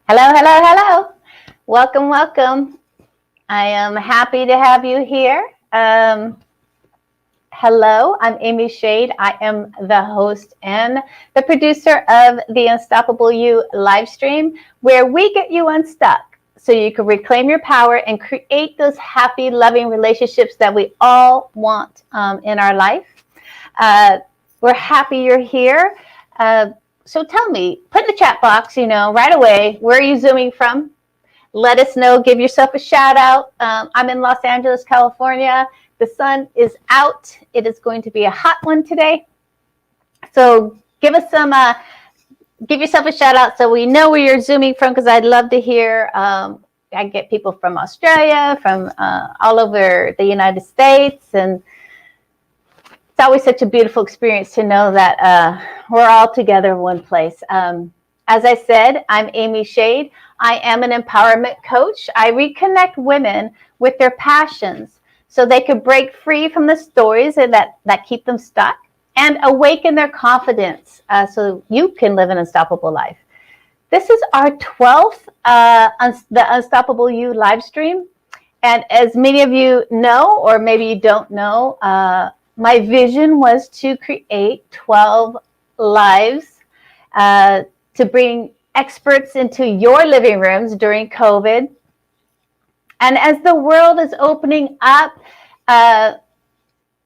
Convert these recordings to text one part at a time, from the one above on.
Hello, hello, hello. Welcome, welcome. I am happy to have you here. Hello, I'm Amy Shade. I am the host and the producer of the Unstoppable You live stream, where we get you unstuck so you can reclaim your power and create those happy, loving relationships that we all want in our life. We're happy you're here. So tell me, put in the chat box, right away, where are you zooming from? Let us know. Give yourself a shout out. I'm in Los Angeles, California. The sun is out. It is going to be a hot one today. So give yourself a shout out so we know where you're zooming from, because I'd love to hear. I get people from Australia, from all over the United States, and it's always such a beautiful experience to know that we're all together in one place. As I said, I'm Amy Shade. I am an empowerment coach. I reconnect women with their passions so they could break free from the stories that keep them stuck and awaken their confidence so you can live an unstoppable life. This is our 12th the Unstoppable You live stream. And as many of you know, or maybe you don't know, my vision was to create 12 lives to bring experts into your living rooms during COVID. And as the world is opening up,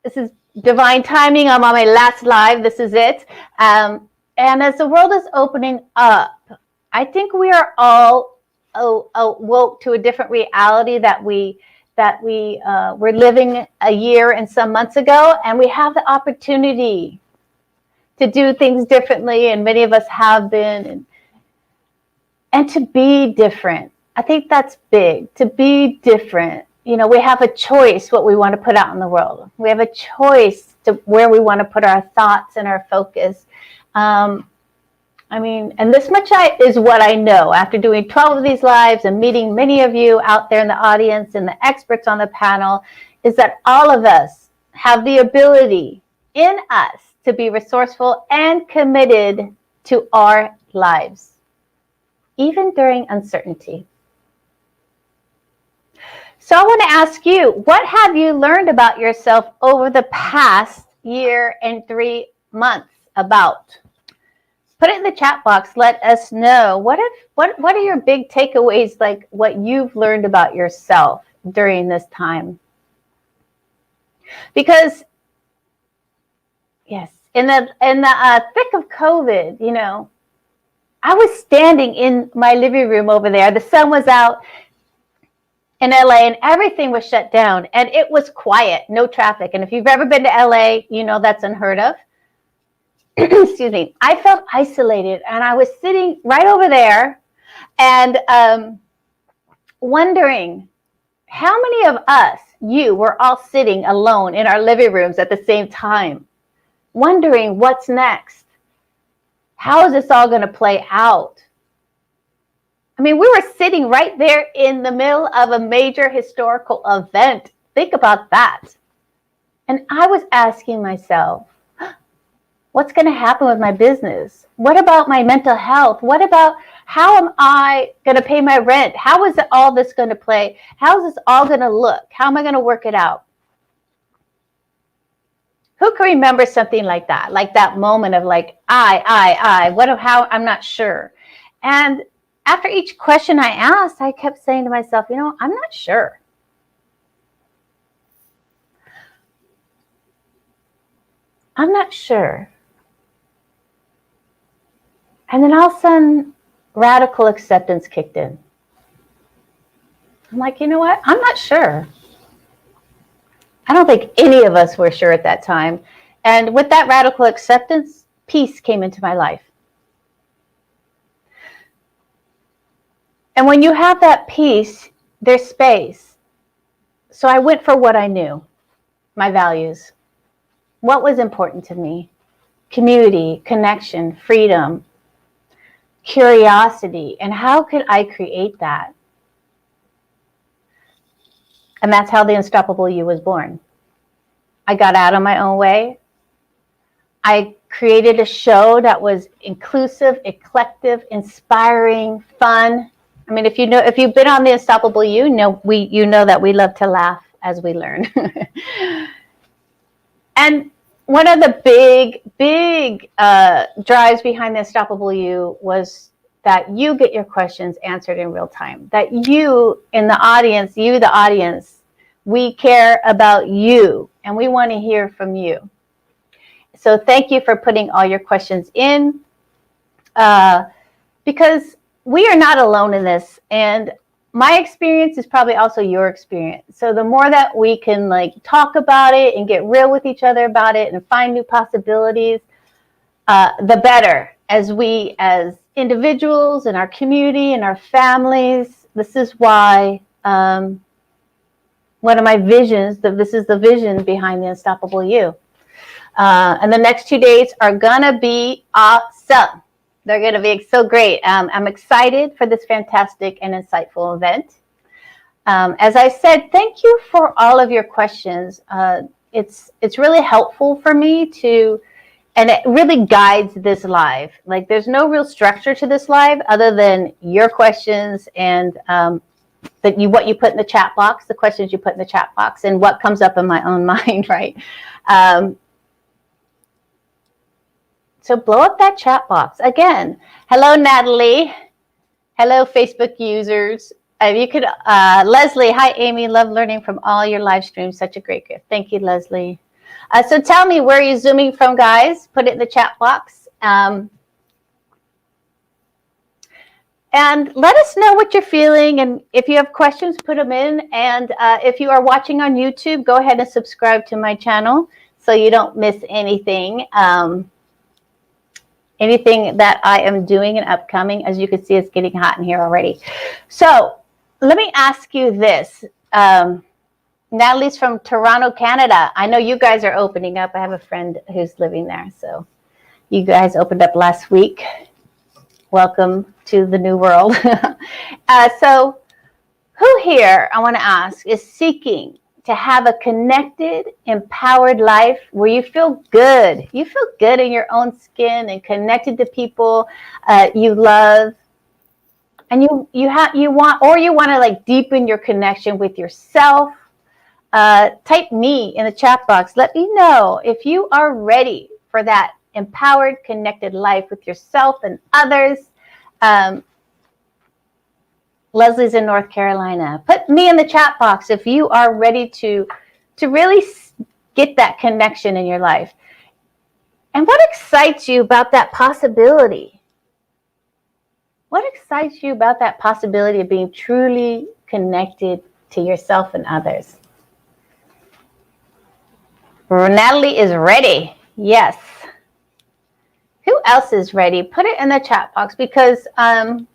this is divine timing. I'm on my last live. This is it. And as the world is opening up, I think we are all woke to a different reality that we were living a year and some months ago, and we have the opportunity to do things differently, and many of us have been, and to be different. I think that's big, to be different. We have a choice what we want to put out in the world. We have a choice to where we want to put our thoughts and our focus. And this much is what I know after doing 12 of these lives and meeting many of you out there in the audience and the experts on the panel, is that all of us have the ability in us to be resourceful and committed to our lives, even during uncertainty. So I want to ask you, what have you learned about yourself over the past year and 3 months about? Put it in the chat box. Let us know. What are your big takeaways, like what you've learned about yourself during this time? Because yes, in the thick of COVID, I was standing in my living room over there. The sun was out in LA and everything was shut down, and it was quiet, no traffic. And if you've ever been to LA, that's unheard of. Excuse me. I felt isolated, and I was sitting right over there and wondering how many of us, were all sitting alone in our living rooms at the same time, wondering what's next. How is this all going to play out? We were sitting right there in the middle of a major historical event. Think about that. And I was asking myself, what's going to happen with my business? What about my mental health? What about how am I going to pay my rent? How is all this going to play? How is this all going to look? How am I going to work it out? Who can remember something like that moment of how, I'm not sure. And after each question I asked, I kept saying to myself, I'm not sure. I'm not sure. And then all of a sudden, radical acceptance kicked in. I'm like, you know what? I'm not sure. I don't think any of us were sure at that time. And with that radical acceptance, peace came into my life. And when you have that peace, there's space. So I went for what I knew, my values. What was important to me? Community, connection, freedom, curiosity, and how could I create that? And that's how the Unstoppable You was born. I got out of my own way. I created a show that was inclusive, eclectic, inspiring, fun. I mean, if you've been on the Unstoppable You know that we love to laugh as we learn. And one of the big drives behind the Unstoppable You was that you get your questions answered in real time. That you in the audience, we care about you and we want to hear from you. So thank you for putting all your questions in, because we are not alone in this. And my experience is probably also your experience. So the more that we can like talk about it and get real with each other about it and find new possibilities, the better. As individuals in our community and our families, this is why one of my visions, this is the vision behind the Unstoppable You. And the next 2 days are gonna be awesome. They're going to be so great. I'm excited for this fantastic and insightful event. As I said, thank you for all of your questions. It's really helpful for me and it really guides this live. Like there's no real structure to this live other than your questions and what you put in the chat box, the questions you put in the chat box, and what comes up in my own mind, right? So blow up that chat box. Again, hello, Natalie. Hello, Facebook users. You could, Leslie, hi, Amy. Love learning from all your live streams. Such a great gift. Thank you, Leslie. So tell me, where are you zooming from, guys? Put it in the chat box. And let us know what you're feeling. And if you have questions, put them in. And if you are watching on YouTube, go ahead and subscribe to my channel so you don't miss anything. Anything that I am doing and upcoming. As you can see, it's getting hot in here already. So let me ask you this. Natalie's from Toronto, Canada. I know you guys are opening up. I have a friend who's living there. So you guys opened up last week. Welcome to the new world. So who here, I want to ask, is seeking to have a connected, empowered life where you feel good? You feel good in your own skin and connected to people you love, and you want to like deepen your connection with yourself. Type me in the chat box. Let me know if you are ready for that empowered, connected life with yourself and others. Leslie's in North Carolina. Put me in the chat box if you are ready to really get that connection in your life. And what excites you about that possibility? What excites you about that possibility of being truly connected to yourself and others? Natalie is ready. Yes. Who else is ready? Put it in the chat box, because I'm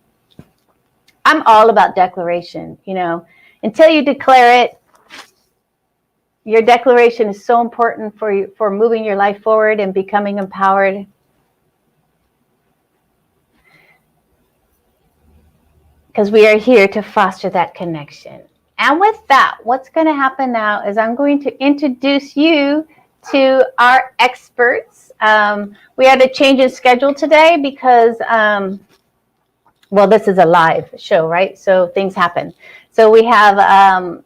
all about declaration. You know, until you declare it, your declaration is so important for moving your life forward and becoming empowered. Because we are here to foster that connection. And with that, what's going to happen now is I'm going to introduce you to our experts. We had a change in schedule today because well, this is a live show, right? So things happen. So we have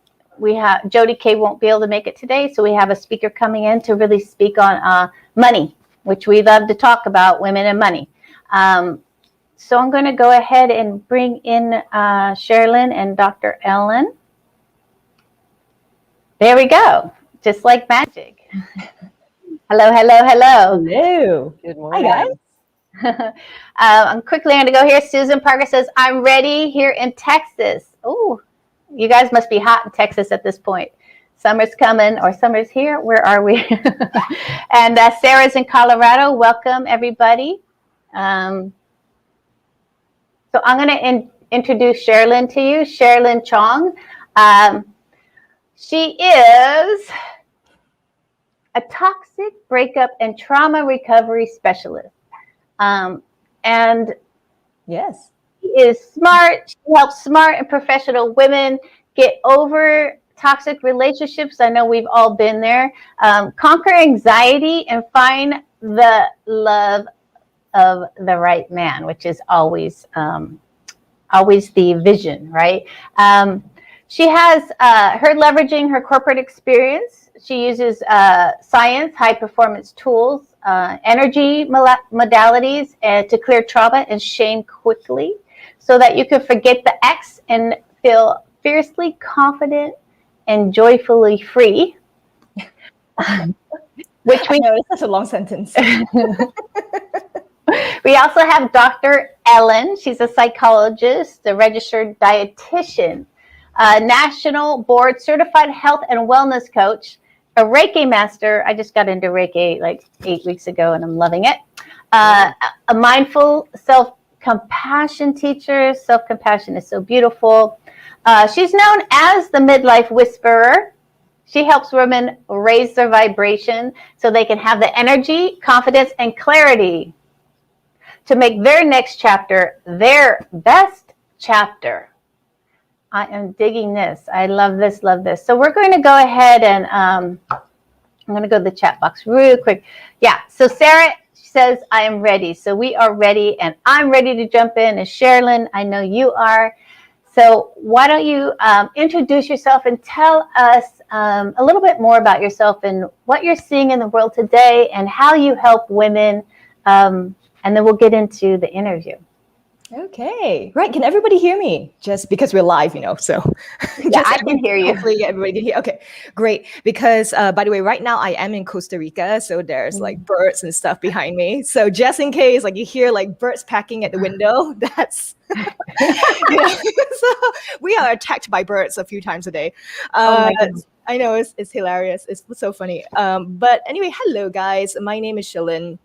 Jody K won't be able to make it today. So we have a speaker coming in to really speak on money, which we love to talk about, women and money. So I'm going to go ahead and bring in Sherilyn and Dr. Ellen. There we go. Just like magic. Hello, hello, hello. Hello. Good morning. Hi, guys. I'm quickly going to go here. Susan Parker says, I'm ready here in Texas. Oh, you guys must be hot in Texas at this point. Summer's coming, or summer's here. Where are we? And Sarah's in Colorado. Welcome, everybody. So I'm going to introduce Sherilyn to you. Sherilyn Chong. She is a toxic breakup and trauma recovery specialist. And yes, she is smart. She helps smart and professional women get over toxic relationships. I know we've all been there. Conquer anxiety and find the love of the right man, which is always the vision, right? She has her leveraging her corporate experience. She uses science, high performance tools, energy modalities to clear trauma and shame quickly so that you can forget the ex and feel fiercely confident and joyfully free. Which we know is such a long sentence. We also have Dr. Ellen. She's a psychologist, a registered dietitian, a national board certified health and wellness coach, a Reiki master. I just got into Reiki like 8 weeks ago and I'm loving it. A mindful self-compassion teacher. Self-compassion is so beautiful. She's known as the midlife whisperer. She helps women raise their vibration so they can have the energy, confidence, and clarity to make their next chapter their best chapter. I am digging this. I love this, love this. So we're going to go ahead and I'm going to go to the chat box real quick. Yeah, so Sarah says, I am ready. So we are ready, and I'm ready to jump in. And Sherilyn, I know you are. So why don't you introduce yourself and tell us a little bit more about yourself and what you're seeing in the world today and how you help women, and then we'll get into the interview. Okay, right. Can everybody hear me? Just because we're live, so. Yeah, I can hear you. Hopefully everybody can hear. Okay, great. Because by the way, right now I am in Costa Rica, so there's like birds and stuff behind me. So just in case, like you hear like birds pecking at the window, that's. So we are attacked by birds a few times a day. I know it's hilarious. It's so funny. But anyway, hello guys. My name is Sherilyn.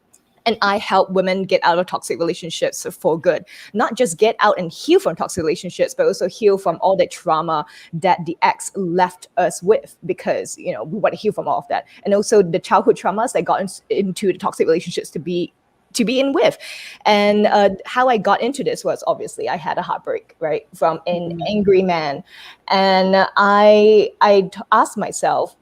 And I help women get out of toxic relationships for good. Not just get out and heal from toxic relationships, but also heal from all that trauma that the ex left us with, because, we want to heal from all of that. And also the childhood traumas that got into the toxic relationships to be in with. And how I got into this was obviously I had a heartbreak, right, from an angry man. And I asked myself,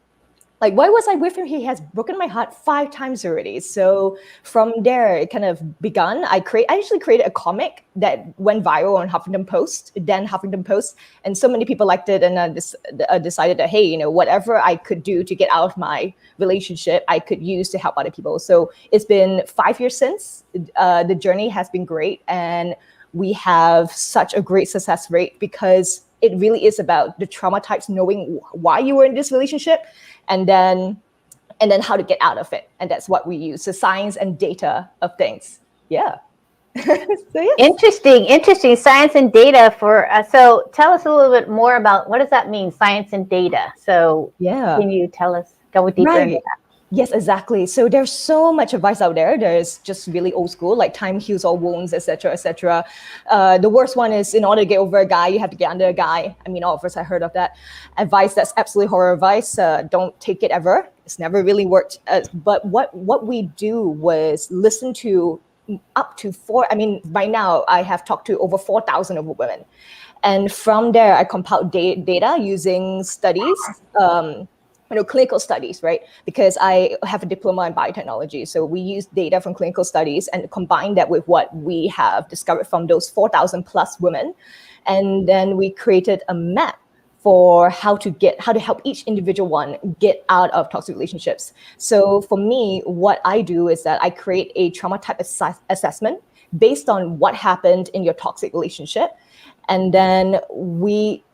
like, why was I with him? He has broken my heart 5 times already. So from there, it kind of begun. I actually created a comic that went viral on Huffington Post, and so many people liked it. And I decided that, hey, whatever I could do to get out of my relationship, I could use to help other people. So it's been 5 years since. The journey has been great, and we have such a great success rate because it really is about the trauma types, knowing why you were in this relationship, and then how to get out of it. And that's what we use, the science and data of things. Yeah. So, yes. Interesting. Science and data so tell us a little bit more about what does that mean, science and data. So can you tell us, go deeper into that? Yes, exactly. So there's so much advice out there. There's just really old school, like time heals all wounds, etc., etc. The worst one is, in order to get over a guy, you have to get under a guy. I mean, all of us have heard of that advice. That's absolutely horror advice. Don't take it ever. It's never really worked. But what we do was listen to up to by now I have talked to over 4,000 of women. And from there, I compiled data using studies, clinical studies, right? Because I have a diploma in biotechnology. So we use data from clinical studies and combine that with what we have discovered from those 4,000 plus women. And then we created a map for how to help each individual one get out of toxic relationships. So for me, what I do is that I create a trauma type assessment based on what happened in your toxic relationship. And then we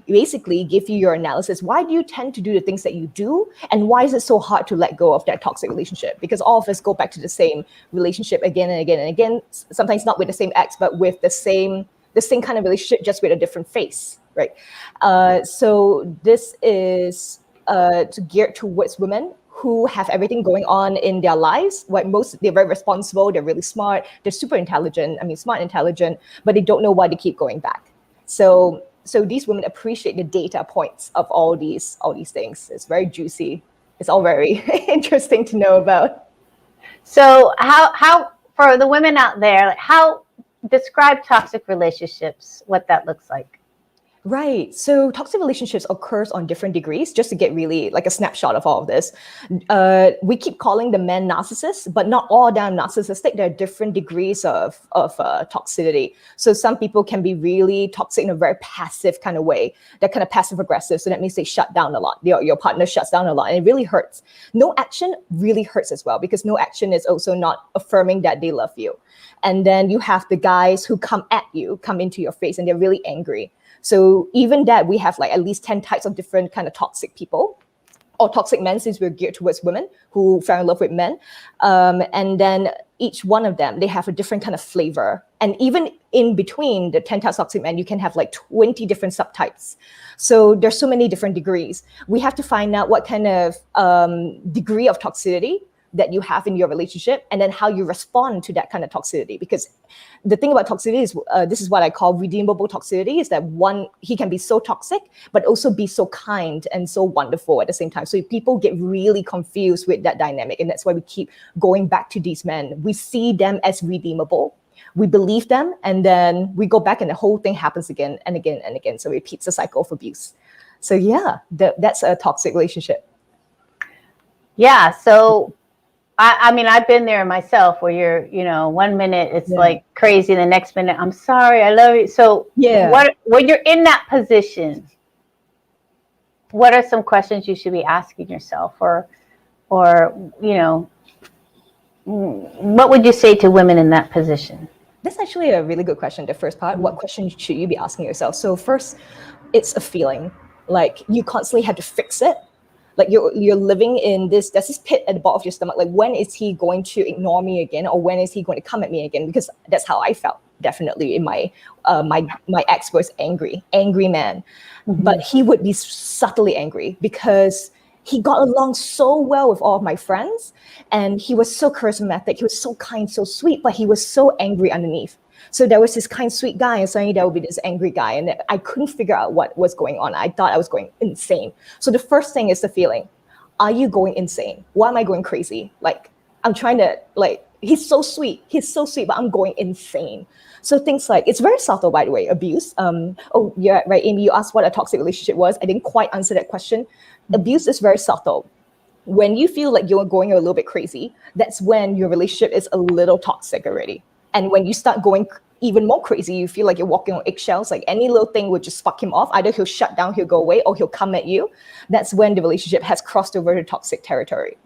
basically give you your analysis. Why do you tend to do the things that you do? And why is it so hard to let go of that toxic relationship? Because all of us go back to the same relationship again and again and again, sometimes not with the same ex, but with the same kind of relationship, just with a different face, right? So this is geared towards women who have everything going on in their lives. They're very responsible, they're really smart, they're super intelligent, smart and intelligent, but they don't know why they keep going back. So these women appreciate the data points of all these things. It's very juicy. It's all very interesting to know about. So how for the women out there, how describe toxic relationships, what that looks like? Right. So toxic relationships occurs on different degrees. Just to get really like a snapshot of all of this, we keep calling the men narcissists, but not all damn narcissistic. There are different degrees of toxicity. So some people can be really toxic in a very passive kind of way. They're kind of passive aggressive. So that means they shut down a lot. Your partner shuts down a lot, and it really hurts. No action really hurts as well, because no action is also not affirming that they love you. And then you have the guys who come into your face, and they're really angry. So even that, we have like at least 10 types of different kind of toxic people, or toxic men, since we're geared towards women who fell in love with men. And then each one of them, they have a different kind of flavor. And even in between the 10 types of toxic men, you can have like 20 different subtypes. So there's so many different degrees. We have to find out what kind of degree of toxicity that you have in your relationship, and then how you respond to that kind of toxicity. Because the thing about toxicity is, this is what I call redeemable toxicity, is that one, he can be so toxic, but also be so kind and so wonderful at the same time. So people get really confused with that dynamic. And that's why we keep going back to these men. We see them as redeemable. We believe them, and then we go back and the whole thing happens again and again and again. So it repeats the cycle of abuse. So yeah, that's a toxic relationship. Yeah. So I mean, I've been there myself, where you're, 1 minute it's like crazy, the next minute, I'm sorry, I love you. So when you're in that position, what are some questions you should be asking yourself, or what would you say to women in that position? That's actually a really good question. The first part, what question should you be asking yourself? So first, it's a feeling. Like you constantly have to fix it. Like you're living in there's this pit at the bottom of your stomach. Like, when is he going to ignore me again, or when is he going to come at me again? Because that's how I felt, definitely. In my ex was angry man, but he would be subtly angry because he got along so well with all of my friends, and he was so charismatic. He was so kind, so sweet, but he was so angry underneath. So there was this kind, sweet guy, and suddenly there would be this angry guy, and I couldn't figure out what was going on. I thought I was going insane. So the first thing is the feeling. Are you going insane? Why am I going crazy? Like, I'm trying to, he's so sweet, but I'm going insane. So things like, it's very subtle, by the way, abuse. Oh, yeah, right, Amy, you asked what a toxic relationship was. I didn't quite answer that question. Abuse is very subtle. When you feel like you're going a little bit crazy, that's when your relationship is a little toxic already. And when you start going even more crazy, you feel like you're walking on eggshells, like any little thing would just spark him off. Either he'll shut down, he'll go away, or he'll come at you. That's when the relationship has crossed over to toxic territory.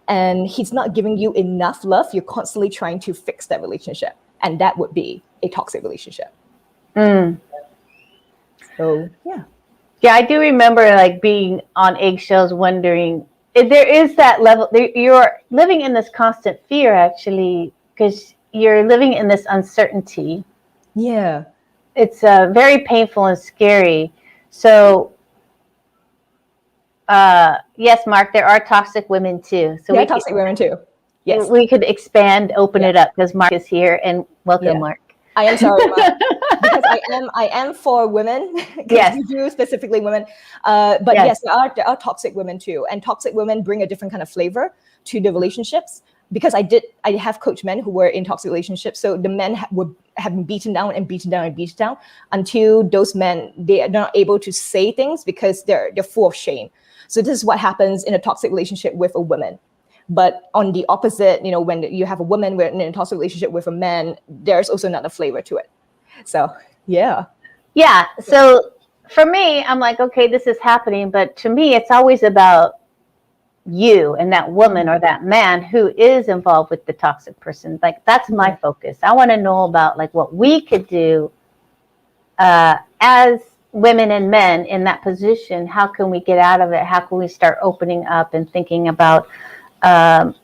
And he's not giving you enough love. You're constantly trying to fix that relationship. And that would be a toxic relationship. So, yeah. Yeah, I do remember like being on eggshells, wondering if there is that level. You're living in this constant fear, actually, because you're living in this uncertainty. Yeah. It's very painful and scary. So, yes, Mark, there are toxic women too. So yeah, toxic women too. Yes. We could open it up, because Mark is here, and welcome, Mark. I am sorry, Mark, because I am for women. Yes, you do, specifically women. But yes, there are toxic women too, and toxic women bring a different kind of flavor to the relationships. Because I have coached men who were in toxic relationships. So the men have been beaten down until those men, they are not able to say things because they're full of shame. So this is what happens in a toxic relationship with a woman. But on the opposite, when you have a woman in a toxic relationship with a man, there's also another flavor to it. So, yeah. Yeah. So for me, I'm like, okay, this is happening. But to me, it's always about you and that woman or that man who is involved with the toxic person. Like, that's my focus. I want to know about like what we could do as women and men in that position. How can we get out of it? How can we start opening up and thinking about, well,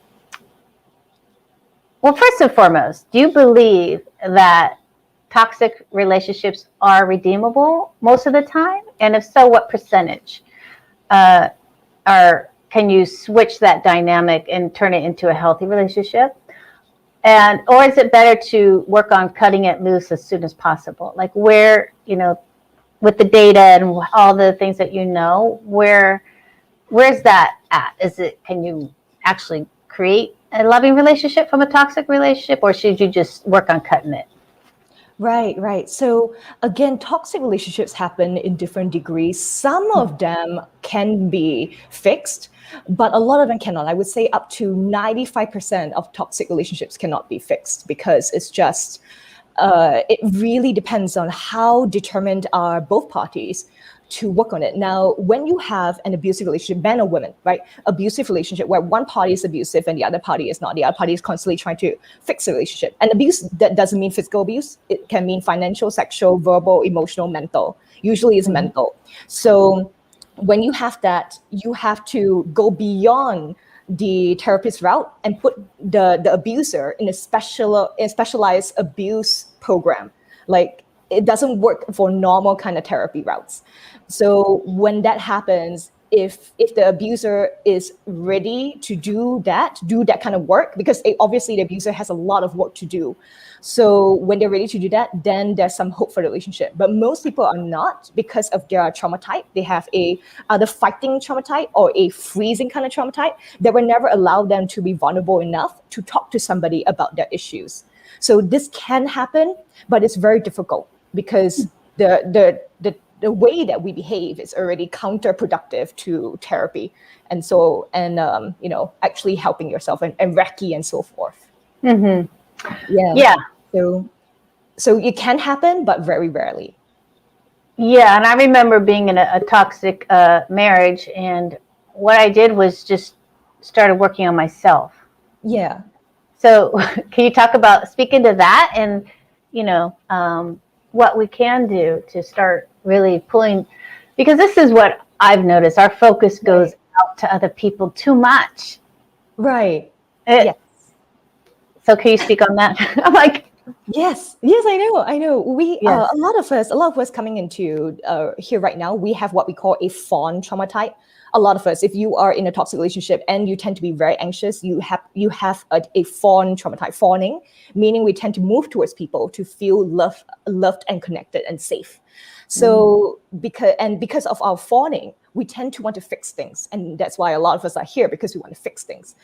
first and foremost, do you believe that toxic relationships are redeemable most of the time? And if so, what percentage can you switch that dynamic and turn it into a healthy relationship? Or is it better to work on cutting it loose as soon as possible? Like, where, with the data and all the things that where's that at? Can you actually create a loving relationship from a toxic relationship, or should you just work on cutting it? Right, right. So again, toxic relationships happen in different degrees. Some of them can be fixed, but a lot of them cannot. I would say up to 95% of toxic relationships cannot be fixed because it's just, it really depends on how determined are both parties to work on it. Now, when you have an abusive relationship, men or women, right? Abusive relationship where one party is abusive and the other party is not. The other party is constantly trying to fix the relationship. And abuse, that doesn't mean physical abuse. It can mean financial, sexual, verbal, emotional, mental. Usually it's mental. So when you have that, you have to go beyond the therapist route and put the abuser in a specialized abuse program. Like, it doesn't work for normal kind of therapy routes. So when that happens, if the abuser is ready to do that kind of work, because obviously the abuser has a lot of work to do. So when they're ready to do that, then there's some hope for the relationship. But most people are not because of their trauma type. They have a either fighting trauma type or a freezing kind of trauma type that will never allow them to be vulnerable enough to talk to somebody about their issues. So this can happen, but it's very difficult because the way that we behave is already counterproductive to therapy, and so actually helping yourself and Reiki and so forth. Mm-hmm. Yeah. So it can happen, but very rarely. Yeah, and I remember being in a toxic marriage, and what I did was just started working on myself. Yeah. So can you talk about speaking to that and, what we can do to start really pulling, because this is what I've noticed. Our focus goes out to other people too much. Right. Yes. So can you speak on that? I'm like, Yes, I know. We yes. A lot of us coming into here right now, we have what we call a fawn trauma type. A lot of us, if you are in a toxic relationship and you tend to be very anxious, you have a fawn trauma type. Fawning, meaning we tend to move towards people to feel loved and connected and safe. So because of our fawning, we tend to want to fix things, and that's why a lot of us are here, because we want to fix things.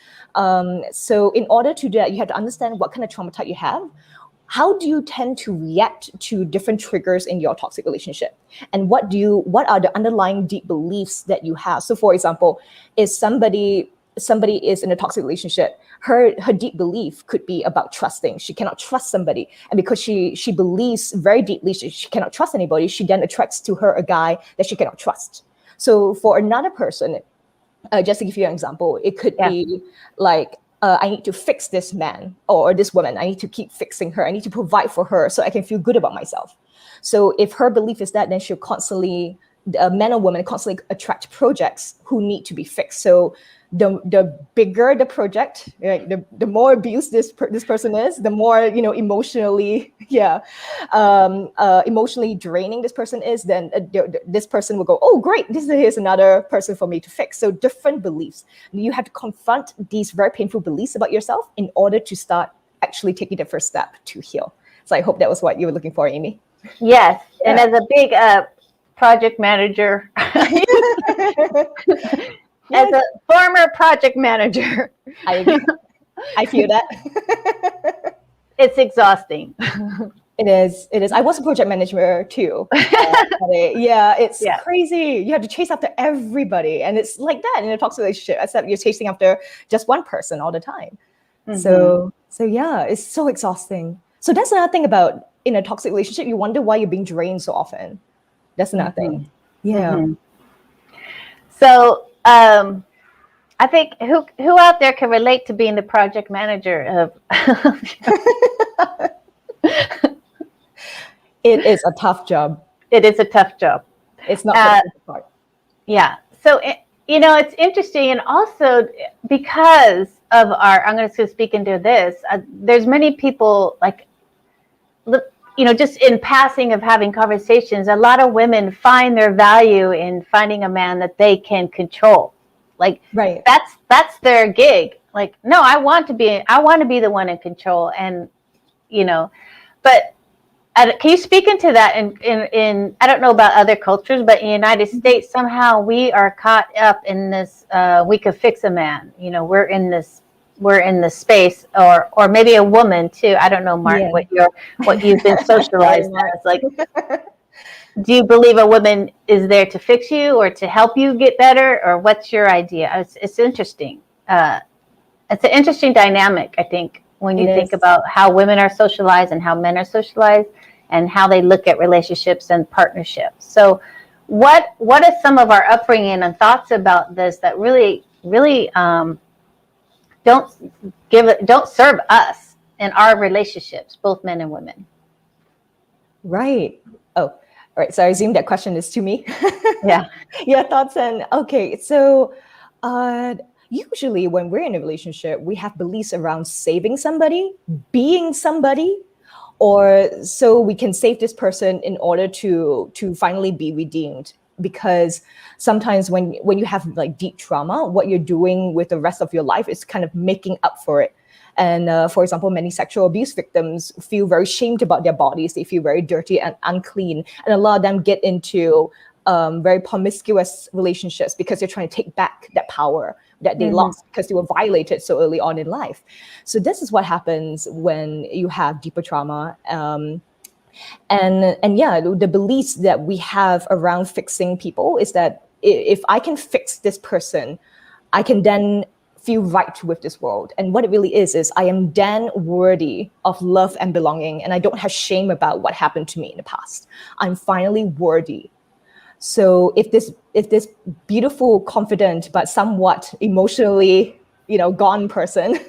So in order to do that, you have to understand what kind of trauma type you have. How do you tend to react to different triggers in your toxic relationship? And what are the underlying deep beliefs that you have? So for example, if somebody is in a toxic relationship, her deep belief could be about trusting. She cannot trust somebody. And because she believes very deeply she cannot trust anybody, she then attracts to her a guy that she cannot trust. So for another person, just to give you an example, it could be like, I need to fix this man or this woman. I need to keep fixing her. I need to provide for her so I can feel good about myself. So if her belief is that, then she'll constantly, men or women constantly attract projects who need to be fixed. So the bigger the project, right, the more abused this person is, the more emotionally emotionally draining this person is, then this person will go, oh great, here's another person for me to fix. So different beliefs. You have to confront these very painful beliefs about yourself in order to start actually taking the first step to heal. So I hope that was what you were looking for, Amy. Yes, and as a big project manager. As a former project manager, I feel that. It's exhausting. It is. I was a project manager too. It's crazy. You have to chase after everybody, and it's like that in a toxic relationship, except you're chasing after just one person all the time. Mm-hmm. So yeah, it's so exhausting. So that's another thing about in a toxic relationship, you wonder why you're being drained so often. That's another thing. Yeah. Mm-hmm. So I think who out there can relate to being the project manager of It is a tough job. It is a tough job. It's not for the part. Yeah. So it's interesting, and also because of I'm going to speak into this. There's many people just in passing of having conversations, a lot of women find their value in finding a man that they can control. Like, right. That's their gig. Like, no, I want to be the one in control. And, but can you speak into that in I don't know about other cultures, but in the United States, somehow we are caught up in this, we could fix a man. We're in this we're in the space, or maybe a woman too. I don't know, Mark, Yeah. what you've been Sorry, socialized Mark. as. Like, do you believe a woman is there to fix you or to help you get better, or what's your idea? It's interesting. It's an interesting dynamic, I think, when It you think is. about how women are socialized and how men are socialized, and how they look at relationships and partnerships. So, what is some of our upbringing and thoughts about this that really don't don't serve us in our relationships, both men and women? Right. Oh, all right. So I assume that question is to me. Yeah. Your thoughts and okay. So uh usually when we're in a relationship, we have beliefs around saving somebody, being somebody, or so we can save this person in order to finally be redeemed. Because sometimes when you have like deep trauma, what you're doing with the rest of your life is kind of making up for it. And for example, many sexual abuse victims feel very shamed about their bodies. They feel very dirty and unclean, and a lot of them get into very promiscuous relationships because they're trying to take back that power that they Mm-hmm. lost because they were violated so early on in life. So this is what happens when you have deeper trauma. And yeah, the beliefs that we have around fixing people is that if I can fix this person, I can then feel right with this world. And what it really is I am then worthy of love and belonging, and I don't have shame about what happened to me in the past. I'm finally worthy. So if this beautiful, confident, but somewhat emotionally, gone person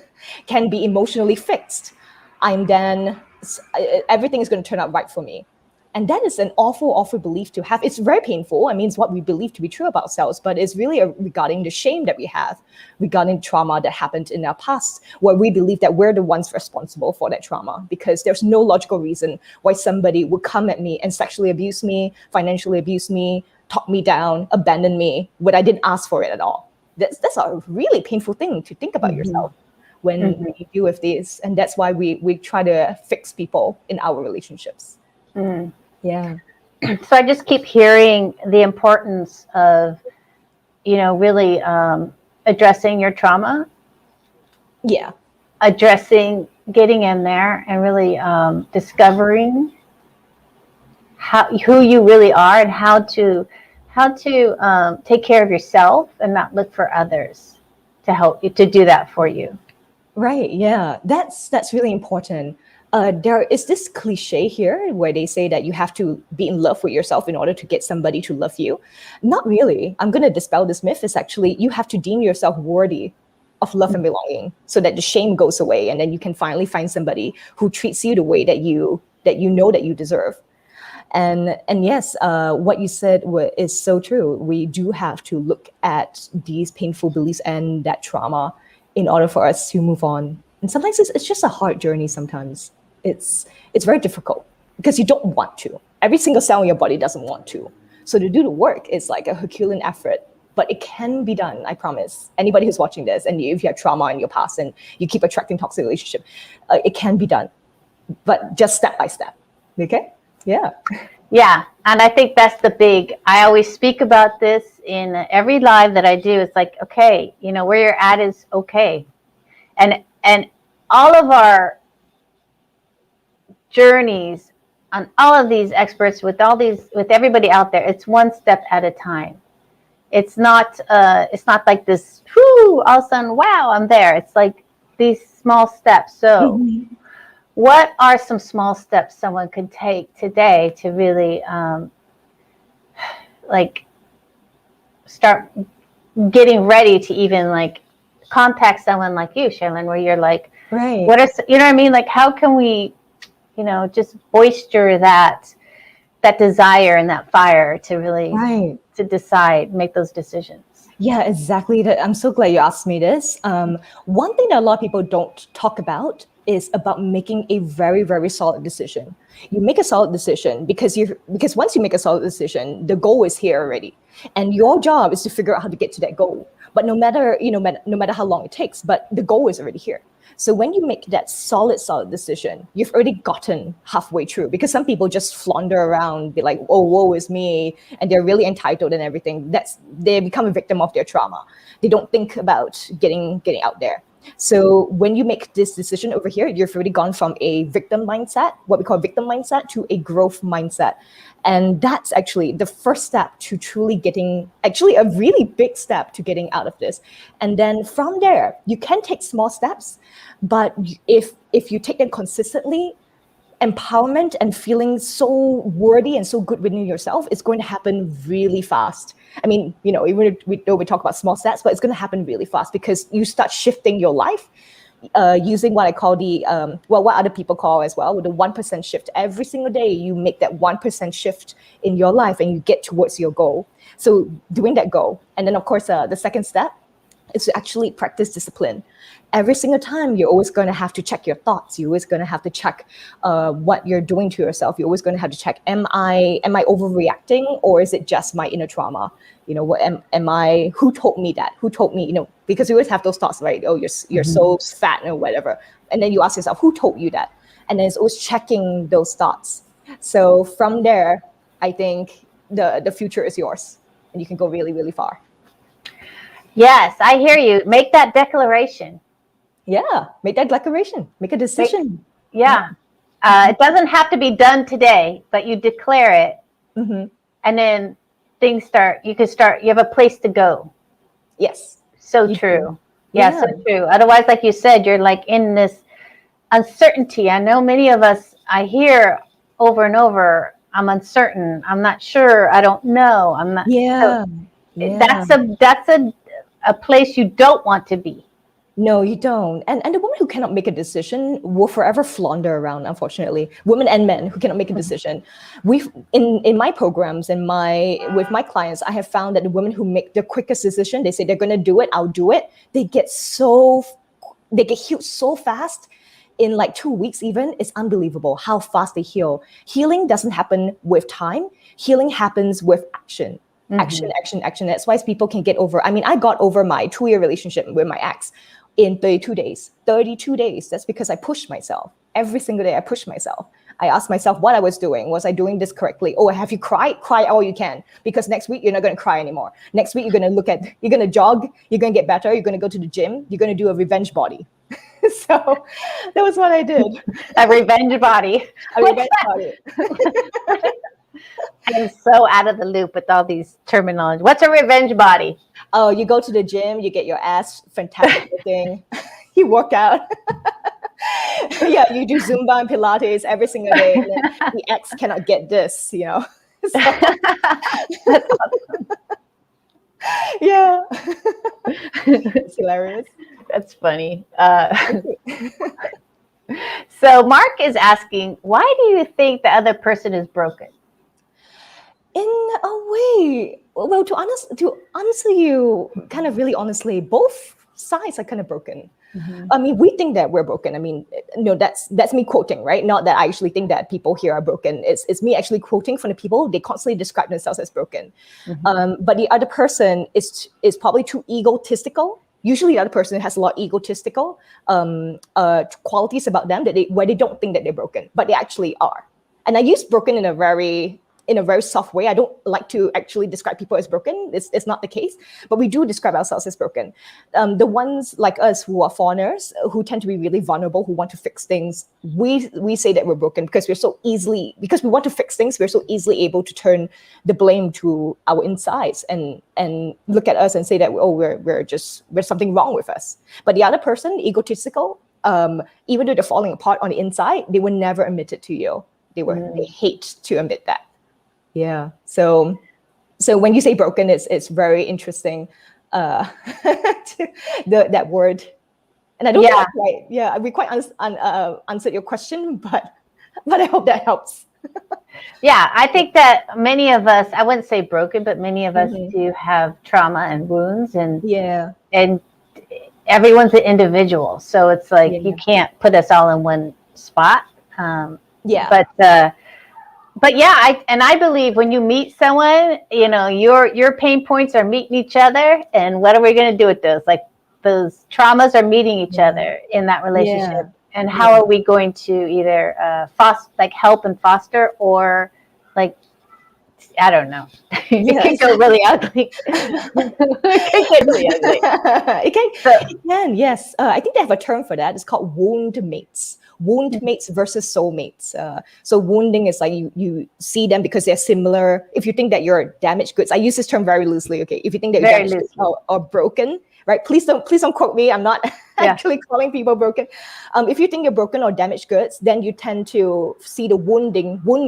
can be emotionally fixed, I'm then everything is going to turn out right for me. And that is an awful, awful belief to have. It's very painful. I mean, it's what we believe to be true about ourselves, but it's really regarding the shame that we have, regarding trauma that happened in our past, where we believe that we're the ones responsible for that trauma, because there's no logical reason why somebody would come at me and sexually abuse me, financially abuse me, talk me down, abandon me when I didn't ask for it at all. That's a really painful thing to think about Mm-hmm. yourself when Mm-hmm. you deal with this. And that's why we try to fix people in our relationships. Mm. Yeah. So I just keep hearing the importance of, really addressing your trauma, Yeah. addressing, getting in there, and really discovering who you really are, and how to take care of yourself and not look for others to help you to do that for you. Right. Yeah. That's really important. There is this cliche here where they say that you have to be in love with yourself in order to get somebody to love you. Not really. I'm going to dispel this myth. It's actually you have to deem yourself worthy of love and belonging, so that the shame goes away, and then you can finally find somebody who treats you the way that you know that you deserve. And yes, what you said is so true. We do have to look at these painful beliefs and that trauma in order for us to move on. And sometimes it's just a hard journey. Sometimes it's very difficult because you don't want to. Every single cell in your body doesn't want to. So to do the work is like a Herculean effort, but it can be done. I promise. Anybody who's watching this, and if you have trauma in your past and you keep attracting toxic relationship, it can be done, but just step by step. Okay? Yeah. Yeah, and I think that's I always speak about this in every live that I do. It's like, okay, where you're at is okay. And all of our journeys on all of these experts, with everybody out there, it's one step at a time. It's not like this, whoo, all of a sudden, wow, I'm there. It's like these small steps. So Mhm. what are some small steps someone could take today to really like start getting ready to even like contact someone like you, Shaylin, where you're like, Right. what are, you know what I mean? Like, how can we, just boister that desire and that fire to really Right. to decide, make those decisions. Yeah, exactly. I'm so glad you asked me this. One thing that a lot of people don't talk about is about making a very, very solid decision. You make a solid decision because once you make a solid decision, the goal is here already, and your job is to figure out how to get to that goal. But no matter how long it takes, but the goal is already here. So when you make that solid decision, you've already gotten halfway through. Because some people just flounder around, be like, "Oh, woe is me," and they're really entitled and everything. They become a victim of their trauma. They don't think about getting out there. So when you make this decision over here, you've already gone from a victim mindset, what we call victim mindset, to a growth mindset. And that's actually the first step to truly getting, actually a really big step to getting out of this. And then from there, you can take small steps, but if you take them consistently, empowerment and feeling so worthy and so good within yourself is going to happen really fast. I mean, even if we talk about small steps, but it's going to happen really fast because you start shifting your life using what I call the, what other people call as well, with the 1% shift. Every single day, you make that 1% shift in your life and you get towards your goal. So doing that goal. And then, of course, the second step is to actually practice discipline. Every single time, you're always going to have to check your thoughts. You're always going to have to check what you're doing to yourself. You're always going to have to check, am I overreacting, or is it just my inner trauma? What am I? Who told me that? Who told me? Because you always have those thoughts, right? Oh, you're so fat or whatever. And then you ask yourself, who told you that? And then it's always checking those thoughts. So from there, I think the future is yours, and you can go really, really far. Yes, I hear you. Make that declaration. Yeah, make that declaration. Make a decision. It doesn't have to be done today, but you declare it, and then things start. You have a place to go. Yes. So true. Yeah, so true. Otherwise, like you said, you're like in this uncertainty. I know many of us, I hear over and over, I'm uncertain. I'm not sure. I don't know. I'm not. Yeah. That's a place you don't want to be. No, you don't. And the woman who cannot make a decision will forever flounder around, unfortunately. Women and men who cannot make a decision. We've in my programs and with my clients, I have found that the women who make the quickest decision, they say they're gonna do it, I'll do it. They get healed so fast. In like 2 weeks even. It's unbelievable how fast they heal. Healing doesn't happen with time. Healing happens with action. Action. That's why people can get over. I mean, I got over my 2-year relationship with my ex in 32 days. 32 days. That's because I pushed myself. Every single day I pushed myself. I asked myself what I was doing. Was I doing this correctly? Oh, have you cried? Cry all you can. Because next week, you're not going to cry anymore. Next week, you're going to jog. You're going to get better. You're going to go to the gym. You're going to do a revenge body. So that was what I did. A revenge body. A revenge body. I'm so out of the loop with all these terminology. What's a revenge body? Oh, you go to the gym, you get your ass fantastic looking, you work out. Yeah, you do Zumba and Pilates every single day. And then the ex cannot get this, So. That's awesome. Yeah. It's hilarious. That's funny. So Mark is asking, why do you think the other person is broken? In a way, well, to answer you kind of really honestly, both sides are kind of broken. I mean, we think that we're broken. I mean, no, that's me quoting, right? Not that I actually think that people here are broken. It's me actually quoting from the people. They constantly describe themselves as broken. But the other person is probably too egotistical. Usually the other person has a lot of egotistical qualities about them where they don't think that they're broken, but they actually are. And I use broken in a very soft way. I don't like to actually describe people as broken. It's not the case, but we do describe ourselves as broken. The ones like us who are fawners, who tend to be really vulnerable, who want to fix things, we say that we're broken because because we want to fix things, we're so easily able to turn the blame to our insides and look at us and say that, oh, we're something wrong with us. But the other person, egotistical, even though they're falling apart on the inside, they will never admit it to you. They hate to admit that. Yeah. So when you say broken, it's very interesting. That word, and I don't think right. Yeah, we quite answered your question, but I hope that helps. Yeah, I think that many of us, I wouldn't say broken, but many of us do have trauma and wounds, and everyone's an individual, so it's like you can't put us all in one spot. But yeah, I believe when you meet someone, your pain points are meeting each other, and what are we going to do with those? Like those traumas are meeting each other in that relationship, and how are we going to either help and foster, or like I don't know. It can Yes. go really ugly. It can get really ugly. it can, So, it can, yes. I think they have a term for that. It's called wound mates. Wound mates versus soulmates. So wounding is like you see them because they're similar. If you think that you're damaged goods, I use this term very loosely. Okay, if you think that you're very damaged goods loosely. or broken, right? Please don't quote me. I'm not Yeah. actually calling people broken. If you think you're broken or damaged goods, then you tend to see the wound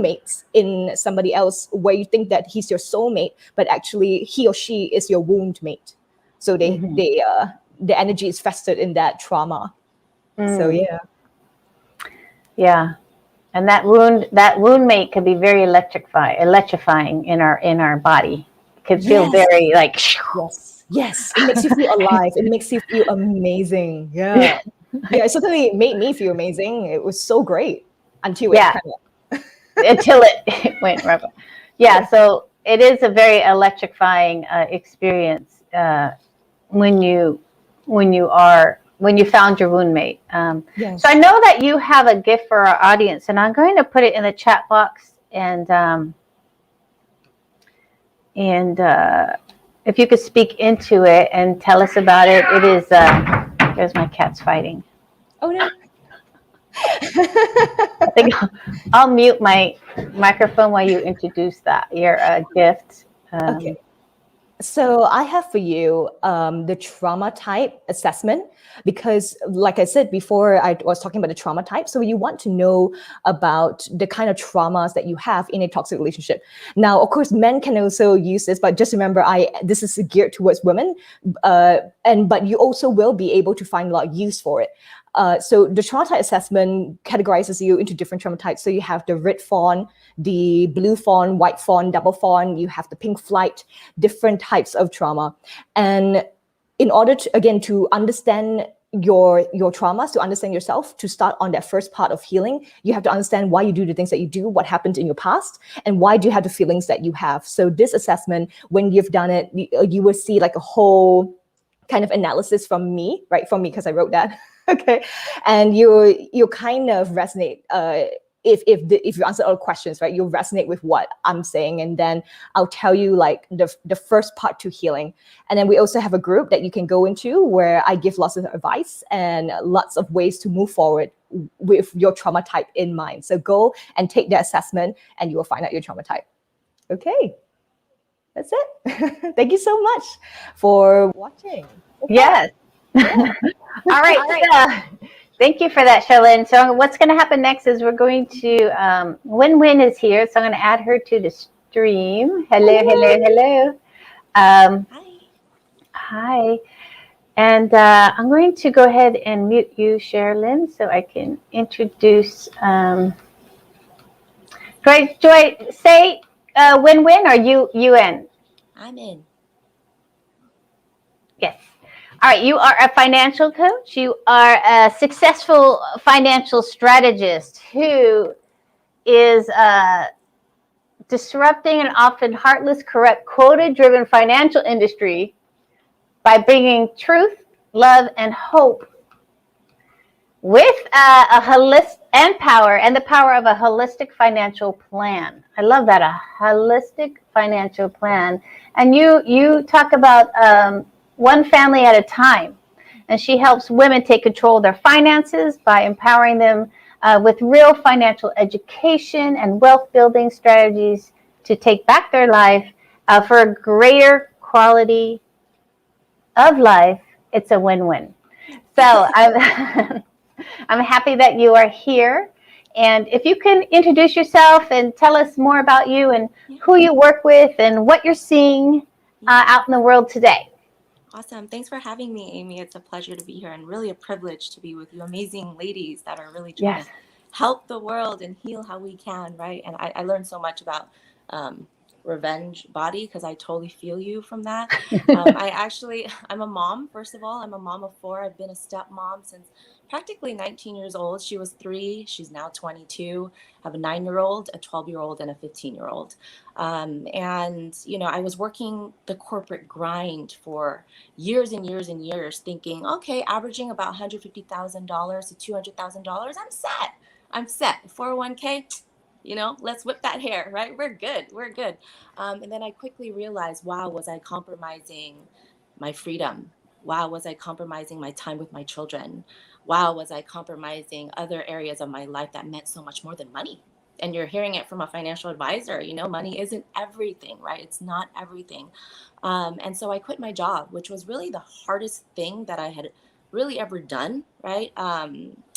mates in somebody else, where you think that he's your soulmate, but actually he or she is your wound mate. So the energy is festered in that trauma. So yeah. Yeah. And that wound mate could be very electrifying in our body. It could feel Yes. very like Yes. It makes you feel alive. It makes you feel amazing. Yeah. Yeah. It certainly made me feel amazing. It was so great until it yeah, kind of. until it went rubber. Yeah, so it is a very electrifying experience when you when you found your wound mate. So I Yes. know that you have a gift for our audience, and I'm going to put it in the chat box. And if you could speak into it and tell us about it, it is. There's my cats fighting. Oh no. I think I'll mute my microphone while you introduce your gift. Okay. So I have for you the trauma type assessment, because like I said before, I was talking about the trauma type. So you want to know about the kind of traumas that you have in a toxic relationship. Now, of course, men can also use this, but just remember, this is geared towards women, but you also will be able to find a lot of use for it. So the trauma type assessment categorizes you into different trauma types. So you have the red fawn, the blue fawn, white fawn, double fawn. You have the pink flight, different types of trauma. And in order to, again, to understand your traumas, to understand yourself, to start on that first part of healing, you have to understand why you do the things that you do, what happened in your past, and why do you have the feelings that you have. So this assessment, when you've done it, you will see like a whole kind of analysis from me, right? From me, because I wrote that. Okay. And you kind of resonate, if you answer all questions, right, you'll resonate with what I'm saying, and then I'll tell you like the first part to healing. And then we also have a group that you can go into where I give lots of advice and lots of ways to move forward with your trauma type in mind. So go and take the assessment, and you will find out your trauma type. Okay, that's it. Thank you so much for watching. Okay. Yes. Yeah. All right. So, thank you for that, Charlene. So what's going to happen next is we're going to, Win is here, so I'm going to add her to the stream. Hello. Hi. And I'm going to go ahead and mute you, Sherilyn, so I can introduce. Do I say Win or you in? I'm in. Yes. All right. You are a financial coach. You are a successful financial strategist who is disrupting an often heartless, corrupt, quota-driven financial industry by bringing truth, love, and hope with a holistic and power, and the power of a holistic financial plan. I love that, a holistic financial plan. And you talk about one family at a time, and she helps women take control of their finances by empowering them with real financial education and wealth building strategies to take back their life for a greater quality of life. It's a win-win. So I'm happy that you are here. And if you can introduce yourself and tell us more about you and who you work with and what you're seeing out in the world today. Awesome. Thanks for having me, Amy. It's a pleasure to be here and really a privilege to be with you amazing ladies that are really trying to help the world and heal how we can, right? And I learned so much about revenge body, because I totally feel you from that. I'm a mom. First of all, I'm a mom of 4. I've been a stepmom since practically 19 years old. She was 3. She's now 22. I have a 9-year-old, a 12-year-old, and a 15-year-old. And, I was working the corporate grind for years and years and years, thinking, okay, averaging about $150,000 to $200,000, I'm set. 401k, let's whip that hair, right? We're good. We're good. And then I quickly realized, wow, was I compromising my freedom? Wow, was I compromising my time with my children? Wow, was I compromising other areas of my life that meant so much more than money? And you're hearing it from a financial advisor, money isn't everything, right? It's not everything. And so I quit my job, which was really the hardest thing that I had really ever done, right?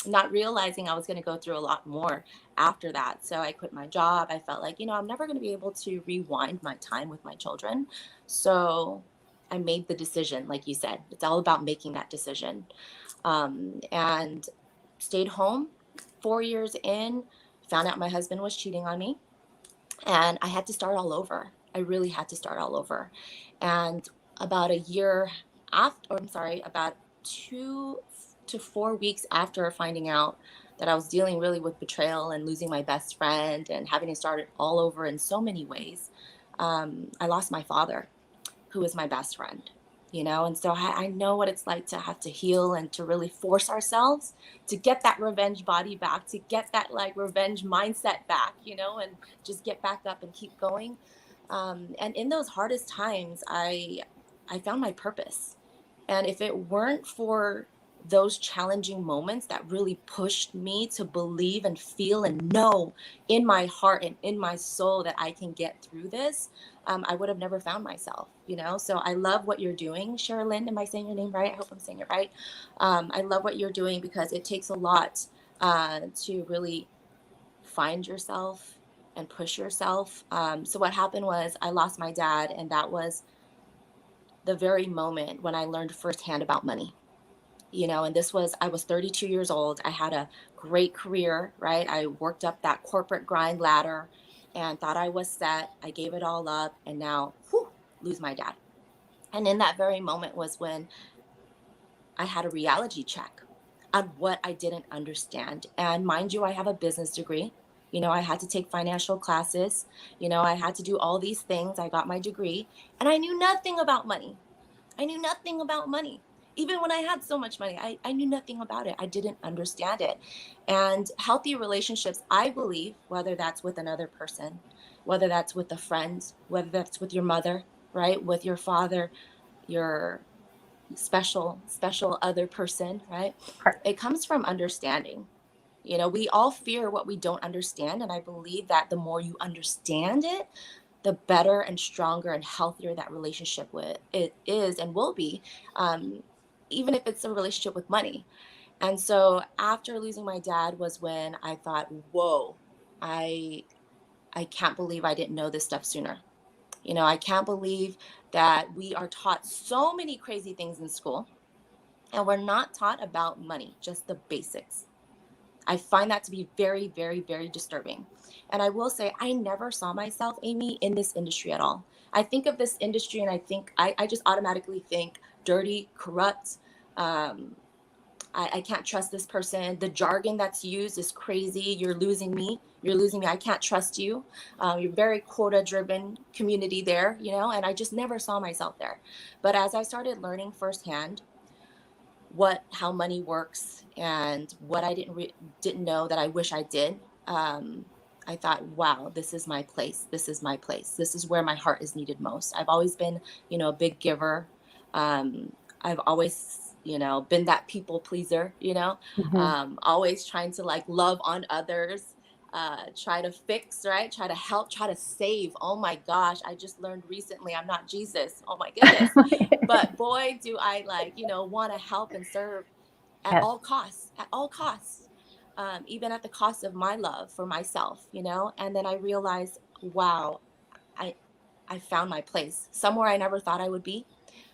Not realizing I was going to go through a lot more after that. So I quit my job. I felt like, I'm never going to be able to rewind my time with my children. So I made the decision, like you said, it's all about making that decision. And stayed home. 4 years in, found out my husband was cheating on me, and I had to start all over. I really had to start all over. And about a year after, or I'm sorry, about 2 to 4 weeks after finding out that I was dealing really with betrayal and losing my best friend and having to start it all over in so many ways, I lost my father, who is my best friend. And so I know what it's like to have to heal and to really force ourselves to get that revenge body back, to get that like revenge mindset back, and just get back up and keep going. And in those hardest times, I found my purpose. And if it weren't for those challenging moments that really pushed me to believe and feel and know in my heart and in my soul that I can get through this, I would have never found myself. So I love what you're doing, Sherilyn. Am I saying your name right? I hope I'm saying it right. I love what you're doing because it takes a lot to really find yourself and push yourself. So what happened was I lost my dad, and that was the very moment when I learned firsthand about money. And I was 32 years old. I had a great career, right? I worked up that corporate grind ladder and thought I was set. I gave it all up, and now, lose my dad. And in that very moment was when I had a reality check on what I didn't understand. And mind you, I have a business degree. I had to take financial classes. I had to do all these things. I got my degree, and I knew nothing about money. I knew nothing about money. Even when I had so much money, I knew nothing about it. I didn't understand it. And healthy relationships, I believe, whether that's with another person, whether that's with a friend, whether that's with your mother, right? With your father, your special other person, right? It comes from understanding. We all fear what we don't understand. And I believe that the more you understand it, the better and stronger and healthier that relationship with it is and will be, um, even if it's a relationship with money. And so after losing my dad was when I thought, whoa, I I can't believe I didn't know this stuff sooner. I can't believe that we are taught so many crazy things in school and we're not taught about money, just the basics. I find that to be very, very, very disturbing. And I will say, I never saw myself, Amy, in this industry at all. I think of this industry and I just automatically think dirty, corrupt. Um, I can't trust this person. The jargon that's used is crazy. You're losing me. You're losing me. I can't trust you. You're very quota driven community there, and I just never saw myself there. But as I started learning firsthand how money works and what I didn't know that I wish I did, I thought, wow, this is my place. This is my place. This is where my heart is needed most. I've always been, a big giver. Um, I've always, been that people pleaser, always trying to like love on others, try to fix, right? Try to help, try to save. Oh my gosh, I just learned recently I'm not Jesus. Oh my goodness. But boy, do I want to help and serve at Yes. all costs, at all costs, even at the cost of my love for myself. And then I realized, wow, I, I found my place somewhere I never thought I would be.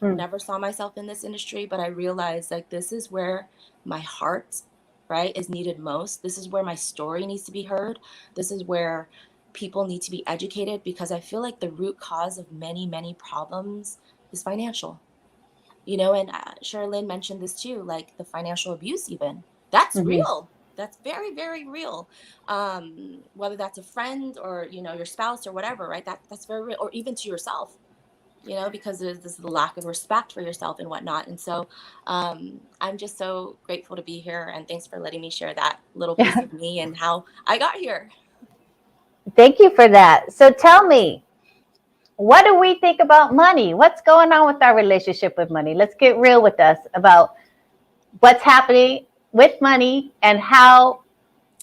Mm. Never saw myself in this industry, but I realized like this is where my heart, right, is needed most. This is where my story needs to be heard. This is where people need to be educated because I feel like the root cause of many, many problems is financial. And Sherilyn mentioned this too, like the financial abuse, even that's Mhm. real. That's very, very real. Whether that's a friend or, your spouse or whatever, right? That's very real, or even to yourself, because there's this lack of respect for yourself and whatnot. And so I'm just so grateful to be here. And thanks for letting me share that little piece Yeah. of me and how I got here. Thank you for that. So tell me, what do we think about money? What's going on with our relationship with money? Let's get real with us about what's happening with money and how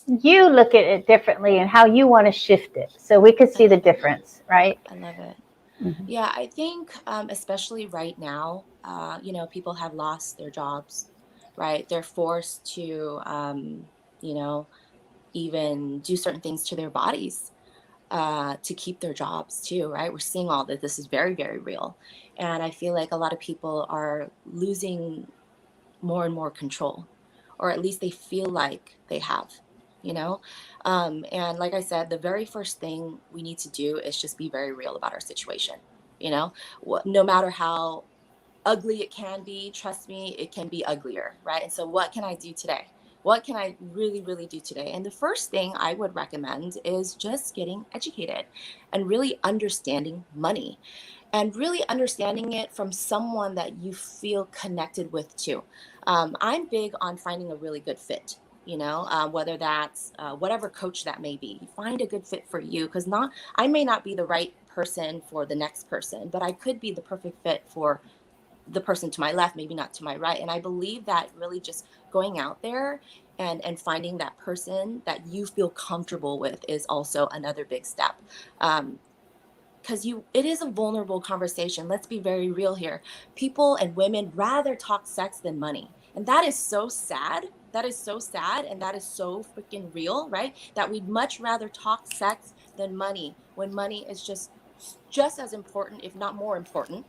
you look at it differently and how you want to shift it so we could I see the love it. difference, right? I love it. Mm-hmm. Yeah, I think especially right now, people have lost their jobs, right? They're forced to, you know, even do certain things to their bodies to keep their jobs too, right? We're seeing all that. This is very, very real. And I feel like a lot of people are losing more and more control, or at least they feel like they have, you know? And like I said, the very first thing we need to do is just be very real about our situation, you know? No matter how ugly it can be, trust me, it can be uglier, right? And so what can I do today? What can I really, really do today? And the first thing I would recommend is just getting educated and really understanding money and really understanding it from someone that you feel connected with too. I'm big on finding a really good fit. Whether that's whatever coach that may be, find a good fit for you because not I may not be the right person for the next person, but I could be the perfect fit for the person to my left, maybe not to my right. And I believe that really just going out there and finding that person that you feel comfortable with is also another big step. Um, because it is a vulnerable conversation. Let's be very real here. People and women rather talk sex than money, and that is so sad. That is so sad, and that is so freaking real, right? That we'd much rather talk sex than money when money is just as important, if not more important,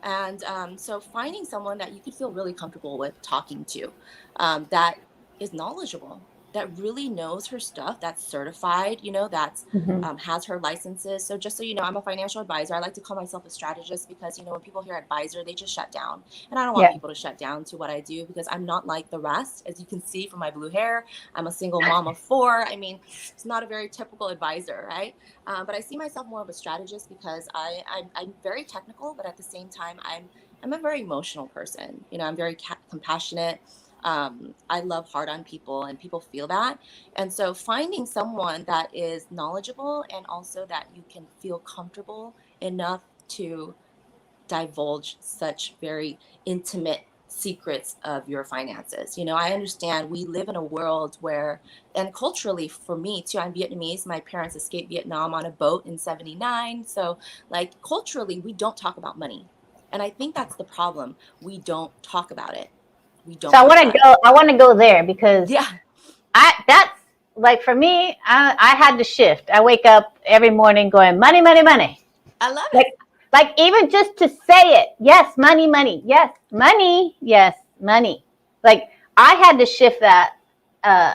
and so finding someone that you could feel really comfortable with talking to, that is knowledgeable, that really knows her stuff, that's certified, that's Mm-hmm. has her licenses. So just so you know, I'm a financial advisor. I like to call myself a strategist because when people hear advisor, they just shut down, and I don't want Yeah. people to shut down to what I do because I'm not like the rest. As you can see from my blue hair, I'm a single mom of 4. I mean, it's not a very typical advisor, right? But I see myself more of a strategist because I'm very technical, but at the same time, I'm a very emotional person. I'm very compassionate. I love hard on people, and people feel that. And so, finding someone that is knowledgeable and also that you can feel comfortable enough to divulge such very intimate secrets of your finances. I understand we live in a world where, and culturally for me too, I'm Vietnamese. My parents escaped Vietnam on a boat in 79. So, like, culturally, we don't talk about money. And I think that's the problem. We don't talk about it. We So don't I talk want about to it. go. I want to go there because Yeah, that's like for me. I had to shift. I wake up every morning going money, money, money. I love Like it. like even just to say it. Yes, money, money. Yes, money. Yes, money. Like I had to shift that uh,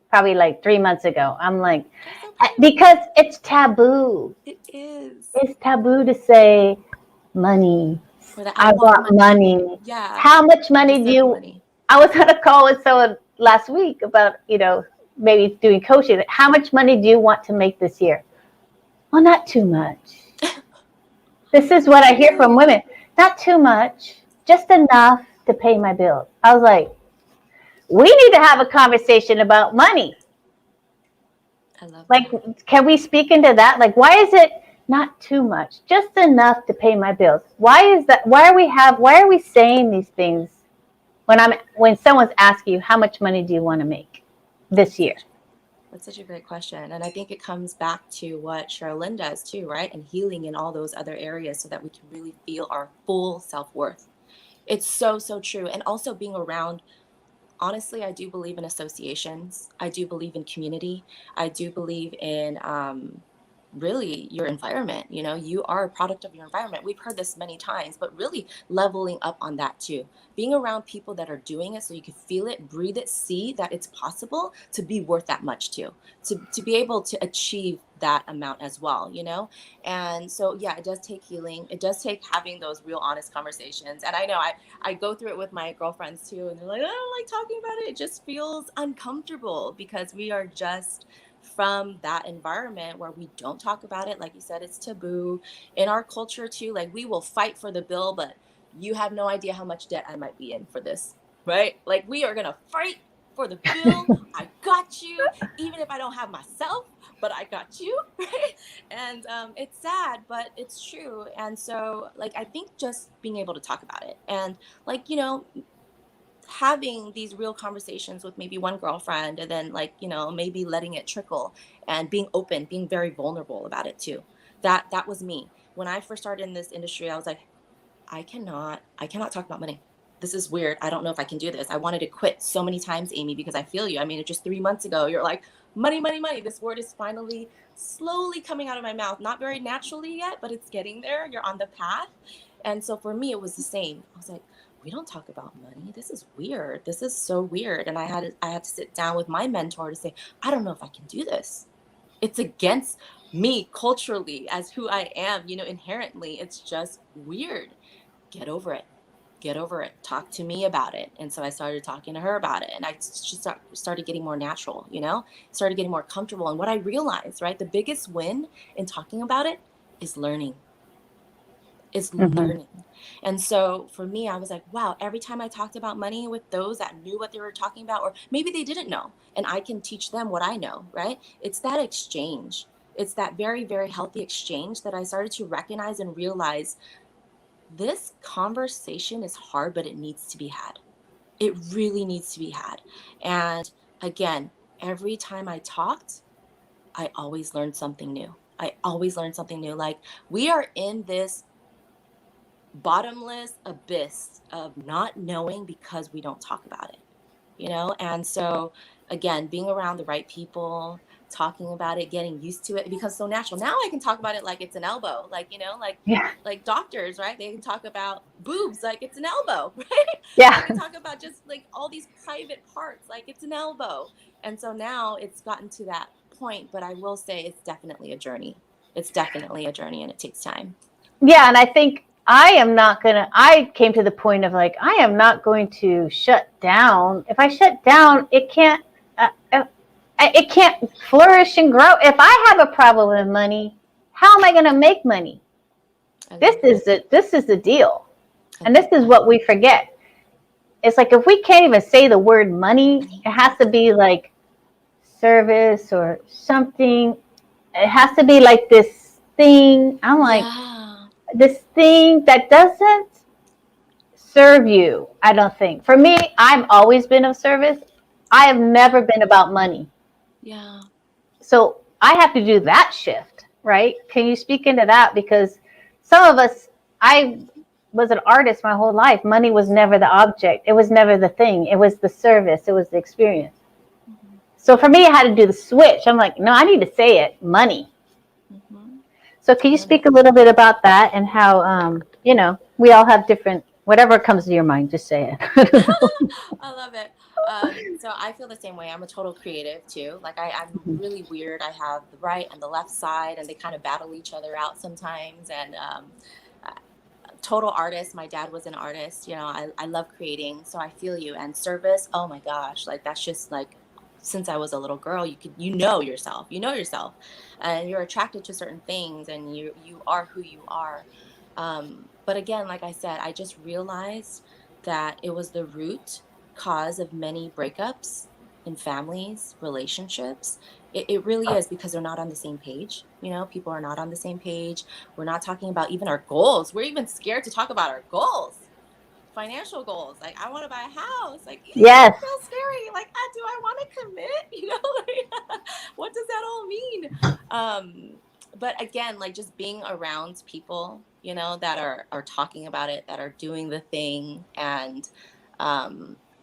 probably like 3 months ago. I'm like I'm so proud of you. because it's taboo. It is. It's taboo to say money. Or that I I want want money. money. Yeah, How much or money just do send me you? money. I was on a call with someone last week about, maybe doing coaching. How much money do you want to make this year? Well, not too much. This is what I hear from Really? women. Not too much, just enough to pay my bills. I was like, we need to have a conversation about money. I love Like, that. can we speak into that? Like, why is it not too much, just enough to pay my bills? Why is that? Why are we saying these things when someone's asking you how much money do you want to make this year? That's such a great question. And I think it comes back to what Sherilyn does too, right? And healing in all those other areas so that we can really feel our full self worth. It's so, so true. And also being around, honestly, I do believe in associations. I do believe in community. I do believe in really your environment. You are a product of your environment. We've heard this many times, but really leveling up on that too. Being around people that are doing it so you can feel it, breathe it, see that it's possible to be worth that much too. To be able to achieve that amount as well. And so yeah, it does take healing. It does take having those real honest conversations. And I know I go through it with my girlfriends too, and they're like, I don't like talking about it. It just feels uncomfortable because we are just from that environment where we don't talk about it. Like you said, it's taboo in our culture too. Like, we will fight for the bill, but you have no idea how much debt I might be in for this, right? Like, we are going to fight for the bill. I got you. Even if I don't have myself, but I got you, right? And it's sad, but it's true. And so, like, I think just being able to talk about it and, like, having these real conversations with maybe one girlfriend, and then, like, maybe letting it trickle and being open, being very vulnerable about it too. That was me. When I first started in this industry, I was like, I cannot talk about money. This is weird. I don't know if I can do this. I wanted to quit so many times, Amy, because I feel you. I mean, just 3 months ago, you're like, money, money, money. This word is finally slowly coming out of my mouth. Not very naturally yet, but it's getting there. You're on the path. And so for me, it was the same. I was like, we don't talk about money. This is weird. This is so weird. And I had to sit down with my mentor to say, I don't know if I can do this. It's against me culturally as who I am, inherently. It's just weird. Get over it. Get over it. Talk to me about it. And so I started talking to her about it. And I just started getting more natural, started getting more comfortable. And what I realized, right, the biggest win in talking about it is learning. Is learning. And so for me, I was like, wow, every time I talked about money with those that knew what they were talking about, or maybe they didn't know, and I can teach them what I know, right? It's that exchange. It's that very, very healthy exchange that I started to recognize and realize this conversation is hard, but it needs to be had. It really needs to be had. And again, every time I talked, I always learned something new. I always learned something new. Like, we are in this bottomless abyss of not knowing because we don't talk about it, And so, again, being around the right people, talking about it, getting used to it, it becomes so natural. Now I can talk about it like it's an elbow, like, Yeah. like doctors, right? They can talk about boobs like it's an elbow, right? Yeah. They can talk about just like all these private parts like it's an elbow. And so now it's gotten to that point, but I will say it's definitely a journey. It's definitely a journey, and it takes time. Yeah. And I think I came to the point of like, I am not going to shut down. If I shut down, it can't flourish and grow. If I have a problem with money, how am I going to make money? This is the deal. And this is what we forget. It's like, if we can't even say the word money, it has to be like service or something. It has to be like this thing. I'm like, this thing that doesn't serve you. I don't think. For me, I've always been of service. I have never been about money. Yeah. So I have to do that shift, right? Can you speak into that? Because some of us, I was an artist my whole life. Money was never the object. It was never the thing. It was the service. It was the experience. Mm-hmm. So for me, I had to do the switch. I'm like, no, I need to say it, money. Mm-hmm. So can you speak a little bit about that and how, we all have different, whatever comes to your mind, just say it. I love it. So I feel the same way. I'm a total creative too. Like, I'm really weird. I have the right and the left side, and they kind of battle each other out sometimes. And total artist. My dad was an artist. I love creating. So I feel you. And service, oh my gosh, like, that's just like, since I was a little girl, you know yourself, and you're attracted to certain things, and you are who you are. But again, like I said, I just realized that it was the root cause of many breakups in families, relationships. It really is, because they're not on the same page. People are not on the same page. We're not talking about even our goals. We're even scared to talk about our goals. Financial goals, like, I want to buy a house, like, yes, it feels scary, like, do I want to commit, like, what does that all mean? But again, like, just being around people, that are talking about it, that are doing the thing, and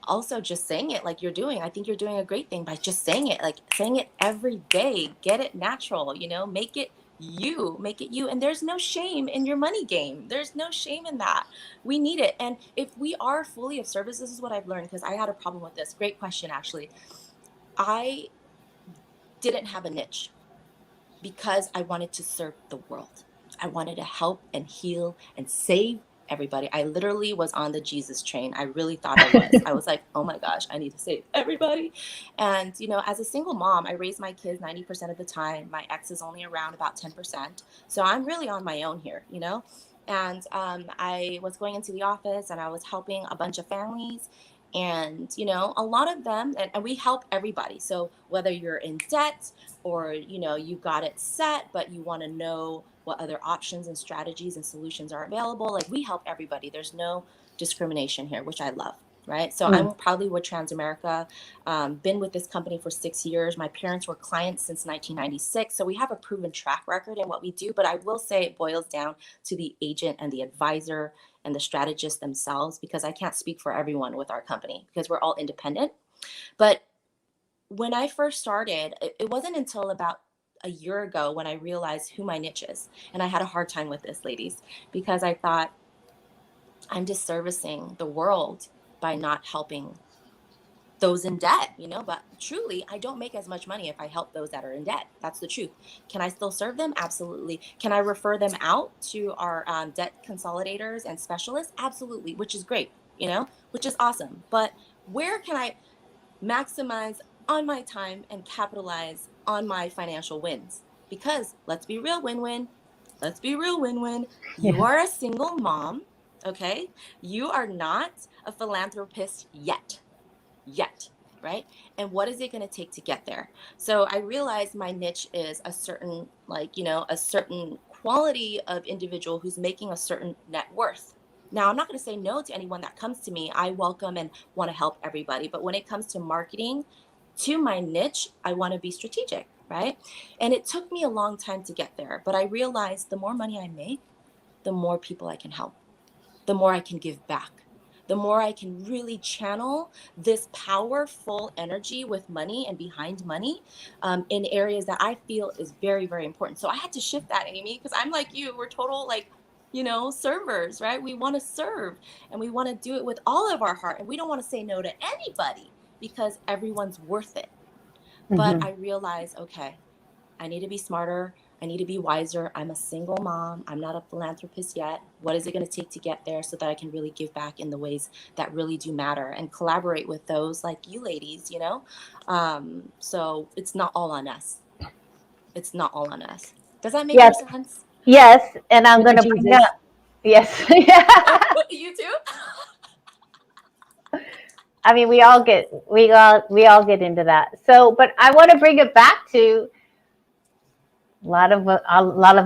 also just saying it like you're doing. I think you're doing a great thing by just saying it, like, saying it every day. Get it natural, make it you. And there's no shame in your money game. There's no shame in that. We need it. And if we are fully of service, this is what I've learned, because I had a problem with this. Great question, actually. I didn't have a niche because I wanted to serve the world. I wanted to help and heal and save everybody. I literally was on the Jesus train. I really thought I was. I was like, oh my gosh, I need to save everybody. And, as a single mom, I raised my kids 90% of the time. My ex is only around about 10%. So I'm really on my own here, And I was going into the office, and I was helping a bunch of families. And, you know, a lot of them, and we help everybody. So whether you're in debt or, you know, you got it set, but you want to know what other options and strategies and solutions are available, like we help everybody. There's no discrimination here, which I love. Right. So Mm. I'm proudly with Transamerica. Been with this company for 6 years. My parents were clients since 1996. So we have a proven track record in what we do. But I will say it boils down to the agent and the advisor and the strategists themselves, because I can't speak for everyone with our company because we're all independent. But when I first started, it wasn't until about a year ago when I realized who my niche is. And I had a hard time with this, ladies, because I thought I'm disservicing the world by not helping those in debt, you know, but truly, I don't make as much money if I help those that are in debt. That's the truth. Can I still serve them? Absolutely. Can I refer them out to our debt consolidators and specialists? Absolutely, which is great, you know, which is awesome. But where can I maximize on my time and capitalize on my financial wins? Because let's be real, win-win. Let's be real, win-win. You Yeah. are a single mom, okay? You are not a philanthropist yet, right? And what is it going to take to get there? So I realized my niche is a certain, like, you know, a certain quality of individual who's making a certain net worth. Now, I'm not going to say no to anyone that comes to me. I welcome and want to help everybody. But when it comes to marketing to my niche, I want to be strategic, right? And it took me a long time to get there. But I realized the more money I make, the more people I can help, the more I can give back, the more I can really channel this powerful energy with money and behind money in areas that I feel is very, very important. So I had to shift that, Amy, because I'm like you, we're total like, you know, servers, right? We want to serve and we want to do it with all of our heart. And we don't want to say no to anybody because everyone's worth it. But Mm-hmm. I realized, okay, I need to be smarter. I need to be wiser. I'm a single mom. I'm not a philanthropist yet. What is it going to take to get there so that I can really give back in the ways that really do matter and collaborate with those like you ladies, you know? So it's not all on us. It's not all on us. Does that make more Yes. sense? Yes. And I'm Thank going you, to bring Jesus. up, yes. Oh, you too? I mean, we all get into that. So, but I want to bring it back to a lot of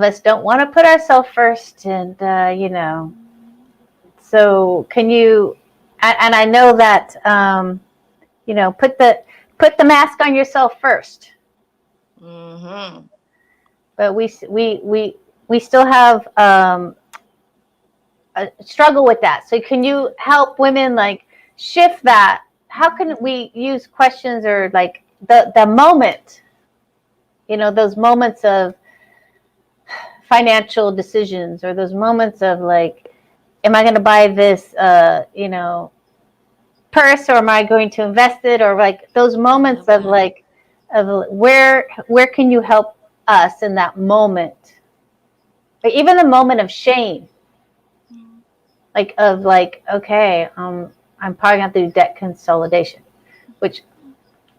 us don't want to put ourselves first, and you know. So, can you? And I know that you know, put the mask on yourself first. Mm-hmm. But we still have a struggle with that. So, can you help women like shift that? How can we use questions or like the moment? You know, those moments of financial decisions or those moments of like, am I going to buy this, you know, purse, or am I going to invest it, or like those I moments love of that. like, of where can you help us in that moment, but even the moment of shame, like of like, okay, I'm probably going to do debt consolidation, which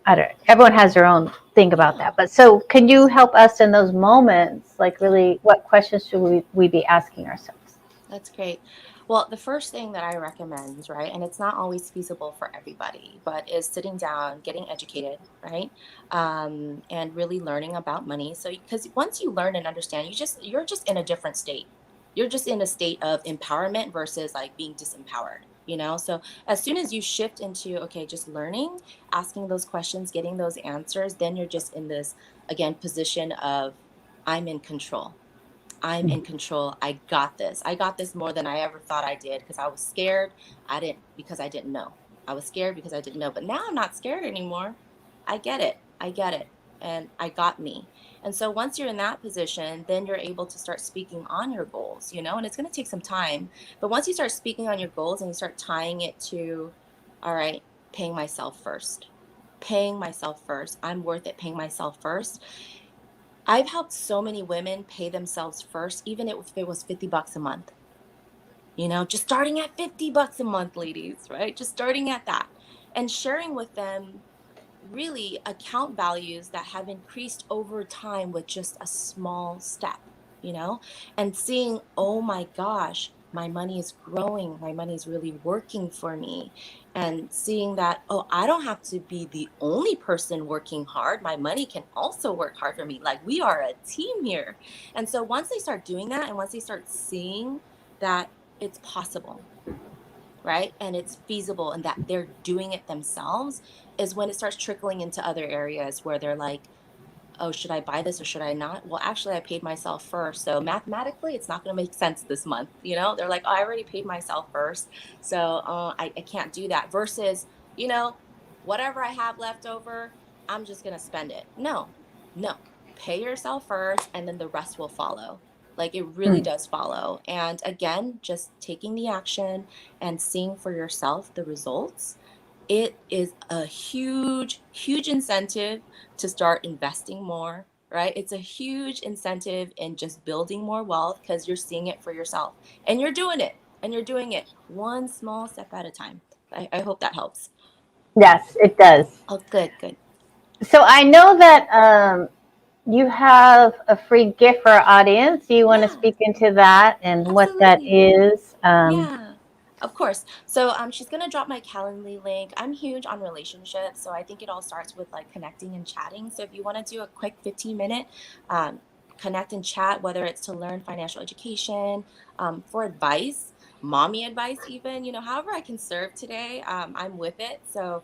I don't. Everyone has their own thing about Yeah. that, but so can you help us in those moments? Like, really, what questions should we be asking ourselves? That's great. Well, the first thing that I recommend, right, and it's not always feasible for everybody, but is sitting down, getting educated, right, and really learning about money. So, because once you learn and understand, you're just in a different state. You're just in a state of empowerment versus like being disempowered. You know, so as soon as you shift into okay, just learning, asking those questions, getting those answers, then you're just in this again position of I'm in control. I'm in control. I got this. I got this more than I ever thought I did because I was scared. I didn't because I didn't know. I was scared because I didn't know. But now I'm not scared anymore. I get it. I get it. And I got me. And so once you're in that position, then you're able to start speaking on your goals, you know, and it's going to take some time. But once you start speaking on your goals and you start tying it to, all right, paying myself first, paying myself first, I'm worth it paying myself first. I've helped so many women pay themselves first, even if it was $50 a month. You know, just starting at $50 a month, ladies, right? Just starting at that and sharing with them really account values that have increased over time with just a small step, you know, and seeing, oh my gosh, my money is growing, my money is really working for me, and seeing that, oh, I don't have to be the only person working hard. My money can also work hard for me. Like, we are a team here. And so once they start doing that, and once they start seeing that it's possible, right, and it's feasible, and that they're doing it themselves, is when it starts trickling into other areas where they're like, oh, should I buy this or should I not? Well, actually, I paid myself first. So mathematically, it's not going to make sense this month. You know, they're like, oh, I already paid myself first. So I can't do that. Versus, you know, whatever I have left over, I'm just going to spend it. No, no. Pay yourself first, and then the rest will follow. Like, it really does follow. And again, just taking the action and seeing for yourself the results, it is a huge, huge incentive to start investing more, right? It's a huge incentive in just building more wealth because you're seeing it for yourself, and you're doing it, and you're doing it one small step at a time. I hope that helps. Yes, it does. Oh, good, good. So I know that you have a free gift for our audience. Do you want to Yeah, speak into that and what that absolutely. is? Yeah, of course. So she's gonna drop my Calendly link. I'm huge on relationships, so I think it all starts with like connecting and chatting. So if you want to do a quick 15-minute um, connect and chat, whether it's to learn financial education, for advice, mommy advice, even, you know, however I can serve today, I'm with it. So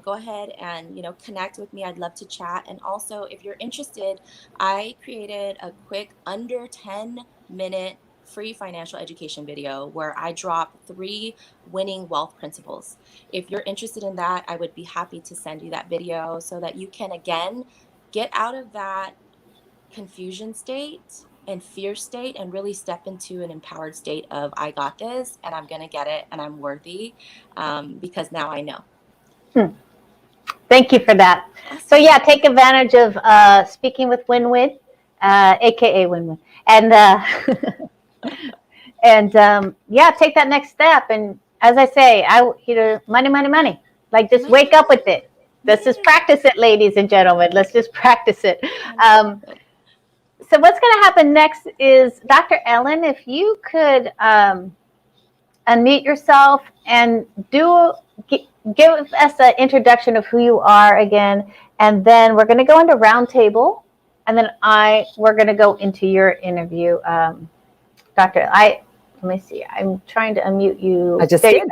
go ahead and, you know, connect with me. I'd love to chat. And also, if you're interested, I created a quick under 10-minute free financial education video where I drop 3 winning wealth principles. If you're interested in that, I would be happy to send you that video so that you can, again, get out of that confusion state and fear state and really step into an empowered state of, I got this, and I'm going to get it, and I'm worthy, because now I know. Thank you for that. Awesome. So yeah, take advantage of speaking with Win-Win, aka Win-Win, and yeah, take that next step. And as I say, money, money, money. Like, just Money, wake up with money. it. Let's just Yeah. practice it, ladies and gentlemen. Let's just practice it. Wonderful. So what's going to happen next is, Dr. Ellen, if you could unmute yourself and give us an introduction of who you are again, and then we're going to go into roundtable, and then we're going to go into your interview, Doctor. Let me see. I'm trying to unmute you. I just did.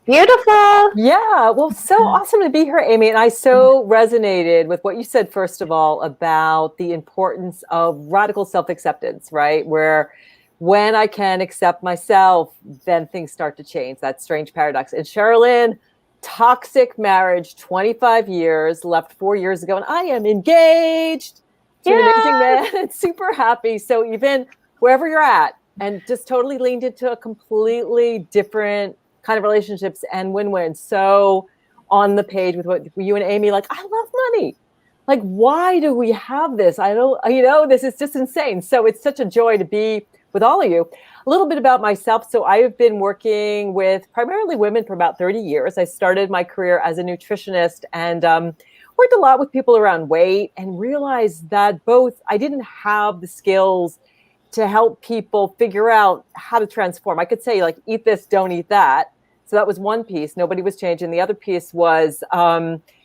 Beautiful. Yeah. Well, so awesome to be here, Amy. And I so resonated with what you said, first of all, about the importance of radical self-acceptance, right? Where when I can accept myself, then things start to change. That strange paradox. And Sherilyn, toxic marriage, 25 years, left 4 years ago, and I am engaged to an amazing man and super happy. So even wherever you're at, and just totally leaned into a completely different kind of relationships and win-win. So on the page with what you and Amy, like, I love money. Like, why do we have this? I don't, this is just insane. So it's such a joy to be with all of you. A little bit about myself. So I've been working with primarily women for about 30 years. I started my career as a nutritionist and worked a lot with people around weight, and realized that I didn't have the skills to help people figure out how to transform. I could say, like, eat this, don't eat that. So that was one piece. Nobody was changing. The other piece was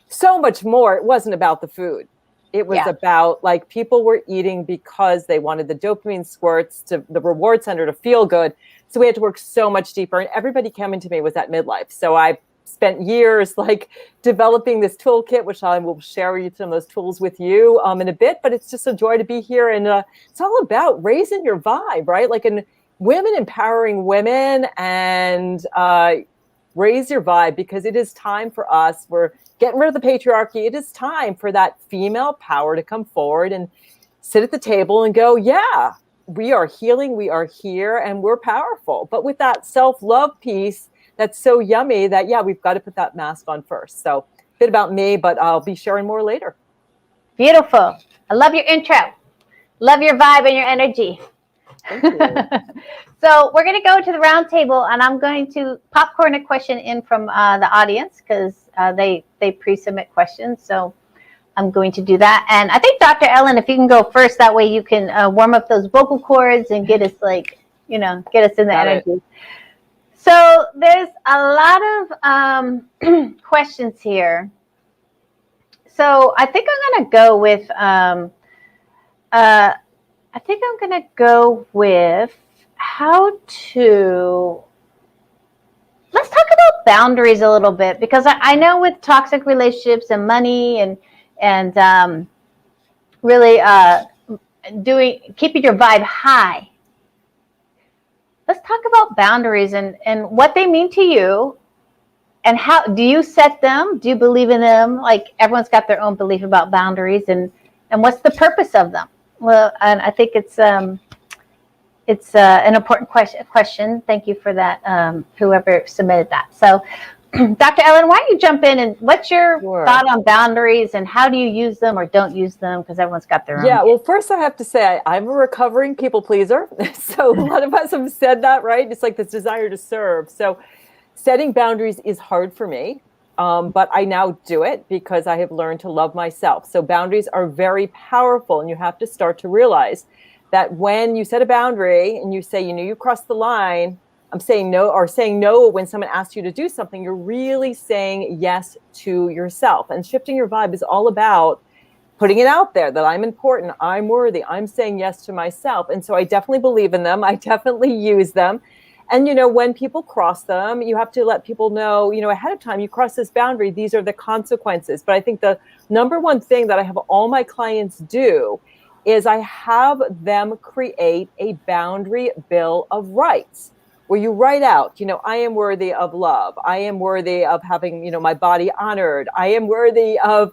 so much more. It wasn't about the food. It was about, like, people were eating because they wanted the dopamine squirts to the reward center to feel good. So we had to work so much deeper. And everybody coming to me was at midlife. So I spent years like developing this toolkit, which I will share some of those tools with you in a bit, but it's just a joy to be here. And it's all about raising your vibe, right? Like, in women, empowering women, and raise your vibe, because it is time for us. We're getting rid of the patriarchy. It is time for that female power to come forward and sit at the table and go, yeah, we are healing, we are here, and we're powerful. But with that self-love piece, that's so yummy that, yeah, we've got to put that mask on first. So a bit about me, but I'll be sharing more later. Beautiful. I love your intro. Love your vibe and your energy. Thank you. So we're going to go to the round table, and I'm going to popcorn a question in from the audience, because they pre-submit questions. So I'm going to do that. And I think, Dr. Ellen, if you can go first, that way you can warm up those vocal cords and get us, like, get us in the Got it. energy. So there's a lot of questions here. So I think I'm going to go with how to. Let's talk about boundaries a little bit, because I know with toxic relationships and money and really keeping your vibe high. Let's talk about boundaries and what they mean to you, and how do you set them? Do you believe in them? Like, everyone's got their own belief about boundaries, and what's the purpose of them? Well, and I think it's an important question. Thank you for that, whoever submitted that. So, Dr. Ellen, why don't you jump in, and what's your thought on boundaries, and how do you use them or don't use them? Because everyone's got their own. Yeah, well, first I have to say I'm a recovering people pleaser. So a lot of us have said that, right? It's like this desire to serve. So setting boundaries is hard for me, but I now do it because I have learned to love myself. So boundaries are very powerful, and you have to start to realize that when you set a boundary and you say, you crossed the line, I'm saying no, or saying no when someone asks you to do something, you're really saying yes to yourself. And shifting your vibe is all about putting it out there that I'm important, I'm worthy, I'm saying yes to myself. And so I definitely believe in them. I definitely use them. And, when people cross them, you have to let people know, ahead of time, you cross this boundary, these are the consequences. But I think the number one thing that I have all my clients do is I have them create a boundary bill of rights, where you write out, I am worthy of love. I am worthy of having, my body honored. I am worthy of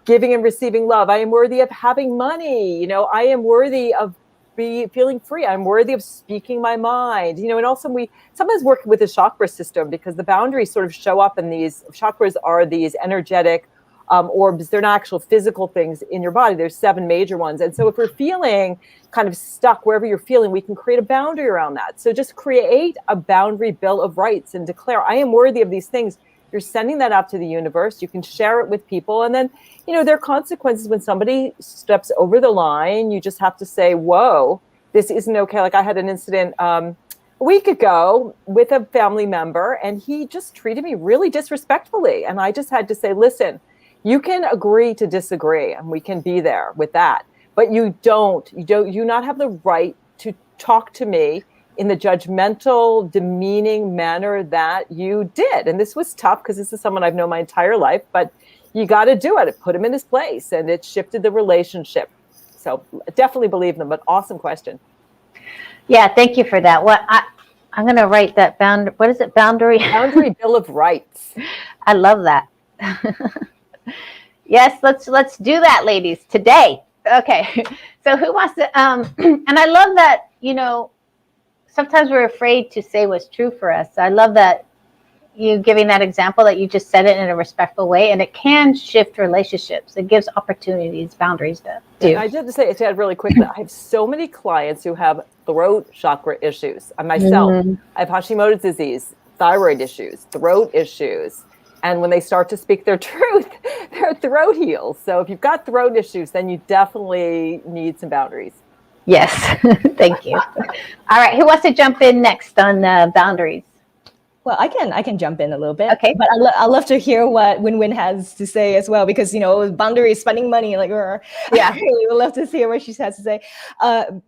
giving and receiving love. I am worthy of having money. I am worthy of feeling free. I'm worthy of speaking my mind. And also we sometimes work with the chakra system, because the boundaries sort of show up in these chakras are these energetic orbs. They're not actual physical things in your body. There's 7 major ones. And so if we're feeling kind of stuck wherever you're feeling, we can create a boundary around that. So just create a boundary bill of rights and declare, I am worthy of these things. You're sending that out to the universe. You can share it with people. And then, there are consequences when somebody steps over the line. You just have to say, whoa, this isn't okay. Like, I had an incident a week ago with a family member, and he just treated me really disrespectfully. And I just had to say, listen, you can agree to disagree, and we can be there with that. But you not have the right to talk to me in the judgmental, demeaning manner that you did. And this was tough, because this is someone I've known my entire life, but you got to do it. Put him in his place, and it shifted the relationship. So definitely believe them, but awesome question. Yeah, thank you for that. I'm going to write that what is it? Boundary bill of rights. I love that. Yes, let's do that, ladies, today. Okay. So who wants to and I love that, sometimes we're afraid to say what's true for us. So I love that you giving that example, that you just said it in a respectful way, and it can shift relationships. It gives opportunities, boundaries to do. I did say to add really quickly, I have so many clients who have throat chakra issues. I myself, I have Hashimoto's disease, thyroid issues, throat issues. And when they start to speak their truth, their throat heals. So if you've got throat issues, then you definitely need some boundaries. Yes, thank you. All right, who wants to jump in next on boundaries? Well, I can jump in a little bit. Okay. But I love to hear what Win-Win has to say as well, because, boundaries, spending money, like, yeah, I really would love to hear what she has to say.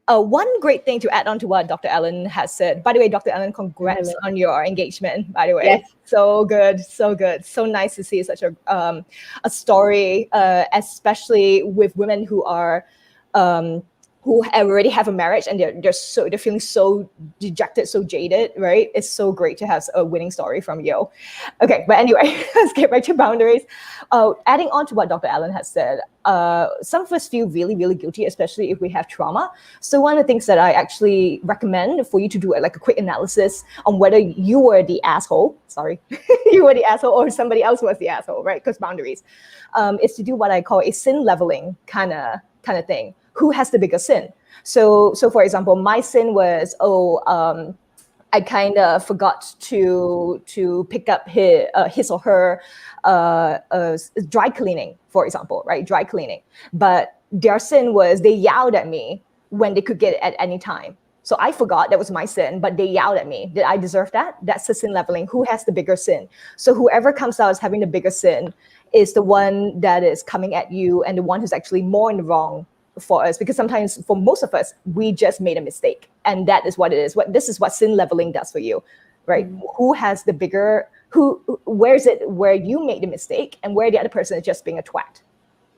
One great thing to add on to what Dr. Ellen has said. By the way, Dr. Ellen, congrats on your engagement, by the way. Yes. So good, so good. So nice to see such a story, especially with women who are who already have a marriage, and they're feeling so dejected, so jaded, right? It's so great to have a winning story from you. Okay, but anyway, let's get back to boundaries. Adding on to what Dr. Allen has said, some of us feel really, really guilty, especially if we have trauma. So one of the things that I actually recommend for you to do like a quick analysis on whether you were the asshole, you were the asshole or somebody else was the asshole, right? Because boundaries, is to do what I call a sin leveling kind of thing. Who has the bigger sin? So for example, my sin was, I kind of forgot to pick up his or her dry cleaning, for example, right? Dry cleaning. But their sin was they yelled at me when they could get it at any time. So I forgot that was my sin, but they yelled at me. Did I deserve that? That's the sin leveling. Who has the bigger sin? So whoever comes out as having the bigger sin is the one that is coming at you and the one who's actually more in the wrong for us. Because sometimes for most of us, we just made a mistake. And that is what it is. This is what sin leveling does for you, right? Who has the bigger, where is it where you made the mistake and where the other person is just being a twat?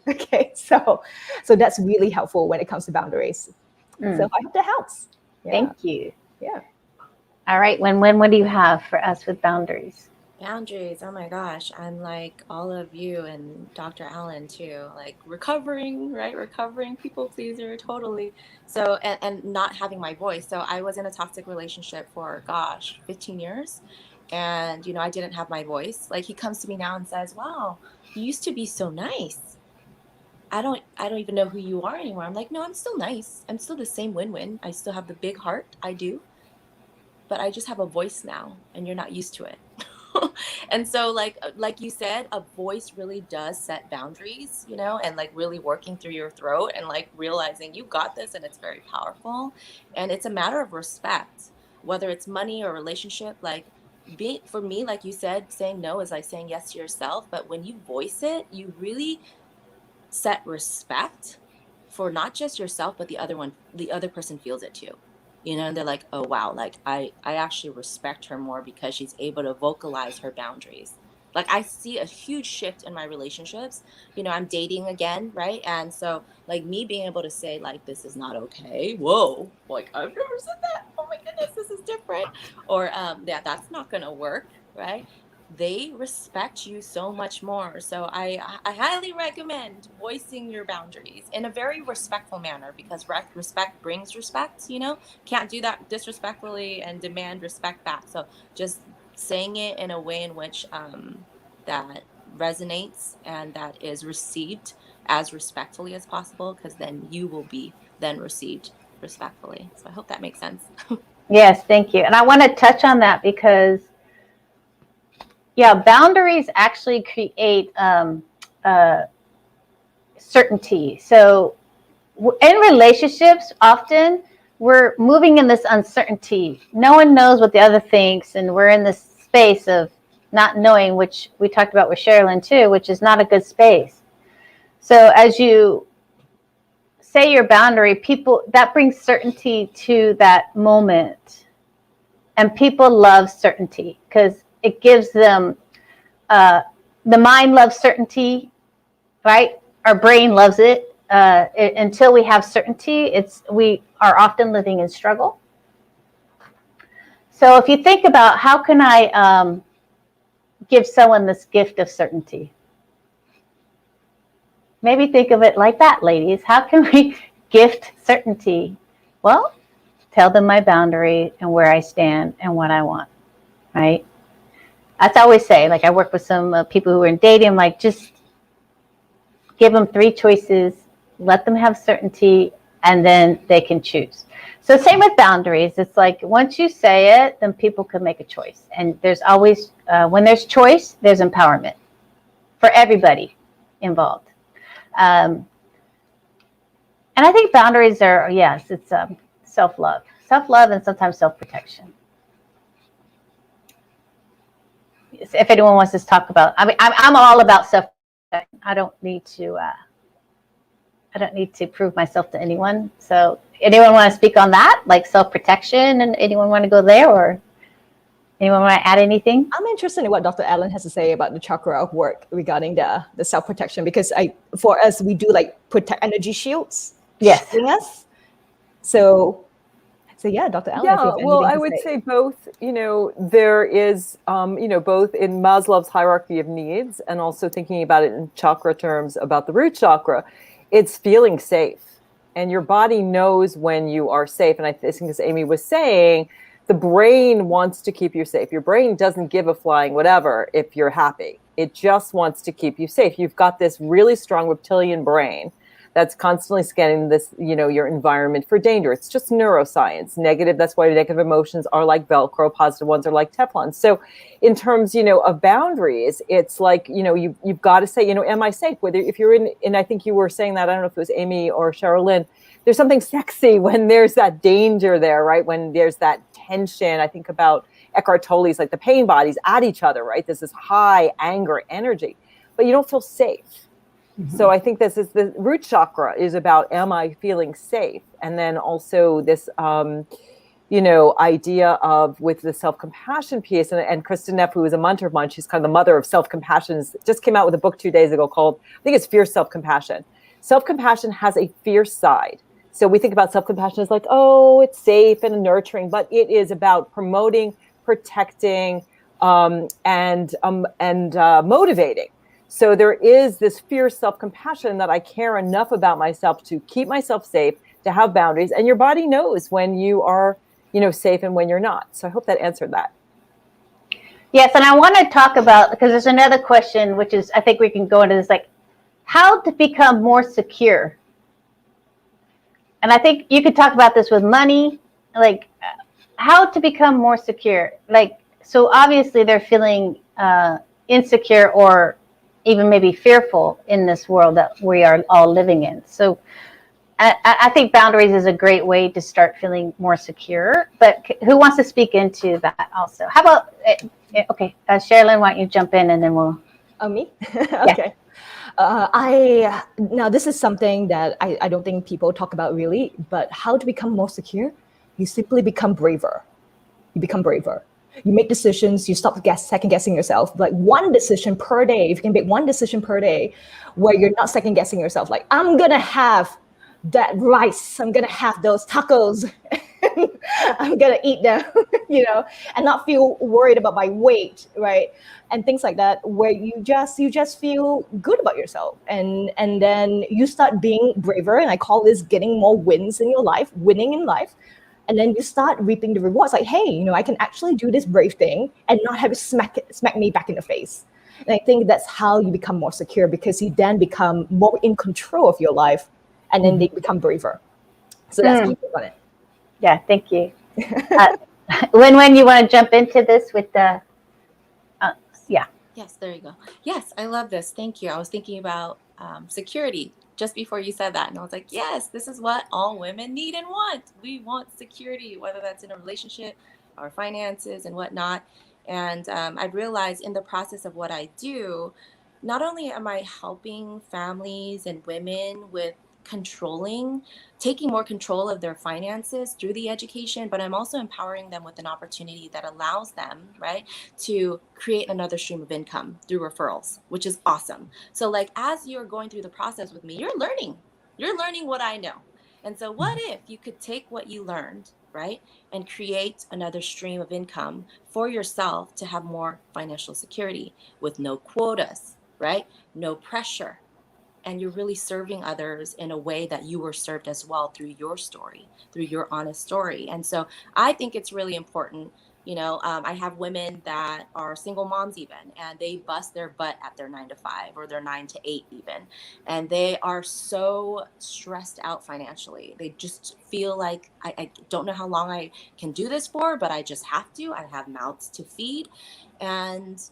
Okay, so that's really helpful when it comes to boundaries. So I hope that helps. Yeah. Thank you. Yeah. All right, what do you have for us with boundaries? Boundaries. Oh my gosh. I'm like all of you and Dr. Allen too, like recovering, right? Recovering people pleaser, totally. So, and not having my voice. So I was in a toxic relationship for, gosh, 15 years. And, I didn't have my voice. Like he comes to me now and says, wow, you used to be so nice. I don't even know who you are anymore. I'm like, no, I'm still nice. I'm still the same win-win. I still have the big heart. I do. But I just have a voice now and you're not used to it. And so like you said, a voice really does set boundaries, and like really working through your throat and like realizing you got this, and it's very powerful. And it's a matter of respect, whether it's money or relationship. Like for me, like you said, saying no is like saying yes to yourself. But when you voice it, you really set respect for not just yourself, but the other person feels it too. And they're like, oh, wow, like I actually respect her more because she's able to vocalize her boundaries. Like I see a huge shift in my relationships. I'm dating again, right? And so like me being able to say like, this is not okay. Whoa, like I've never said that. Oh my goodness, this is different. Or that's not gonna work, right? They respect you so much more. So I highly recommend voicing your boundaries in a very respectful manner, because respect brings respect, can't do that disrespectfully and demand respect back. So just saying it in a way in which that resonates and that is received as respectfully as possible, because then you will be then received respectfully. So I hope that makes sense. Yes, thank you. And I want to touch on that because boundaries actually create certainty. So in relationships, often we're moving in this uncertainty. No one knows what the other thinks, and we're in this space of not knowing, which we talked about with Sherilyn too, which is not a good space. So as you say your boundary, that brings certainty to that moment. And people love certainty because it gives them, the mind loves certainty, right? Our brain loves it. Until we have certainty, we are often living in struggle. So if you think about how can I give someone this gift of certainty? Maybe think of it like that, ladies. How can we gift certainty? Well, tell them my boundary and where I stand and what I want, right? As I always say, like I work with some people who are in dating, like just give them 3 choices, let them have certainty, and then they can choose. So same with boundaries. It's like once you say it, then people can make a choice. And there's always, when there's choice, there's empowerment for everybody involved. And I think boundaries are, yes, it's self-love and sometimes self-protection. If anyone wants to talk about, I mean, I'm all about self-protection. I don't need to prove myself to anyone. So anyone want to speak on that, like self-protection, and anyone want to go there, or anyone want to add anything? I'm interested in what Dr. Allen has to say about the chakra of work regarding the self-protection, because for us, we do like protect energy shields. Yes. Shielding us. So yeah, Dr. Allen. Yeah, well, I would say both, there is, both in Maslow's hierarchy of needs and also thinking about it in chakra terms about the root chakra, it's feeling safe. And your body knows when you are safe. And I think, as Amy was saying, the brain wants to keep you safe. Your brain doesn't give a flying whatever if you're happy. It just wants to keep you safe. You've got this really strong reptilian brain that's constantly scanning this, your environment for danger. It's just neuroscience. Negative, that's why negative emotions are like Velcro, positive ones are like Teflon. So in terms, of boundaries, it's like, you've got to say, am I safe? Whether if you're in, and I think you were saying that, I don't know if it was Amy or Sherilyn, there's something sexy when there's that danger there, right? When there's that tension. I think about Eckhart Tolle's like the pain bodies at each other, right? There's this high anger energy, but you don't feel safe. Mm-hmm. So I think this is the root chakra is about, am I feeling safe? And then also this, idea of with the self-compassion piece, and Kristen Neff, who is a mentor of mine, she's kind of the mother of self-compassion, just came out with a book 2 days ago called, I think it's Fierce Self-Compassion. Self-compassion has a fierce side. So we think about self-compassion as like, oh, it's safe and nurturing, but it is about promoting, protecting, and motivating. So there is this fierce self-compassion that I care enough about myself to keep myself safe, to have boundaries, and your body knows when you are, safe and when you're not. So I hope that answered that. Yes, and I want to talk about, because there's another question, which is, I think we can go into this, like, how to become more secure. And I think you could talk about this with money, like how to become more secure. Like, so obviously they're feeling insecure or even maybe fearful in this world that we are all living in. So I think boundaries is a great way to start feeling more secure. But who wants to speak into that also? How about, okay, Sherilyn, why don't you jump in and then we'll. Me? Okay. Yeah. Now this is something that I don't think people talk about really, but how to become more secure? You simply become braver. You become braver. You make decisions, you stop second guessing yourself. Like one decision per day, if you can make one decision per day where you're not second guessing yourself, like I'm gonna have that rice, I'm gonna have those tacos, I'm gonna eat them, and not feel worried about my weight, right? And things like that, where you just feel good about yourself, and then you start being braver, and I call this getting more wins in your life, winning in life, and then you start reaping the rewards. Like, hey, I can actually do this brave thing and not have it smack me back in the face. And I think that's how you become more secure, because you then become more in control of your life, and then they become braver. So that's how you think on it. Yeah, thank you. When you want to jump into this with the, yeah. Yes, there you go. Yes, I love this. Thank you. I was thinking about security just before you said that. And I was like, yes, this is what all women need and want. We want security, whether that's in a relationship, our finances and whatnot. And I've realized in the process of what I do, not only am I helping families and women with taking more control of their finances through the education, but I'm also empowering them with an opportunity that allows them, right, to create another stream of income through referrals, which is awesome. So like, as you're going through the process with me, you're learning what I know. And so what if you could take what you learned, right, and create another stream of income for yourself to have more financial security with no quotas, right, no pressure, and you're really serving others in a way that you were served as well through your story, through your honest story. And so I think it's really important. I have women that are single moms even, and they bust their butt at their 9 to 5 or their 9 to 8 even. And they are so stressed out financially. They just feel like, I don't know how long I can do this for, but I just have to. I have mouths to feed. And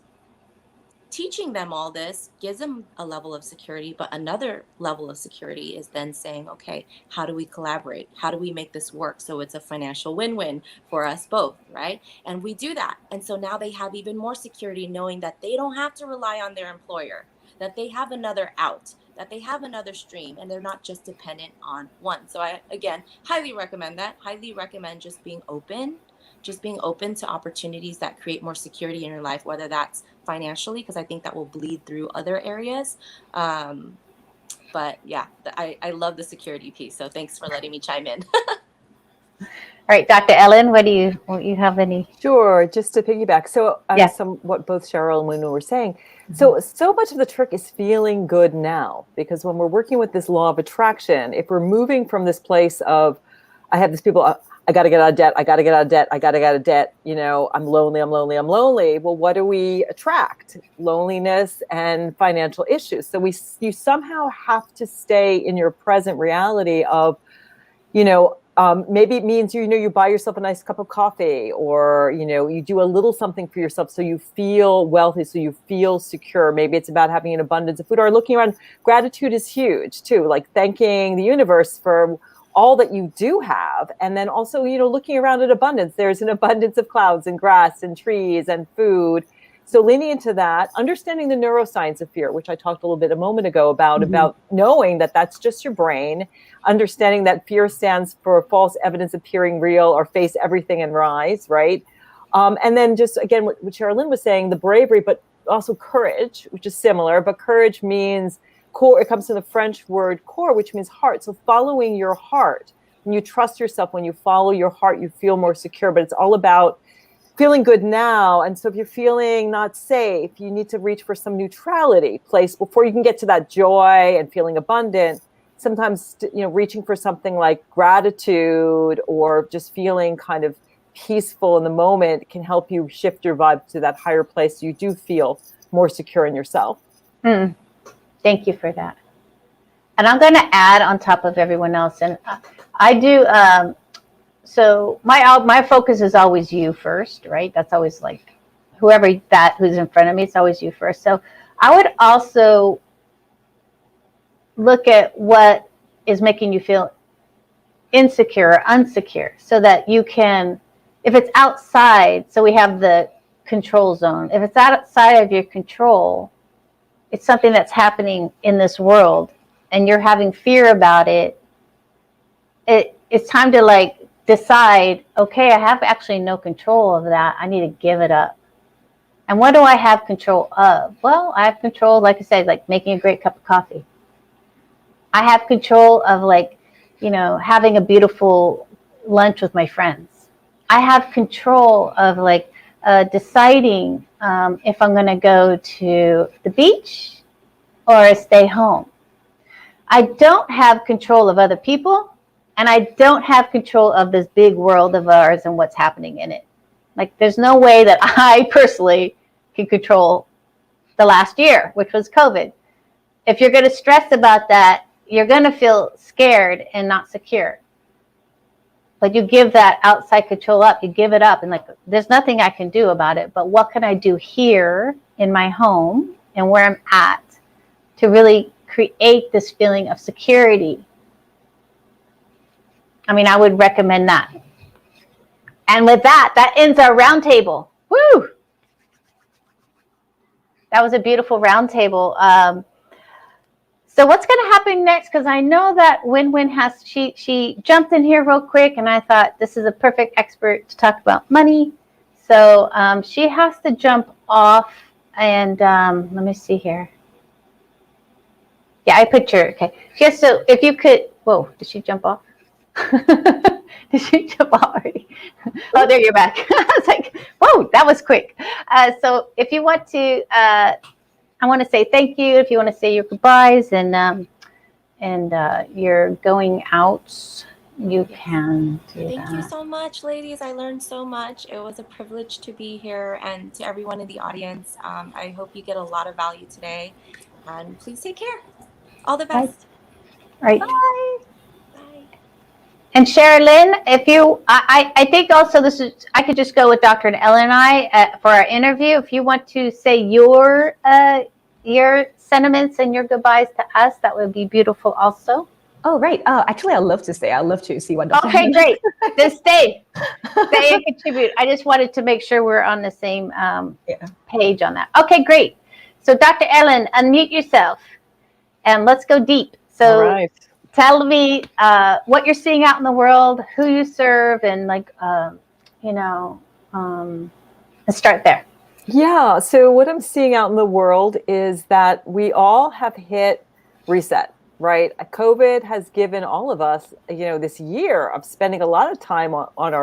teaching them all this gives them a level of security, but another level of security is then saying, okay, how do we collaborate? How do we make this work so it's a financial win-win for us both, right? And we do that. And so now they have even more security knowing that they don't have to rely on their employer, that they have another out, that they have another stream, and they're not just dependent on one. So I, again, highly recommend that. Highly recommend just being open to opportunities that create more security in your life, whether that's financially, because I think that will bleed through other areas. But yeah, I love the security piece. So thanks for letting me chime in. All right, Dr. Ellen, what do you have any? Sure, just to piggyback. So Yeah. what both Cheryl and Luna were saying. So much of the trick is feeling good now, because when we're working with this law of attraction, if we're moving from this place of, I have these people, I got to get out of debt. I got to get out of debt. I got to get out of debt. I'm lonely. Well, what do we attract? Loneliness and financial issues. So you somehow have to stay in your present reality of, maybe it means, you buy yourself a nice cup of coffee, or, you do a little something for yourself so you feel wealthy, so you feel secure. Maybe it's about having an abundance of food, or looking around. Gratitude is huge too, like thanking the universe for all that you do have. And then also, looking around at abundance, there's an abundance of clouds and grass and trees and food. So leaning into that, understanding the neuroscience of fear, which I talked a little bit a moment ago about knowing that that's just your brain, understanding that fear stands for false evidence appearing real, or face everything and rise, right? And then just, again, what Sherilyn was saying, the bravery, but also courage, which is similar, but courage means core. It comes from the French word core, which means heart. So following your heart, when you trust yourself, when you follow your heart, you feel more secure, but it's all about feeling good now. And so if you're feeling not safe, you need to reach for some neutrality place before you can get to that joy and feeling abundant. Sometimes, reaching for something like gratitude or just feeling kind of peaceful in the moment can help you shift your vibe to that higher place. So you do feel more secure in yourself. Thank you for that. And I'm going to add on top of everyone else. And I do, so my focus is always you first, right? That's always like who's in front of me, it's always you first. So I would also look at what is making you feel insecure or unsecure, so that you can, if it's outside, so we have the control zone. If it's outside of your control, it's something that's happening in this world and you're having fear about it. It's time to like decide, okay, I have actually no control of that. I need to give it up. And what do I have control of? Well, I have control, like I said, like making a great cup of coffee. I have control of having a beautiful lunch with my friends. I have control of deciding if I'm going to go to the beach or stay home. I don't have control of other people, and I don't have control of this big world of ours and what's happening in it. Like, there's no way that I personally can control the last year, which was COVID. If you're going to stress about that, you're going to feel scared and not secure. But you give that outside control up, you give it up, and there's nothing I can do about it, but what can I do here in my home and where I'm at to really create this feeling of security? I mean, I would recommend that. And with that ends our roundtable. Woo! That was a beautiful roundtable. So what's going to happen next? Because I know that Win-Win she jumped in here real quick, and I thought this is a perfect expert to talk about money. So she has to jump off, and let me see here. Yeah, I put your, okay. Yes, so if you could, whoa, did she jump off? Did she jump off already? Oh, there you're back. I was like, whoa, that was quick. So if you want to, I want to say thank you. If you want to say your goodbyes and you're going out, you can do that. Thank you so much, ladies. I learned so much. It was a privilege to be here, and to everyone in the audience, I hope you get a lot of value today. And please take care. All the best. Right. Bye. Bye. And Sherilyn, if you, I think also this is, I could just go with Dr. Ellen and I for our interview. If you want to say your sentiments and your goodbyes to us, that would be beautiful also. Oh, right. Actually, I'd love to stay. I'd love to see what Dr. Okay, great. Then stay and contribute. I just wanted to make sure we're on the same page on that. Okay, great. So Dr. Ellen, unmute yourself and let's go deep. So All right. Tell me what you're seeing out in the world, who you serve, and let's start there. Yeah. So what I'm seeing out in the world is that we all have hit reset, right? COVID has given all of us, this year of spending a lot of time on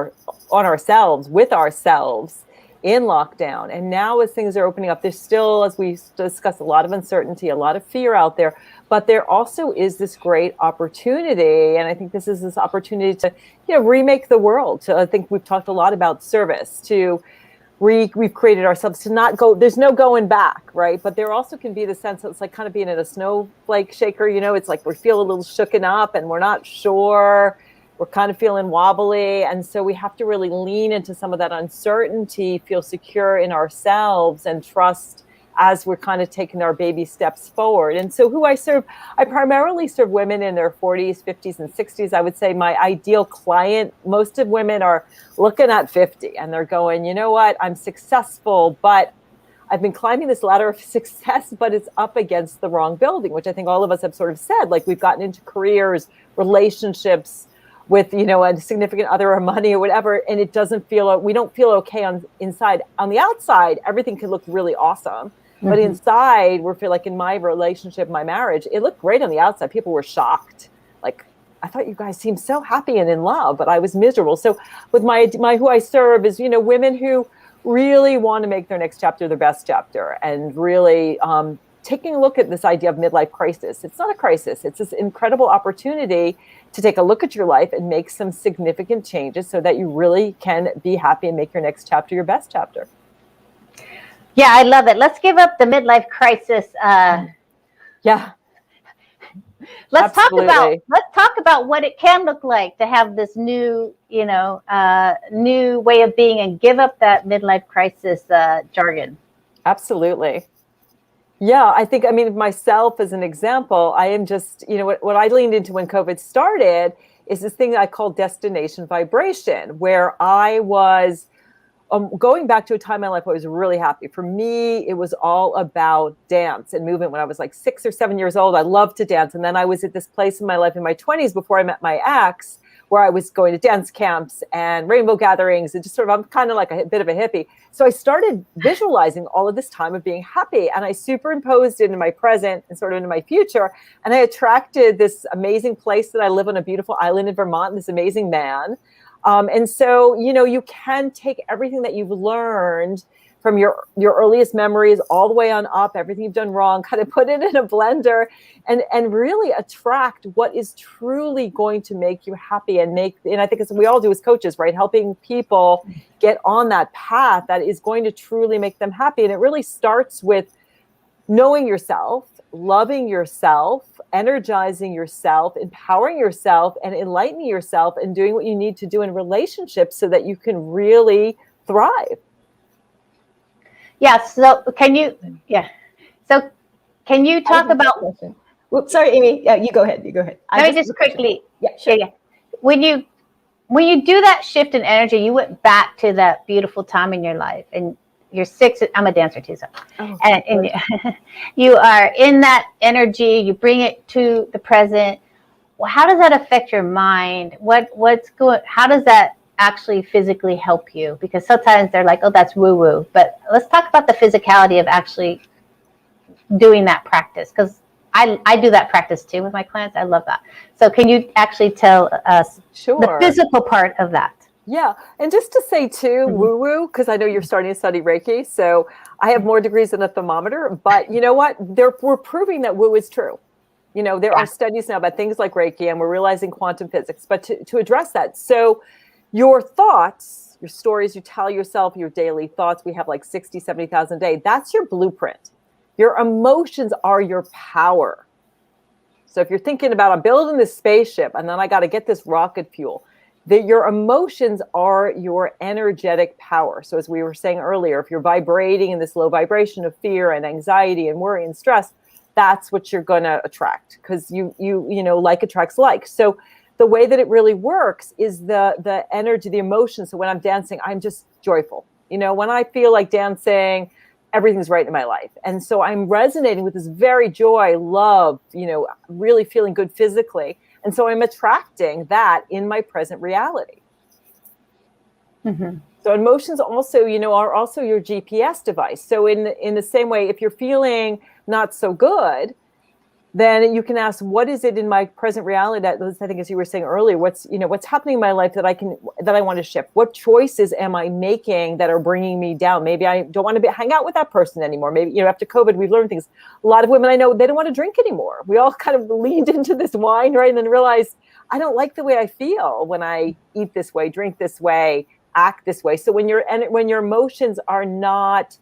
ourselves, with ourselves in lockdown. And now as things are opening up, there's still, as we discussed, a lot of uncertainty, a lot of fear out there. But there also is this great opportunity, and I think this is this opportunity to, remake the world. I think we've talked a lot about service. We've created ourselves to not go. There's no going back, right? But there also can be the sense that it's like kind of being in a snowflake shaker. It's like we feel a little shooken up, and we're not sure. We're kind of feeling wobbly, and so we have to really lean into some of that uncertainty, feel secure in ourselves, and trust as we're kind of taking our baby steps forward. And so who I serve, I primarily serve women in their 40s, 50s, and 60s. I would say my ideal client, most of women are looking at 50 and they're going, you know what, I'm successful, but I've been climbing this ladder of success, but it's up against the wrong building, which I think all of us have sort of said, like we've gotten into careers, relationships with, you know, a significant other or money or whatever. And it doesn't feel, we don't feel okay on inside. On the outside, everything can look really awesome. Mm-hmm. But inside, we feel like in my relationship, my marriage, it looked great on the outside. People were shocked. Like, I thought you guys seemed so happy and in love, but I was miserable. So with my who I serve is, you know, women who really want to make their next chapter their best chapter, and really taking a look at this idea of midlife crisis. It's not a crisis. It's this incredible opportunity to take a look at your life and make some significant changes so that you really can be happy and make your next chapter your best chapter. Yeah, I love it. Let's give up the midlife crisis. Yeah. Let's talk about what it can look like to have this new, you know, new way of being, and give up that midlife crisis jargon. Absolutely. Yeah, I think, I mean, myself as an example, I am just, you know, what I leaned into when COVID started is this thing that I call destination vibration, where I was going back to a time in my life where I was really happy. For me, it was all about dance and movement. When I was like 6 or 7 years old, I loved to dance. And then I was at this place in my life in my 20s before I met my ex, where I was going to dance camps and rainbow gatherings, and just sort of, I'm kind of like a bit of a hippie. So I started visualizing all of this time of being happy, and I superimposed it into my present and sort of into my future. And I attracted this amazing place that I live on a beautiful island in Vermont, and this amazing man. And so, you know, you can take everything that you've learned from your earliest memories all the way on up, everything you've done wrong, kind of put it in a blender and really attract what is truly going to make you happy and I think as we all do as coaches, right? Helping people get on that path that is going to truly make them happy. And it really starts with knowing yourself, loving yourself, energizing yourself, empowering yourself, and enlightening yourself, and doing what you need to do in relationships so that you can really thrive. Yeah. So can you talk about? Whoops, sorry, Amy. Yeah, you go ahead. Let me just quickly. Yeah, sure. Yeah. When you do that shift in energy, you went back to that beautiful time in your life, and you're 6. I'm a dancer too, so and you are in that energy. You bring it to the present. Well, how does that affect your mind? How does that actually physically help you? Because sometimes they're like, oh, that's woo-woo. But let's talk about the physicality of actually doing that practice, because I do that practice too with my clients. I love that. So can you actually tell us the physical part of that? Yeah. And just to say too, woo-woo, because I know you're starting to study Reiki. So I have more degrees than a thermometer, but you know what? We're proving that woo is true. You know, there are studies now about things like Reiki, and we're realizing quantum physics, but to address that. So your thoughts, your stories you tell yourself, your daily thoughts, we have like 60, 70,000 a day. That's your blueprint. Your emotions are your power. So if you're thinking about, I'm building this spaceship and then I got to get this rocket fuel, that your emotions are your energetic power. So as we were saying earlier, if you're vibrating in this low vibration of fear and anxiety and worry and stress, that's what you're going to attract, because you know, like attracts like. So the way that it really works is the energy, the emotion. So when I'm dancing, I'm just joyful. You know, when I feel like dancing, everything's right in my life. And so I'm resonating with this very joy, love, you know, really feeling good physically. And so I'm attracting that in my present reality. Mm-hmm. So emotions also, you know, are also your GPS device. So in the same way, if you're feeling not so good, then you can ask, what is it in my present reality that, I think, as you were saying earlier, what's happening in my life that I want to shift? What choices am I making that are bringing me down? Maybe I don't want to hang out with that person anymore. Maybe, you know, after COVID, we've learned things. A lot of women I know, they don't want to drink anymore. We all kind of leaned into this wine, right? And then realized, I don't like the way I feel when I eat this way, drink this way, act this way. So when your emotions are not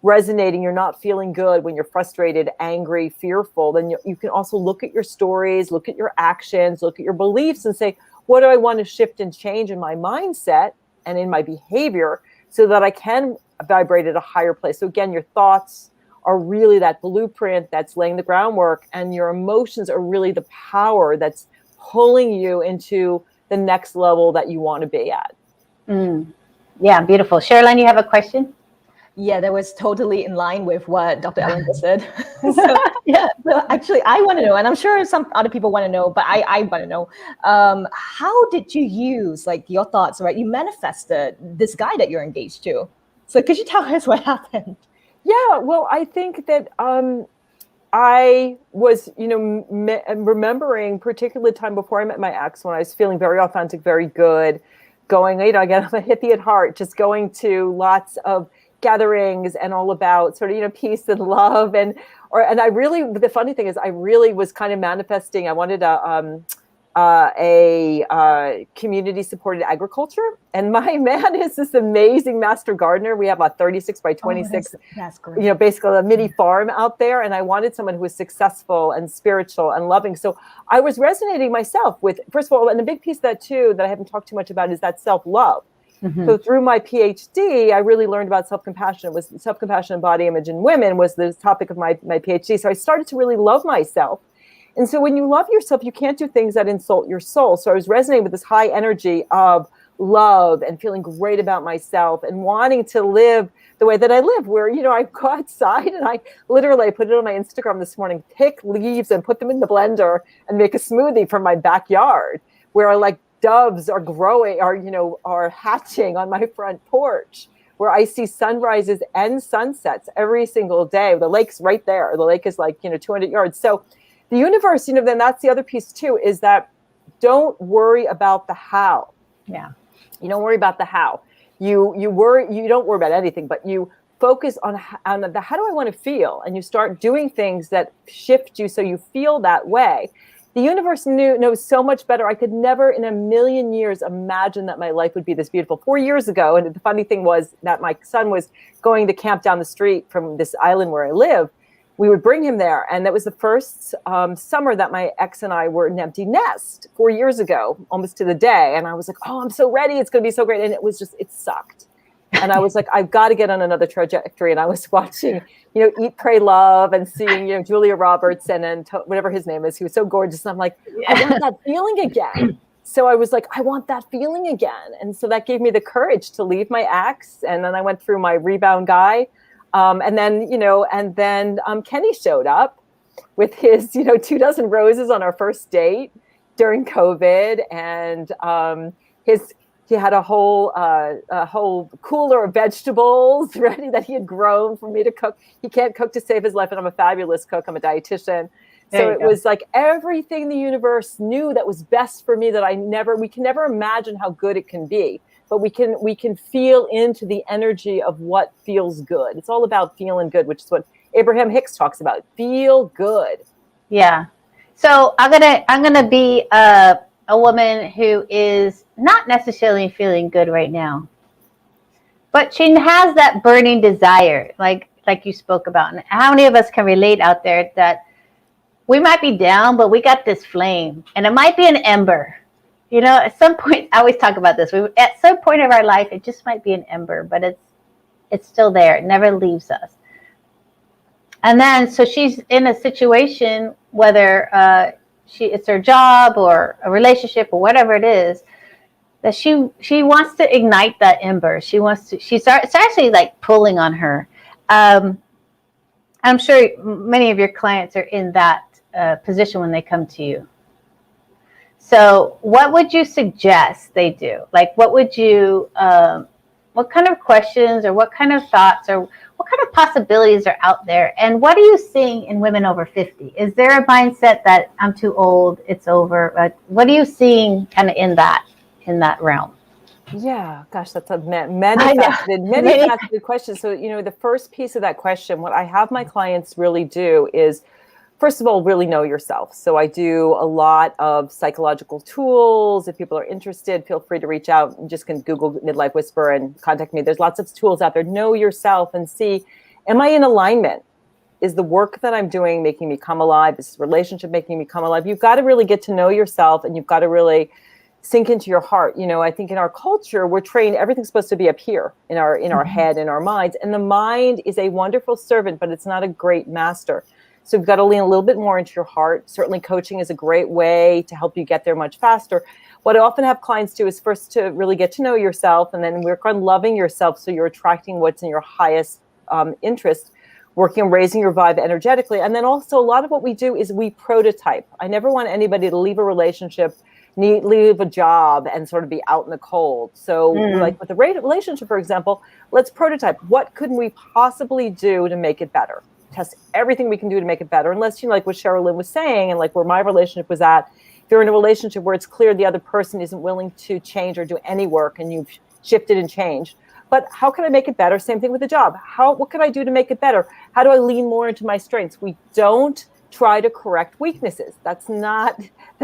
resonating, you're not feeling good, when you're frustrated, angry, fearful, then you can also look at your stories, look at your actions, look at your beliefs and say, what do I want to shift and change in my mindset and in my behavior so that I can vibrate at a higher place? So again, your thoughts are really that blueprint that's laying the groundwork, and your emotions are really the power that's pulling you into the next level that you want to be at. Yeah, beautiful. Sherilyn, you have a question? Yeah, that was totally in line with what Dr. Ellen just said. So, yeah, so actually, I want to know, and I'm sure some other people want to know, but I want to know, how did you use, like, your thoughts, right? You manifested this guy that you're engaged to. So could you tell us what happened? Yeah, well, I think that I was, remembering particularly the time before I met my ex, when I was feeling very authentic, very good, going, again, I'm a hippie at heart, just going to lots of gatherings and all about sort of, peace and love. And I really, the funny thing is, I really was kind of manifesting. I wanted a community supported agriculture. And my man is this amazing master gardener. We have a 36 by 26, that's great. Basically a mini farm out there. And I wanted someone who was successful and spiritual and loving. So I was resonating myself with, first of all, and the big piece of that too, that I haven't talked too much about, is that self-love. So through my PhD, I really learned about self-compassion. It was self-compassion and body image in women was the topic of my PhD. So I started to really love myself. And so when you love yourself, you can't do things that insult your soul. So I was resonating with this high energy of love and feeling great about myself and wanting to live the way that I live, where, I go outside and I put it on my Instagram this morning, pick leaves and put them in the blender and make a smoothie from my backyard, where like doves are growing, are hatching on my front porch, where I see sunrises and sunsets every single day. The lake's right there. The lake is like, 200 yards. So the universe, then that's the other piece too, is that don't worry about the how. Yeah. You don't worry about the how. You don't worry about anything, but you focus on the how do I want to feel? And you start doing things that shift you so you feel that way. The universe knows so much better. I could never in a million years imagine that my life would be this beautiful. 4 years ago, and the funny thing was that my son was going to camp down the street from this island where I live. We would bring him there. And that was the first summer that my ex and I were an empty nest 4 years ago, almost to the day. And I was like, oh, I'm so ready. It's going to be so great. And it sucked. And I was like, I've got to get on another trajectory. And I was watching, Eat, Pray, Love, and seeing, Julia Roberts and whatever his name is. He was so gorgeous. And I'm like, I want that feeling again. So I was like, I want that feeling again. And so that gave me the courage to leave my ex. And then I went through my rebound guy. And then Kenny showed up with his, 24 roses on our first date during COVID. And he had a whole cooler of vegetables ready that he had grown for me to cook. He can't cook to save his life, and I'm a fabulous cook. I'm a dietitian. So it was like everything the universe knew that was best for me, that we can never imagine how good it can be. But we can feel into the energy of what feels good. It's all about feeling good, which is what Abraham Hicks talks about. Feel good. Yeah. So I'm gonna be a woman who is not necessarily feeling good right now, but she has that burning desire, like you spoke about. And how many of us can relate out there that we might be down, but we got this flame, and it might be an ember. At some point, I always talk about this. At some point of our life, it just might be an ember, but it's still there. It never leaves us. And then, so she's in a situation, whether it's her job or a relationship or whatever it is, that she wants to ignite that ember. It's actually like pulling on her. I'm sure many of your clients are in that position when they come to you. So what would you suggest they do? Like, what kind of questions or what kind of thoughts or what kind of possibilities are out there? And what are you seeing in women over 50? Is there a mindset that I'm too old, it's over? What are you seeing kind of in that realm? Yeah, gosh, that's a many faceted question. So, the first piece of that question, what I have my clients really do is, first of all, really know yourself. So I do a lot of psychological tools. If people are interested, feel free to reach out. You just can Google Midlife Whisper and contact me. There's lots of tools out there. Know yourself and see, am I in alignment? Is the work that I'm doing making me come alive? Is this relationship making me come alive? You've got to really get to know yourself, and you've got to really sink into your heart. I think in our culture, we're trained, everything's supposed to be up here in our head, in our minds. And the mind is a wonderful servant, but it's not a great master. So you've got to lean a little bit more into your heart. Certainly coaching is a great way to help you get there much faster. What I often have clients do is first to really get to know yourself, and then work on loving yourself so you're attracting what's in your highest interest, working on raising your vibe energetically. And then also a lot of what we do is we prototype. I never want anybody to leave a relationship, leave a job, and sort of be out in the cold. So like with the relationship, for example, let's prototype. What could we possibly do to make it better? Test everything we can do to make it better. Unless, like what Cheryl Lynn was saying, and like where my relationship was at, if you're in a relationship where it's clear the other person isn't willing to change or do any work, and you've shifted and changed, but how can I make it better? Same thing with the job. What can I do to make it better? How do I lean more into my strengths? We don't try to correct weaknesses. That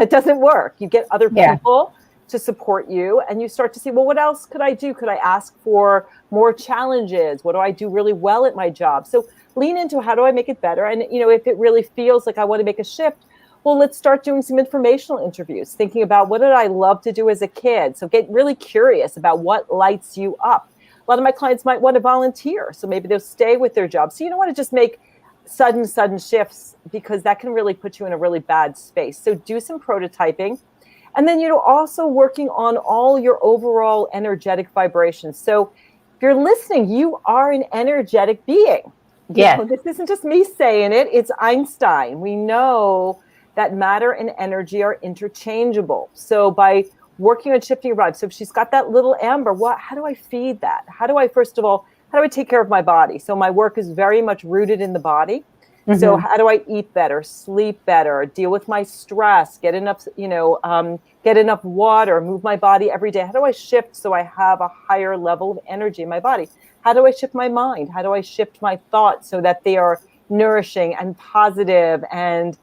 doesn't work. You get other people to support you, and you start to see, well, what else could I do? Could I ask for more challenges? What do I do really well at my job? So lean into how do I make it better? And, if it really feels like I want to make a shift, well, let's start doing some informational interviews, thinking about what did I love to do as a kid? So get really curious about what lights you up. A lot of my clients might want to volunteer, so maybe they'll stay with their job. So you don't want to just make sudden shifts, because that can really put you in a really bad space. So do some prototyping. And then, also working on all your overall energetic vibrations. So if you're listening, you are an energetic being. Yes. This isn't just me saying it. It's Einstein. We know that matter and energy are interchangeable. So by working on shifting your vibe, so if she's got that little amber, how do I feed that? How do I take care of my body? So my work is very much rooted in the body. So how do I eat better, sleep better, deal with my stress, get enough water, move my body every day? How do I shift so I have a higher level of energy in my body? How do I shift my mind? How do I shift my thoughts so that they are nourishing and positive, and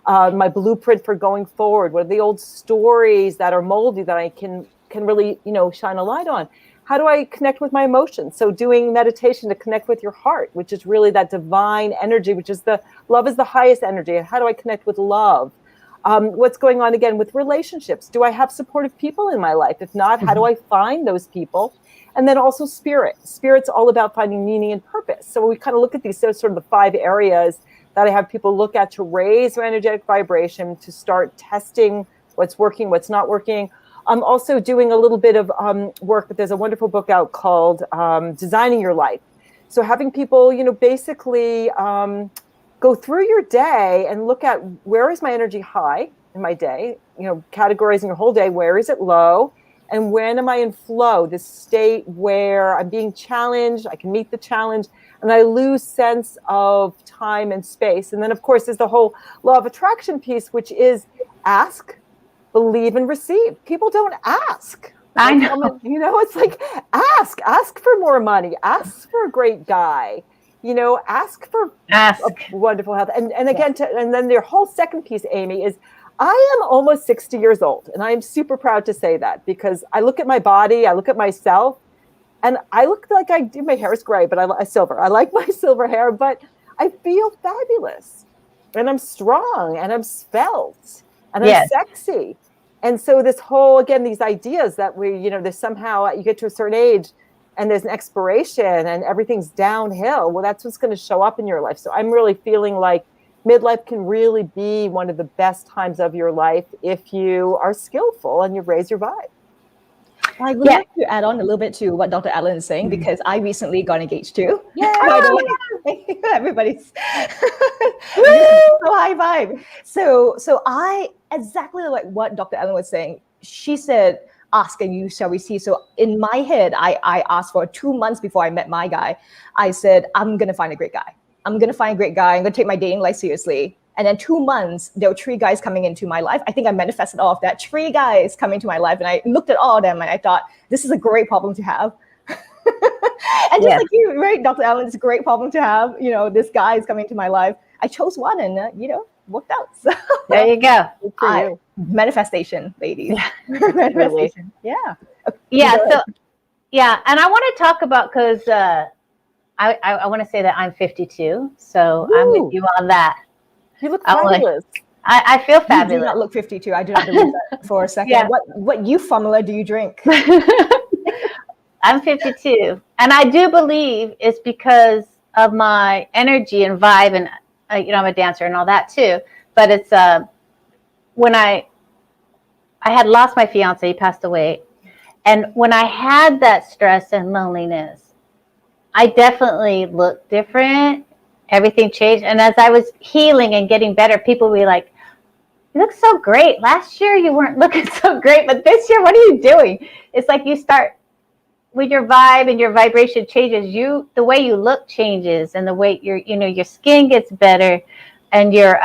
my blueprint for going forward? What are the old stories that are moldy that I can really, shine a light on? How do I connect with my emotions? So doing meditation to connect with your heart, which is really that divine energy, which is love is the highest energy. And how do I connect with love? What's going on again with relationships? Do I have supportive people in my life? If not, how do I find those people? And then also spirit. Spirit's all about finding meaning and purpose. So we kind of look at these sort of the 5 areas that I have people look at to raise their energetic vibration, to start testing what's working, what's not working. I'm also doing a little bit of work, but there's a wonderful book out called Designing Your Life. So having people, basically go through your day and look at where is my energy high in my day, categorizing your whole day, where is it low, and when am I in flow, this state where I'm being challenged, I can meet the challenge, and I lose sense of time and space. And then, of course, there's the whole law of attraction piece, which is ask, believe, and receive. People don't ask. I know. It's like ask for more money, ask for a great guy, ask for a wonderful health. And again, and then their whole second piece, Amy, is I am almost 60 years old. And I am super proud to say that, because I look at my body, I look at myself, and I look like my hair is gray, but I silver. I like my silver hair, but I feel fabulous, and I'm strong, and I'm svelte, and I'm sexy. And so this whole, again, these ideas that there's somehow you get to a certain age and there's an expiration and everything's downhill. Well, that's what's going to show up in your life. So I'm really feeling like midlife can really be one of the best times of your life if you are skillful and you raise your vibe. I would like to add on a little bit to what Dr. Allen is saying, because I recently got engaged too. Yeah. Everybody's so high vibe. So I, exactly like what Dr. Allen was saying, she said, ask and you shall receive. So in my head, I asked for 2 months before I met my guy. I said, I'm going to find a great guy. I'm going to take my dating life seriously. And then 2 months, there were 3 guys coming into my life. I think I manifested all of that. 3 guys coming to my life. And I looked at all of them and I thought, this is a great problem to have. And just like you, right, Dr. Allen, it's a great problem to have. This guy is coming to my life. I chose one and, worked out. So there you go. Manifestation, ladies. Manifestation. Yeah. So, and I want to talk about, because I want to say that I'm 52. So I'm with you on that. You look fabulous. I feel You do fabulous. not look 52. I do not believe that for a second. Yeah. What youth formula do you drink? I'm 52, and I do believe it's because of my energy and vibe, and I'm a dancer and all that too. But it's when I had lost my fiance, he passed away, and when I had that stress and loneliness, I definitely looked different. Everything changed, and as I was healing and getting better, people would be like, "You look so great. Last year you weren't looking so great, but this year, what are you doing?" It's like you start. When your vibe and your vibration changes, the way you look changes, and the way your skin gets better, and your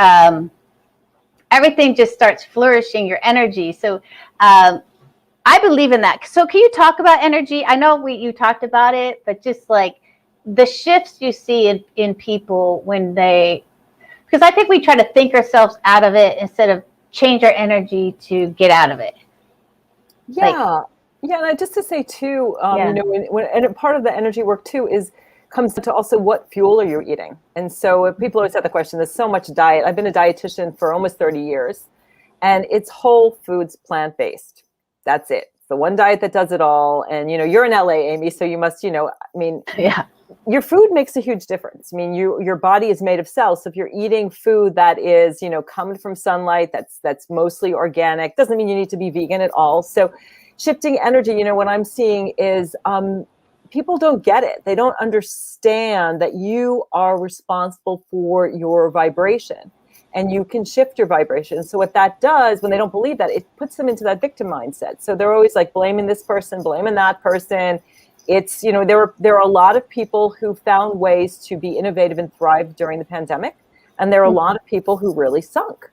everything just starts flourishing, your energy. So I believe in that. So can you talk about energy? I know you talked about it, but just like the shifts you see in people because I think we try to think ourselves out of it instead of change our energy to get out of it. Yeah. And just to say too, and part of the energy work too comes to also what fuel are you eating? And so people always have the question, there's so much diet. I've been a dietitian for almost 30 years, and it's whole foods, plant-based. That's it. It's the one diet that does it all. And, you're in LA, Amy, so you must, Yeah. Your food makes a huge difference. I mean, your body is made of cells. So if you're eating food that is, coming from sunlight, that's mostly organic, doesn't mean you need to be vegan at all. So shifting energy, what I'm seeing is people don't get it. They don't understand that you are responsible for your vibration, and you can shift your vibration. So what that does, when they don't believe that, it puts them into that victim mindset. So they're always like blaming this person, blaming that person. It's, there are a lot of people who found ways to be innovative and thrive during the pandemic. And there are a lot of people who really sunk.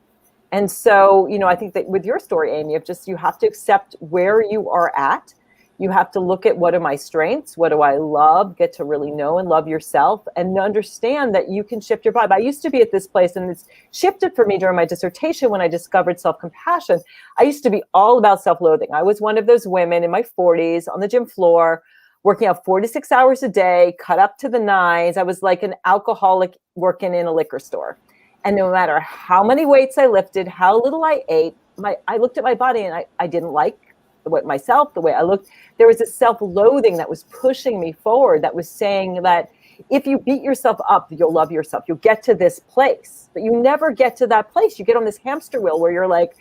And so, I think that with your story, Amy, of just, you have to accept where you are at. You have to look at, what are my strengths? What do I love? Get to really know and love yourself, and understand that you can shift your vibe. I used to be at this place, and it's shifted for me during my dissertation when I discovered self-compassion. I used to be all about self-loathing. I was one of those women in my 40s on the gym floor, working out 46 hours a day, cut up to the nines. I was like an alcoholic working in a liquor store. And no matter how many weights I lifted, how little I ate, I looked at my body, and I didn't like the way I looked. There was this self-loathing that was pushing me forward, that was saying that if you beat yourself up, you'll love yourself. You'll get to this place, but you never get to that place. You get on this hamster wheel where you're like,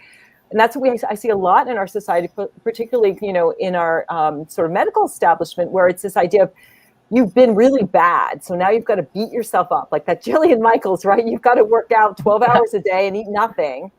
and that's what I see a lot in our society, particularly, in our sort of medical establishment, where it's this idea of, you've been really bad, so now you've got to beat yourself up, like that Jillian Michaels, right? You've got to work out 12 hours a day and eat nothing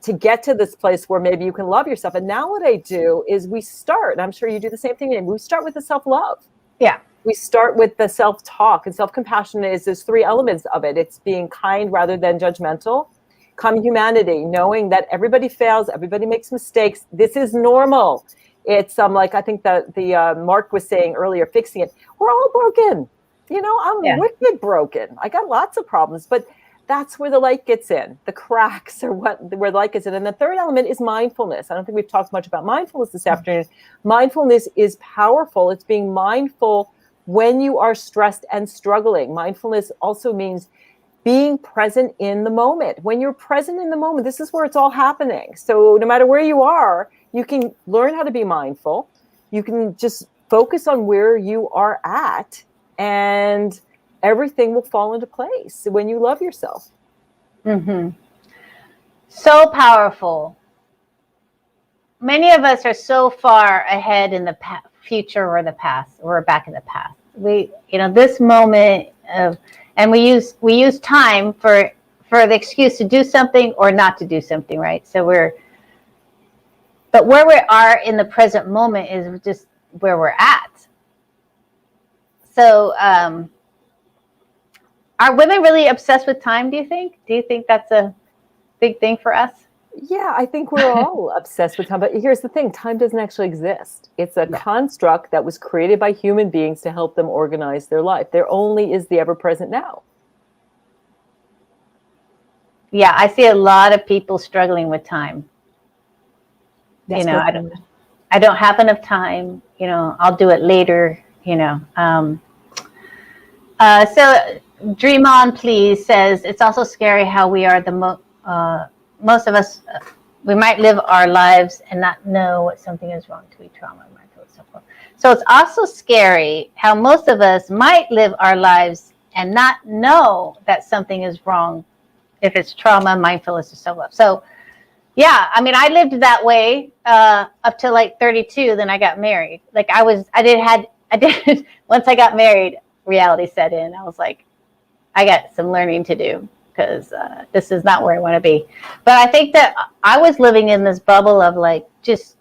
to get to this place where maybe you can love yourself. And now what I do is we start, and I'm sure you do the same thing, and we start with the self-love. Yeah. We start with the self-talk, and self-compassion there's three elements of it. It's being kind rather than judgmental. Common humanity, knowing that everybody fails, everybody makes mistakes. This is normal. It's like, I think that the Mark was saying earlier, fixing it. We're all broken. I'm wicked broken. I got lots of problems, but that's where the light gets in. The cracks are where the light gets in. And the third element is mindfulness. I don't think we've talked much about mindfulness this afternoon. Mindfulness is powerful. It's being mindful when you are stressed and struggling. Mindfulness also means being present in the moment. When you're present in the moment, this is where it's all happening. So no matter where you are, you can learn how to be mindful. You can just focus on where you are at, and everything will fall into place when you love yourself. Mm-hmm. So powerful. Many of us are so far ahead in the future or the past, or back in the past. This moment of, and we use time for the excuse to do something or not to do something, right? So but where we are in the present moment is just where we're at. So, are women really obsessed with time, do you think? Do you think that's a big thing for us? Yeah, I think we're all obsessed with time. But here's the thing, time doesn't actually exist. It's a construct that was created by human beings to help them organize their life. There only is the ever-present now. Yeah, I see a lot of people struggling with time. That's I don't have enough time. I'll do it later. So Dream On Please says, it's also scary how we are most of us, we might live our lives and not know what something is wrong to be trauma. So it's also scary how most of us might live our lives and not know that something is wrong if it's trauma, mindfulness, or self-love. So yeah, I mean, I lived that way up to like 32. Then I got married. Like I did. Once I got married, reality set in. I was like, I got some learning to do because this is not where I want to be. But I think that I was living in this bubble of like just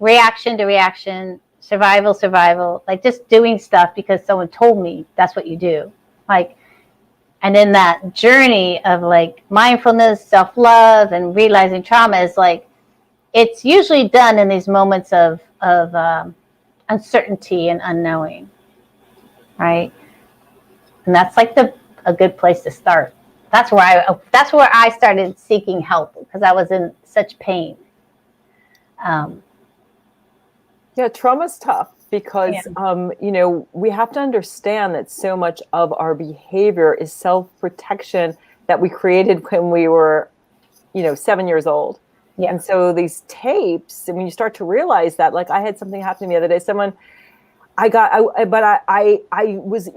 reaction to reaction, survival, like just doing stuff because someone told me that's what you do. Like, and in that journey of like mindfulness, self-love, and realizing trauma is like, it's usually done in these moments of uncertainty and unknowing, right? And that's like a good place to start. That's where I started seeking help because I was in such pain. Yeah, trauma's tough because, we have to understand that so much of our behavior is self-protection that we created when we were, 7 years old. Yeah. And so these tapes, and when you start to realize that, like I had something happen to me the other day, I was,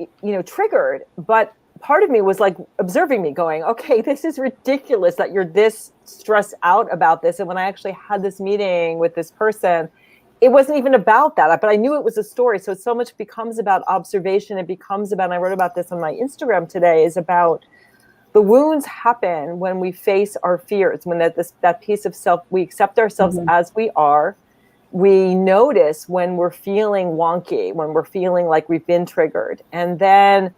triggered, but part of me was like observing me going, okay, this is ridiculous that you're this stressed out about this. And when I actually had this meeting with this person, it wasn't even about that, but I knew it was a story. So much becomes about observation. It becomes about, and I wrote about this on my Instagram today, is about the wounds happen when we face our fears, when that piece of self, we accept ourselves as we are. We notice when we're feeling wonky, when we're feeling like we've been triggered. And then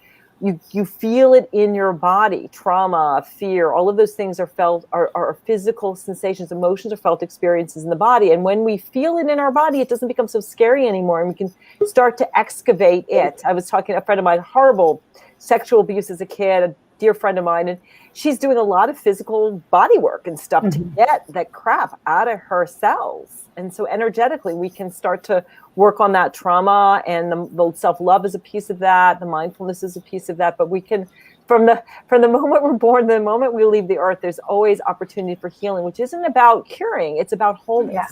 you feel it in your body. Trauma, fear, all of those things are felt, are physical sensations, emotions are felt experiences in the body. And when we feel it in our body, it doesn't become so scary anymore. And we can start to excavate it. I was talking to a friend of mine, horrible sexual abuse as a kid, a dear friend of mine, and she's doing a lot of physical body work and stuff to get that crap out of her cells. And so energetically, we can start to work on that trauma, and the self-love is a piece of that. The mindfulness is a piece of that. But we can, from the moment we're born, the moment we leave the earth, there's always opportunity for healing, which isn't about curing. It's about wholeness. Yeah.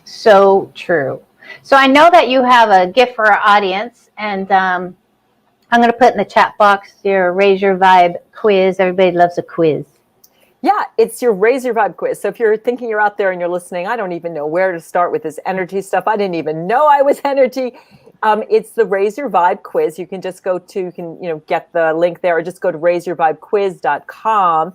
So true. So I know that you have a gift for our audience, and I'm going to put in the chat box your Raise Your Vibe quiz. Everybody loves a quiz. Yeah, it's your Raise Your Vibe quiz. So if you're thinking you're out there and you're listening, I don't even know where to start with this energy stuff. I didn't even know I was energy. It's the Raise Your Vibe quiz. You can just go to, get the link there, or just go to raiseyourvibequiz.com.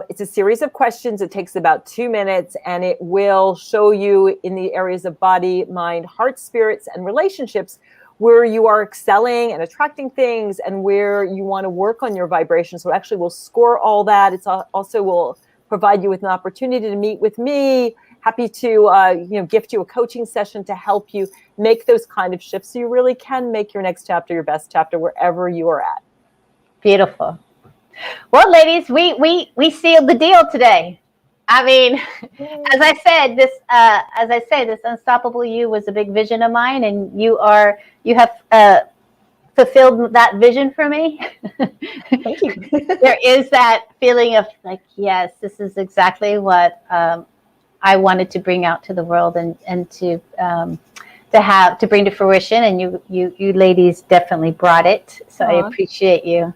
It's a series of questions. It takes about 2 minutes, and it will show you in the areas of body, mind, heart, spirits, and relationships where you are excelling and attracting things, and where you want to work on your vibration. So actually we'll score all that. It's also will provide you with an opportunity to meet with me. Happy to gift you a coaching session to help you make those kind of shifts so you really can make your next chapter your best chapter wherever you are at. Beautiful. Well, ladies, we sealed the deal today. I mean, as I say, this Unstoppable You was a big vision of mine, and you have fulfilled that vision for me. Thank you. There is that feeling of like, yes, this is exactly what I wanted to bring out to the world and to bring to fruition. And you ladies definitely brought it. So I appreciate you.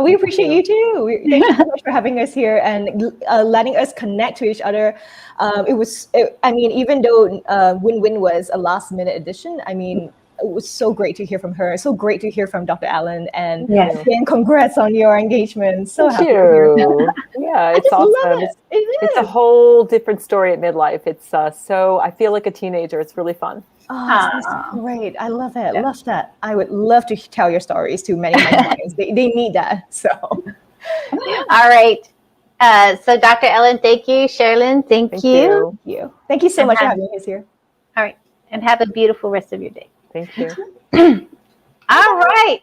We appreciate you too. Thank you so much for having us here and letting us connect to each other. Even though Win-Win was a last-minute addition, it was so great to hear from her. So great to hear from Dr. Allen. And again, congrats on your engagement. So happy to hear that. Yeah, it's awesome. It's a whole different story at midlife. It's so I feel like a teenager. It's really fun. Oh, that's great. I love it. Yeah. Love that. I would love to tell your stories to many of my clients. They need that. So, all right. So Dr. Ellen, thank you. Sherilyn, thank you. Thank you so much for having us here. All right. And have a beautiful rest of your day. Thank you. All right.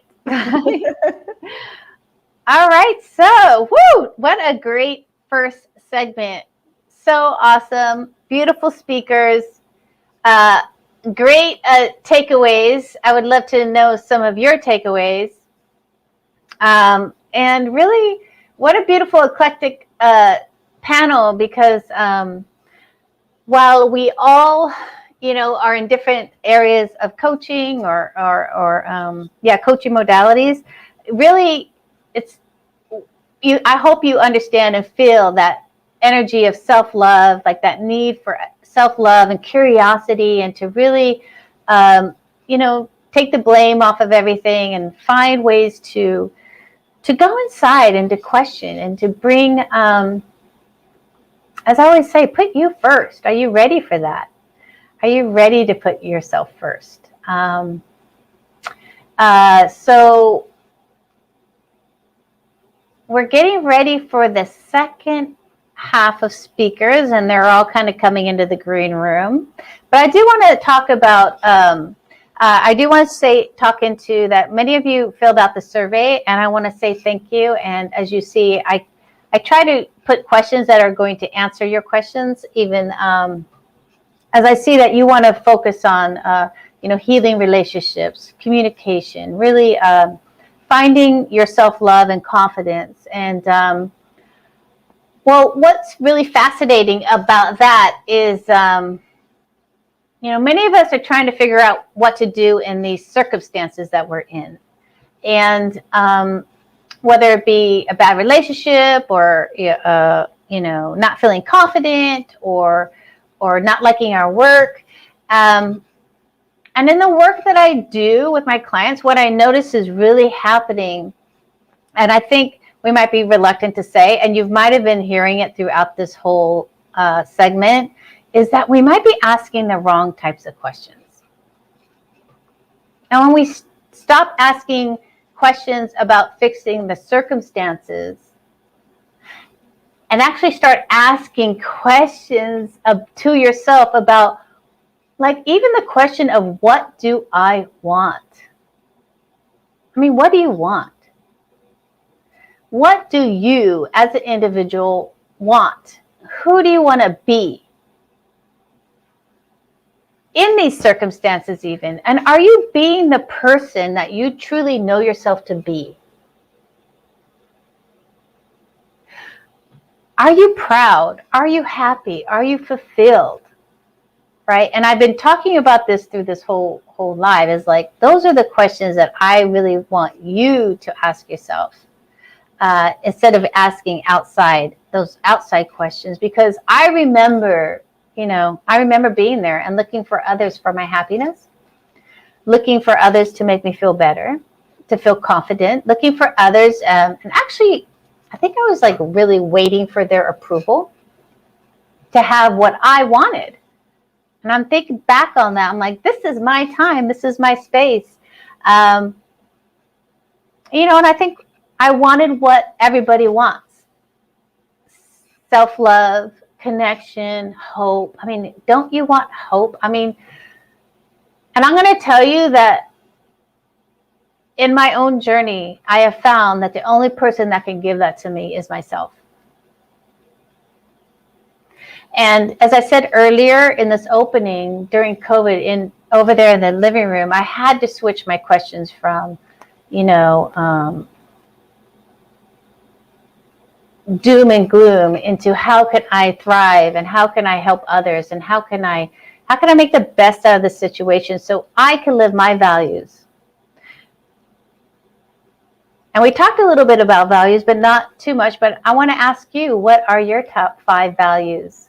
All right. So, what a great first segment. So awesome. Beautiful speakers. Great takeaways. I would love to know some of your takeaways. And really, what a beautiful eclectic panel because while we all, are in different areas of coaching or coaching modalities, really, it's you. I hope you understand and feel that energy of self-love, like that need for self-love and curiosity, and to really, take the blame off of everything and find ways to go inside and to question and to bring, as I always say, put you first. Are you ready for that? Are you ready to put yourself first? So we're getting ready for the second half of speakers, and they're all kind of coming into the green room. But I do want to talk about, talk into that many of you filled out the survey, and I want to say thank you. And as you see, I try to put questions that are going to answer your questions, even as I see that you want to focus on, healing relationships, communication, really finding your self-love and confidence. And what's really fascinating about that is, many of us are trying to figure out what to do in these circumstances that we're in. And whether it be a bad relationship or, not feeling confident or not liking our work. And in the work that I do with my clients, what I notice is really happening, and I think we might be reluctant to say, and you might have been hearing it throughout this whole segment, is that we might be asking the wrong types of questions. And when we stop asking questions about fixing the circumstances and actually start asking questions to yourself about, like, even the question of, what do I want? I mean, what do you want? What do you as an individual want? Who do you want to be in these circumstances even? And are you being the person that you truly know yourself to be? Are you proud? Are you happy? Are you fulfilled? Right? And I've been talking about this through this whole live, is like, those are the questions that I really want you to ask yourself, instead of asking those outside questions. Because I remember being there and looking for others for my happiness, looking for others to make me feel better, to feel confident, looking for others. And actually, I think I was like really waiting for their approval to have what I wanted. And I'm thinking back on that. I'm like, this is my time. This is my space. And I think I wanted what everybody wants. Self-love, connection, hope. I mean, don't you want hope? I mean, and I'm going to tell you that in my own journey, I have found that the only person that can give that to me is myself. And as I said earlier in this opening, during COVID, over there in the living room, I had to switch my questions from, doom and gloom into, how can I thrive, and how can I help others, and how can I make the best out of the situation so I can live my values. And we talked a little bit about values, but not too much. But I want to ask you, what are your top 5 values?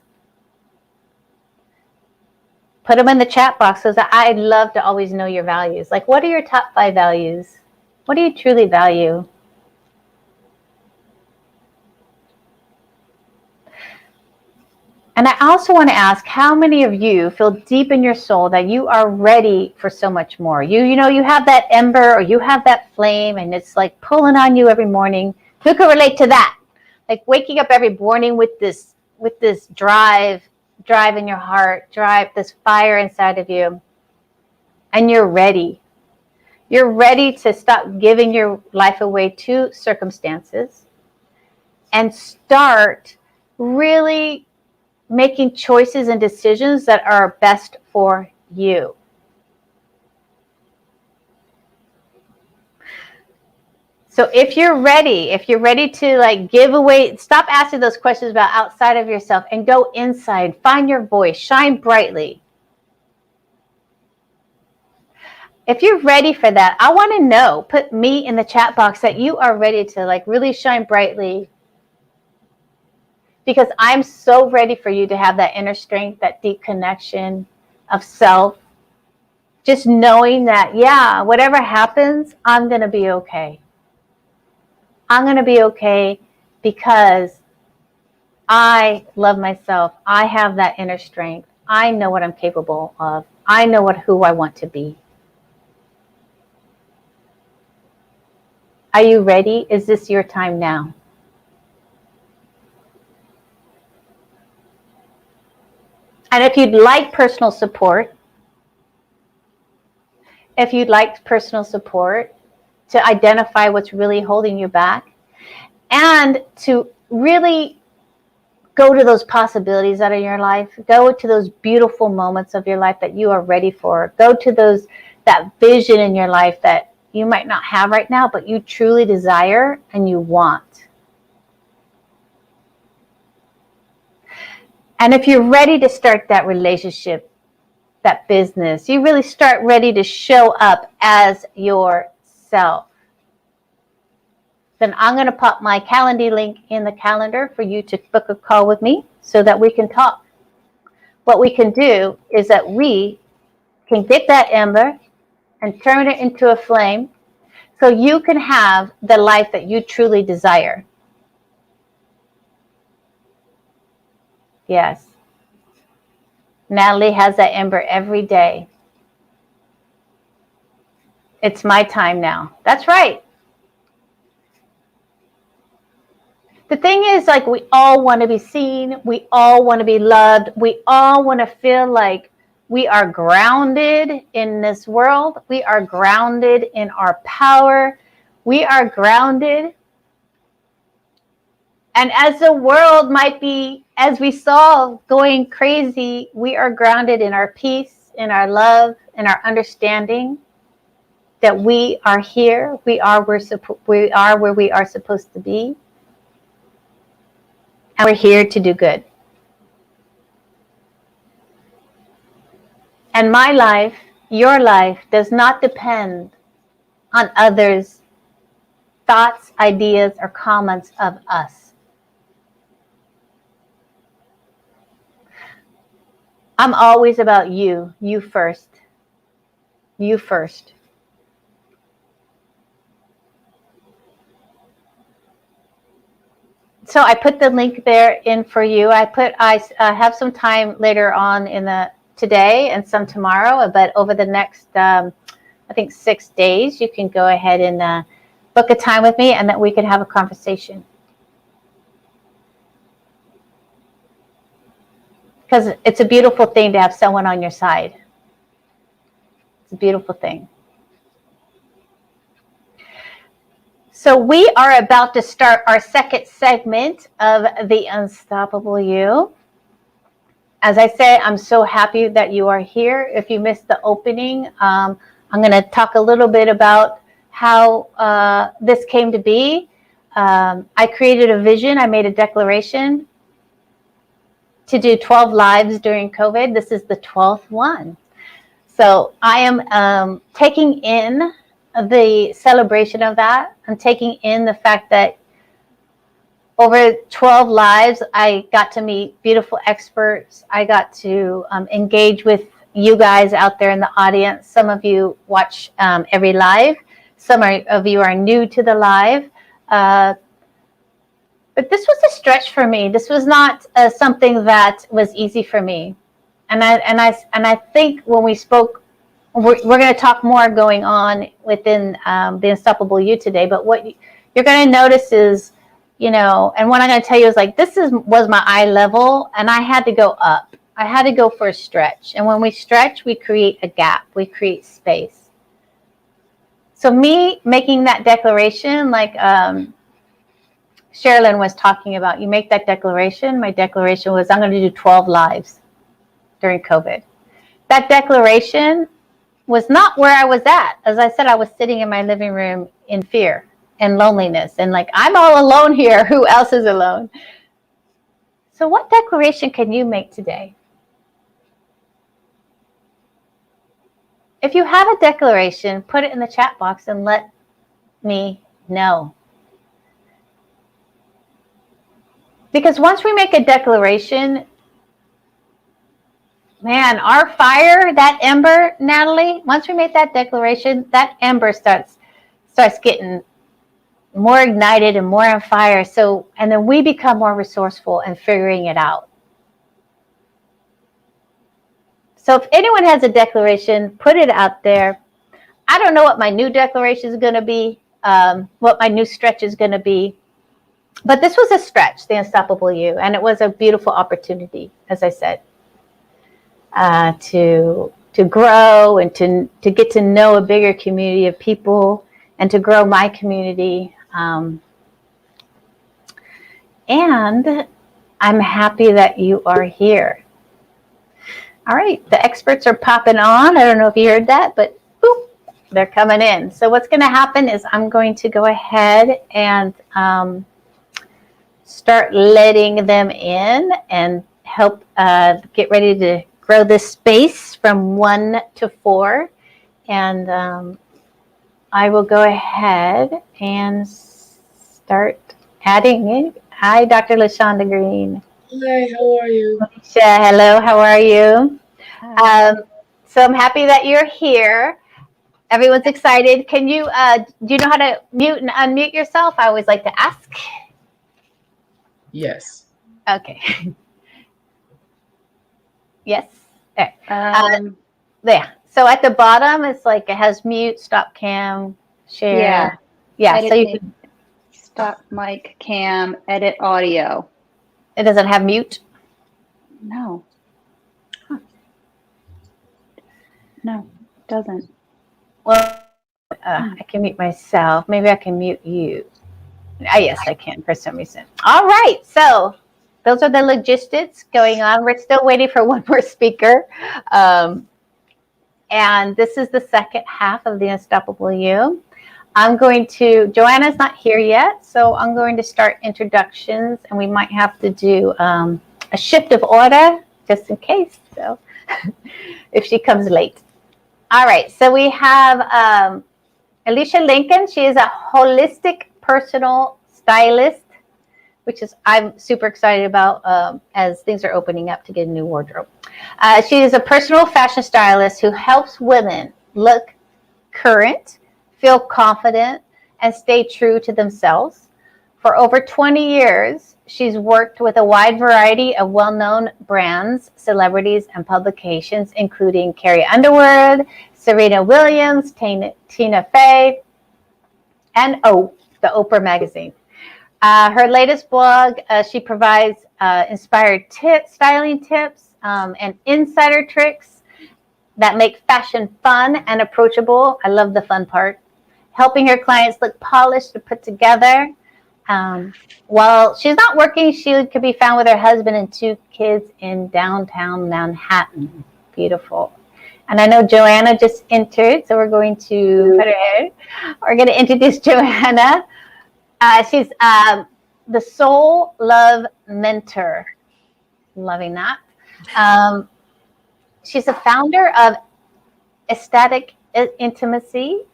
Put them in the chat box, because I'd love to always know your values. Like, what are your top 5 values? What do you truly value? And I also want to ask, how many of you feel deep in your soul that you are ready for so much more? You have that ember, or you have that flame, and it's like pulling on you every morning. Who can relate to that? Like waking up every morning with this drive in your heart, this fire inside of you, and you're ready. You're ready to stop giving your life away to circumstances and start really making choices and decisions that are best for you. So if you're ready to like give away, stop asking those questions about outside of yourself and go inside, find your voice, shine brightly. If you're ready for that, I want to know, put me in the chat box that you are ready to like really shine brightly, because I'm so ready for you to have that inner strength, that deep connection of self. Just knowing that, yeah, whatever happens, I'm going to be okay. I'm going to be okay because I love myself. I have that inner strength. I know what I'm capable of. I know who I want to be. Are you ready? Is this your time now? And if you'd like personal support, to identify what's really holding you back and to really go to those possibilities that are in your life, go to those beautiful moments of your life that you are ready for, go to that vision in your life that you might not have right now, but you truly desire and you want. And if you're ready to start that relationship, that business, you really start ready to show up as yourself, then I'm going to pop my Calendly link in the calendar for you to book a call with me so that we can talk. What we can do is that we can get that ember and turn it into a flame so you can have the life that you truly desire. Yes. Natalie has that ember every day. It's my time now. That's right. The thing is, like, we all want to be seen. We all want to be loved. We all want to feel like we are grounded in this world. We are grounded in our power. We are grounded. And as the world might be, as we saw, going crazy, we are grounded in our peace, in our love, in our understanding that we are here. We are where we are supposed to be. And we're here to do good. And my life, your life, does not depend on others' thoughts, ideas, or comments of us. I'm always about you. You first. You first. So I put the link there in for you. I have some time later on today and some tomorrow, but over the next, I think 6 days, you can go ahead and book a time with me and that we can have a conversation. Because it's a beautiful thing to have someone on your side. It's a beautiful thing. So we are about to start our second segment of The Unstoppable You. As I said, I'm so happy that you are here. If you missed the opening, I'm going to talk a little bit about how this came to be. I created a vision. I made a declaration to do 12 lives during COVID. This is the 12th one. So I am taking in the celebration of that. I'm taking in the fact that over 12 lives, I got to meet beautiful experts. I got to engage with you guys out there in the audience. Some of you watch every live. Some of you are new to the live. But this was a stretch for me. This was not something that was easy for me. And I think when we spoke, we're going to talk more going on within the Unstoppable You today. But what you're going to notice is, and what I'm going to tell you is like, was my eye level, and I had to go up. I had to go for a stretch. And when we stretch, we create a gap. We create space. So me making that declaration, like Sherilyn was talking about, you make that declaration. My declaration was, I'm going to do 12 lives during COVID. That declaration was not where I was at. As I said, I was sitting in my living room in fear and loneliness. And like, I'm all alone here. Who else is alone? So what declaration can you make today? If you have a declaration, put it in the chat box and let me know. Because once we make a declaration, man, our fire, that ember, Natalie, once we make that declaration, that ember starts getting more ignited and more on fire. So, and then we become more resourceful and figuring it out. So if anyone has a declaration, put it out there. I don't know what my new declaration is going to be, what my new stretch is going to be. But this was a stretch, the Unstoppable You, and it was a beautiful opportunity, as I said, to grow and to get to know a bigger community of people and to grow my community. And I'm happy that you are here. All right, the experts are popping on. I don't know if you heard that, but boop, they're coming in. So what's going to happen is I'm going to go ahead and start letting them in and help get ready to grow this space from 1 to 4. And I will go ahead and start adding in. Hi, Dr. LaShonda Green. Hi, how are you? Alicia, hello, how are you? So I'm happy that you're here. Everyone's excited. Can you, do you know how to mute and unmute yourself? I always like to ask. Yes. Okay. Yes. There. There. So at the bottom, it's like it has mute, stop cam, share. Yeah. Yeah. Edit So you mic, can, stop mic, cam, edit audio. it doesn't have mute. No. Huh. No, it doesn't. Well, I can mute myself. Maybe I can mute you. Yes, I can for some reason. All right. So those are the logistics going on. We're still waiting for one more speaker. And this is the second half of the Unstoppable You. Joanna's not here yet, so I'm going to start introductions, and we might have to do a shift of order just in case, so if she comes late. All right, so we have Alicia Lincoln. She is a holistic personal stylist, which is I'm super excited about as things are opening up to get a new wardrobe. She is a personal fashion stylist who helps women look current, feel confident, and stay true to themselves. For over 20 years, she's worked with a wide variety of well-known brands, celebrities, and publications, including Carrie Underwood, Serena Williams, Tina Fey, and the Oprah magazine. Her latest blog, she provides inspired styling tips and insider tricks that make fashion fun and approachable. I love the fun part. Helping her clients look polished and put together. While she's not working, she could be found with her husband and 2 kids in downtown Manhattan. Beautiful. And I know Joanna just entered, so we're going to put her in. We're going to introduce Joanna. She's the Soul Love Mentor. Loving that. She's a founder of Ecstatic Intimacy.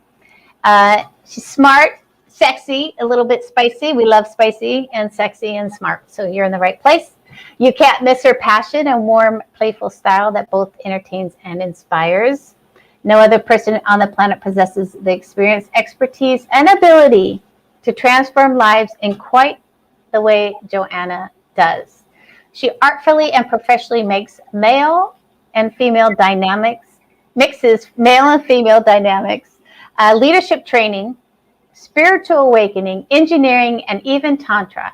She's smart, sexy, a little bit spicy. We love spicy and sexy and smart. So you're in the right place. You can't miss her passion and warm, playful style that both entertains and inspires. No other person on the planet possesses the experience, expertise, and ability to transform lives in quite the way Joanna does. She artfully and professionally mixes male and female dynamics, leadership training, spiritual awakening, engineering, and even Tantra,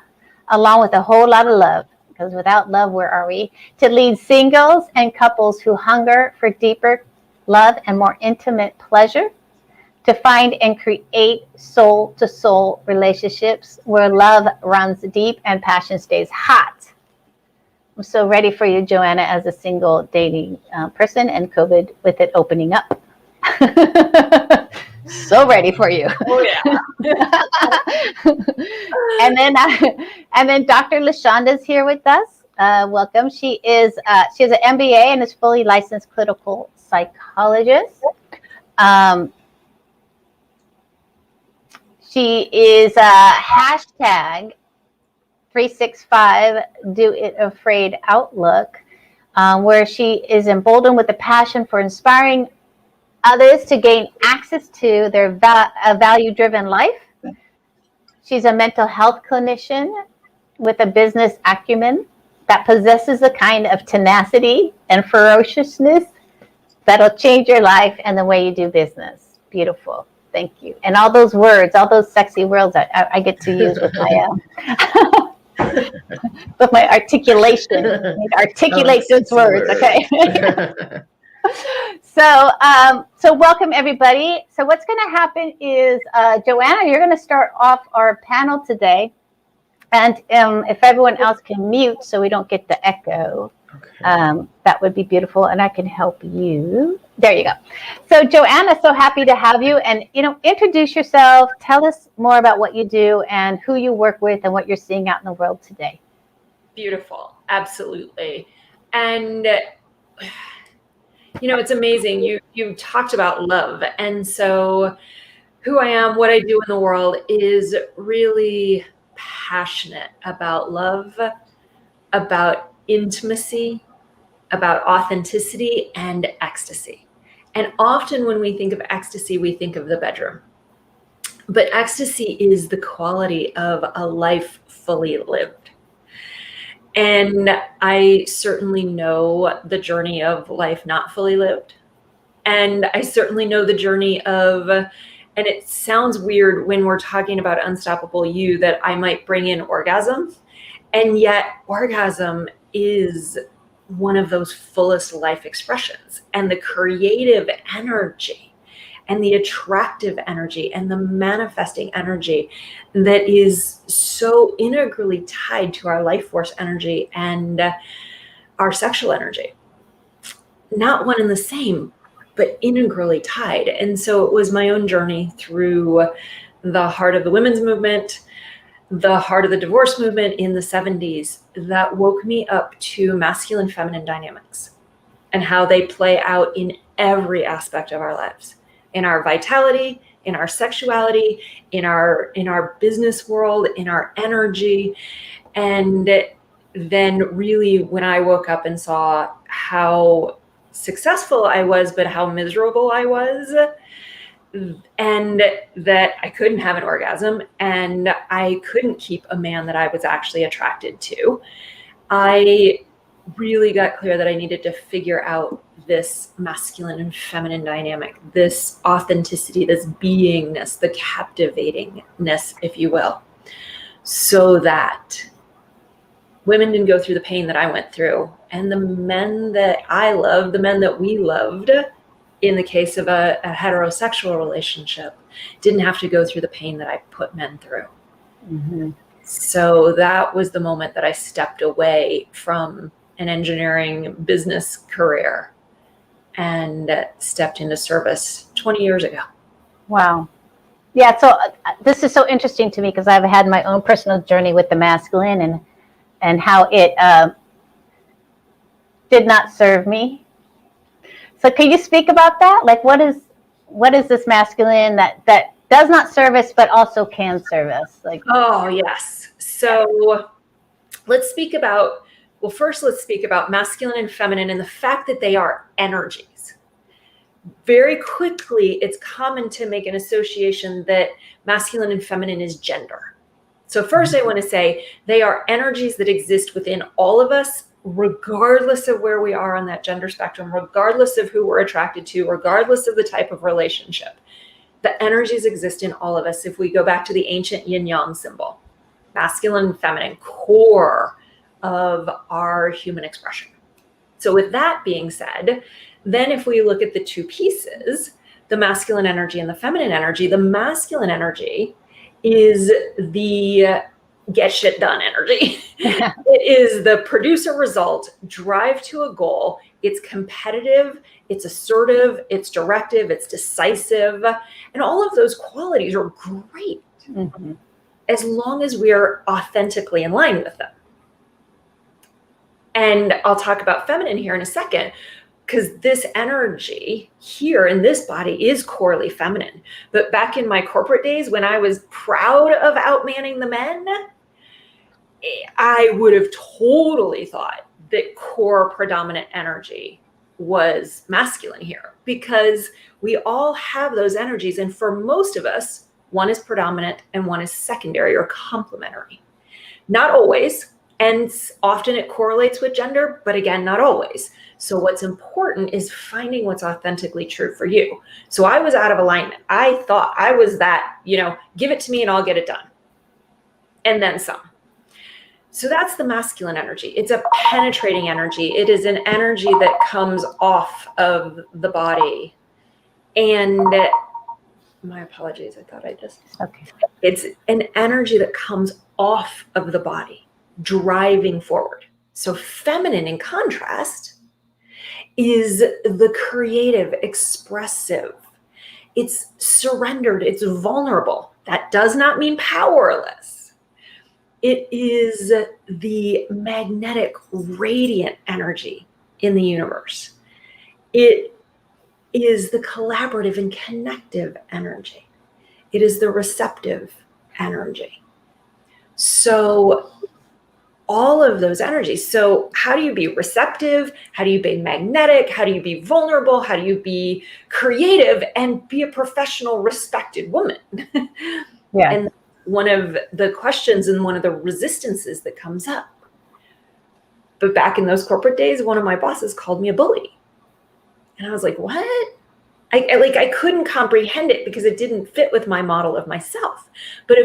along with a whole lot of love, because without love, where are we? To lead singles and couples who hunger for deeper love and more intimate pleasure, to find and create soul-to-soul relationships where love runs deep and passion stays hot. I'm so ready for you, Joanna, as a single dating person and COVID with it opening up. So ready for you. Oh yeah. And then Dr. LaShonda's here with us. Welcome. She has an MBA and is fully licensed clinical psychologist. She is hashtag 365 Do It Afraid Outlook, where she is emboldened with a passion for inspiring others to gain access to their value-driven life. She's a mental health clinician with a business acumen that possesses a kind of tenacity and ferociousness that'll change your life and the way you do business. Beautiful. Thank you. And all those words, all those sexy words I get to use with my with my articulation. Articulate those words, okay? So welcome everybody. So what's going to happen is, Joanna, you're going to start off our panel today. And if everyone else can mute so we don't get the echo, that would be beautiful. And I can help you. There you go. So Joanna, so happy to have you. And, introduce yourself. Tell us more about what you do and who you work with and what you're seeing out in the world today. Beautiful. Absolutely. And, it's amazing. You talked about love. And so who I am, what I do in the world is really passionate about love, about intimacy, about authenticity and ecstasy. And often when we think of ecstasy, we think of the bedroom. But ecstasy is the quality of a life fully lived. And I certainly know the journey of life not fully lived. And I certainly know the journey of, and it sounds weird when we're talking about Unstoppable You that I might bring in orgasm. And yet orgasm is one of those fullest life expressions, and the creative energy and the attractive energy and the manifesting energy that is so integrally tied to our life force energy and our sexual energy. Not one and the same, but integrally tied. And so it was my own journey through the heart of the women's movement, the heart of the divorce movement in the 70s that woke me up to masculine feminine dynamics and how they play out in every aspect of our lives, in our vitality, in our sexuality, in our business world, in our energy. And then really when I woke up and saw how successful I was, but how miserable I was, and that I couldn't have an orgasm and I couldn't keep a man that I was actually attracted to, I really got clear that I needed to figure out this masculine and feminine dynamic, this authenticity, this beingness, the captivatingness, if you will, so that women didn't go through the pain that I went through. And the men that I loved, the men that we loved, in the case of a heterosexual relationship, didn't have to go through the pain that I put men through. Mm-hmm. So that was the moment that I stepped away from an engineering business career and stepped into service 20 years ago. Wow. Yeah, so this is so interesting to me because I've had my own personal journey with the masculine and how it did not serve me. So can you speak about that? Like what is this masculine that does not serve us but also can serve us? Like, oh yes. So let's speak about masculine and feminine and the fact that they are energies. Very quickly, it's common to make an association that masculine and feminine is gender. So first I want to say they are energies that exist within all of us, regardless of where we are on that gender spectrum, regardless of who we're attracted to, regardless of the type of relationship. The energies exist in all of us. If we go back to the ancient yin-yang symbol, masculine and feminine, core of our human expression. So with that being said, then if we look at the two pieces, the masculine energy and the feminine energy, the masculine energy is the get shit done energy. It is the produce a result, drive to a goal. It's competitive. It's assertive, it's directive, it's decisive. And all of those qualities are great as long as we are authentically in line with them. And I'll talk about feminine here in a second, because this energy here in this body is corely feminine. But back in my corporate days, when I was proud of outmanning the men, I would have totally thought that core predominant energy was masculine here, because we all have those energies. And for most of us, one is predominant and one is secondary or complementary. Not always, and often it correlates with gender, but again, not always. So what's important is finding what's authentically true for you. So I was out of alignment. I thought I was that, give it to me and I'll get it done. And then some. So that's the masculine energy. It's a penetrating energy. It is an energy that comes off of the body. And my apologies, I thought I just... Okay. It's an energy that comes off of the body, driving forward. So feminine, in contrast, is the creative, expressive. It's surrendered. It's vulnerable. That does not mean powerless. It is the magnetic, radiant energy in the universe. It is the collaborative and connective energy. It is the receptive energy. So all of those energies. So how do you be receptive? How do you be magnetic? How do you be vulnerable? How do you be creative and be a professional, respected woman? Yeah. And one of the questions and one of the resistances that comes up. But back in those corporate days, one of my bosses called me a bully. And I was like, what? I couldn't comprehend it because it didn't fit with my model of myself. But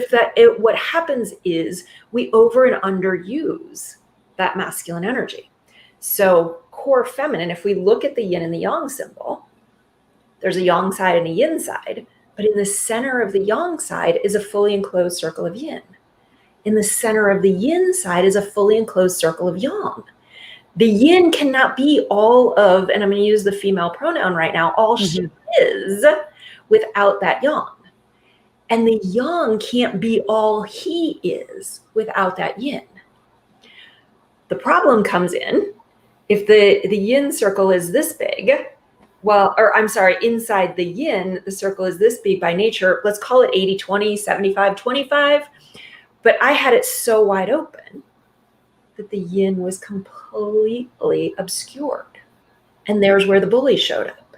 what happens is we over and underuse that masculine energy. So core feminine, if we look at the yin and the yang symbol, there's a yang side and a yin side, but in the center of the yang side is a fully enclosed circle of yin. In the center of the yin side is a fully enclosed circle of yang. The yin cannot be all of, and I'm going to use the female pronoun right now, all she is without that yang. And the yang can't be all he is without that yin. The problem comes in if the yin circle is this big, inside the yin, the circle is this big by nature. Let's call it 80-20, 75-25. But I had it so wide open that the yin was completely obscured. And there's where the bully showed up,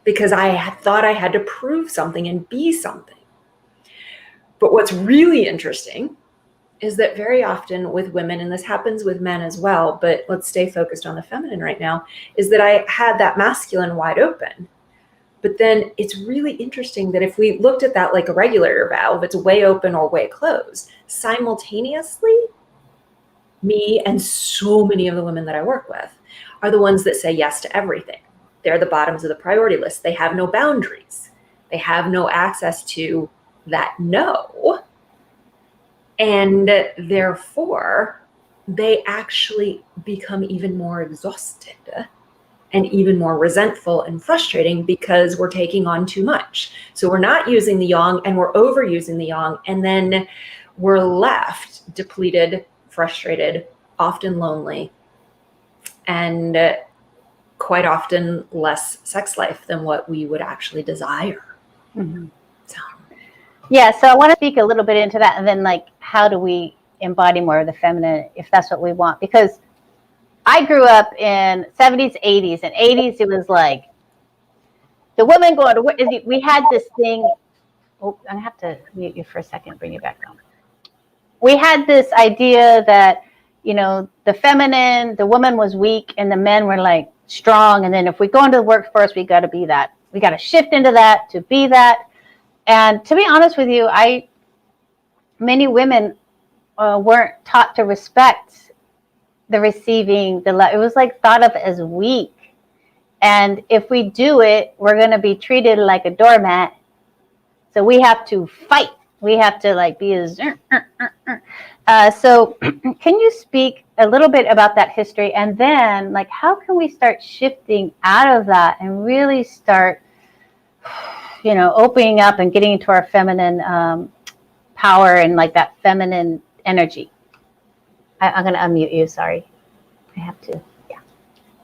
because I thought I had to prove something and be something. But what's really interesting is that very often with women, and this happens with men as well, but let's stay focused on the feminine right now, is that I had that masculine wide open. But then it's really interesting that if we looked at that like a regulator valve, it's way open or way closed. Simultaneously, me and so many of the women that I work with are the ones that say yes to everything. They're the bottoms of the priority list. They have no boundaries. They have no access to that no. And therefore, they actually become even more exhausted and even more resentful and frustrating because we're taking on too much. So we're not using the yang and we're overusing the yang. And then we're left depleted, frustrated, often lonely, and quite often less sex life than what we would actually desire. So. Yeah, so I want to speak a little bit into that, and then how do we embody more of the feminine if that's what we want? Because I grew up in 70s, 80s, and 80s it was like the women going to work. We had this thing. Oh, I'm gonna have to mute you for a second, bring you back on. We had this idea that, the feminine, the woman was weak and the men were strong. And then if we go into the workforce, we got to be that. We got to shift into that to be that. And to be honest with you, many women weren't taught to respect the receiving, the love. It was thought of as weak. And if we do it, we're going to be treated like a doormat. So we have to fight. We have to be as. So can you speak a little bit about that history, and then like how can we start shifting out of that and really start, opening up and getting into our feminine power and like that feminine energy? I'm going to unmute you. Sorry. I have to. Yeah.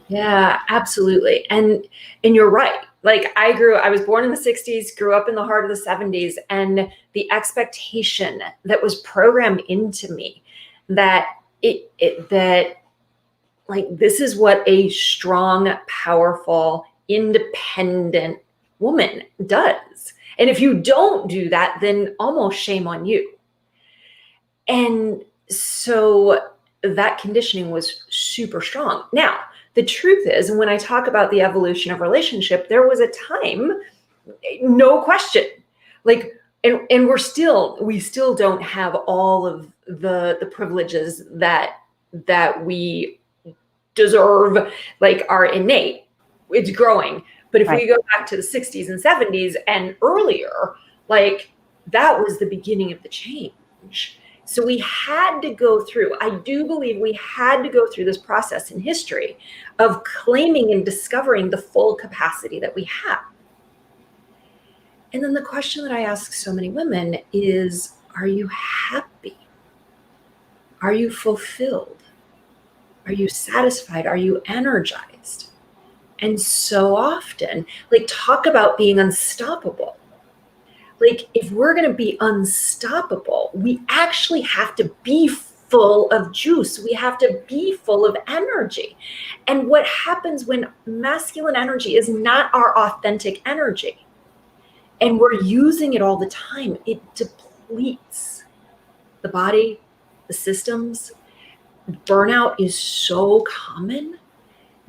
Yeah, absolutely. And you're right. Like I was born in the 60s, grew up in the heart of the 70s, and the expectation that was programmed into me that that like this is what a strong, powerful, independent woman does. And if you don't do that, then almost shame on you. And so that conditioning was super strong. Now, the truth is, when I talk about the evolution of relationship, there was a time, no question, like, and we still don't have all of the privileges that we deserve, like are innate. It's growing. But if we go back to the 60s and 70s and earlier, like that was the beginning of the change. So we had to go through, I do believe we had to go through this process in history of claiming and discovering the full capacity that we have. And then the question that I ask so many women is, are you happy? Are you fulfilled? Are you satisfied? Are you energized? And so often, like talk about being unstoppable. Like if we're going to be unstoppable, we actually have to be full of juice. We have to be full of energy. And what happens when masculine energy is not our authentic energy and we're using it all the time, it depletes the body, the systems. Burnout is so common.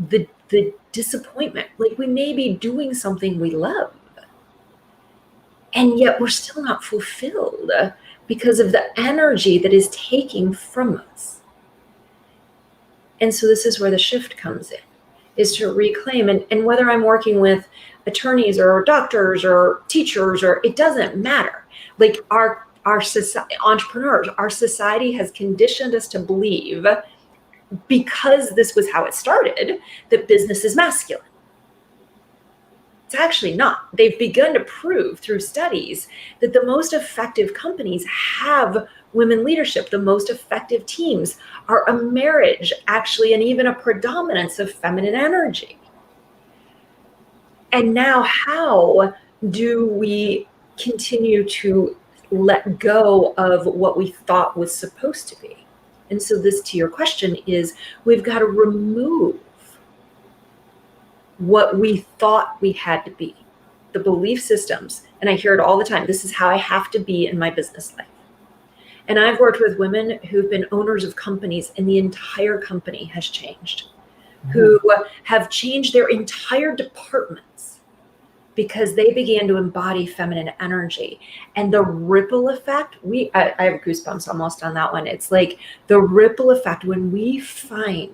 The disappointment, like we may be doing something we love, and yet we're still not fulfilled because of the energy that is taking from us. And so this is where the shift comes in, is to reclaim. And whether I'm working with attorneys or doctors or teachers, or it doesn't matter. Like our society, entrepreneurs, our society has conditioned us to believe, because this was how it started, that business is masculine. It's actually not. They've begun to prove through studies that the most effective companies have women leadership. The most effective teams are a marriage, actually, and even a predominance of feminine energy. And now how do we continue to let go of what we thought was supposed to be? And so this, to your question, is we've got to remove what we thought we had to be, the belief systems. And I hear it all the time. This is how I have to be in my business life. And I've worked with women who've been owners of companies and the entire company has changed, who have changed their entire departments because they began to embody feminine energy. And the ripple effect, I have goosebumps almost on that one. It's like the ripple effect when we find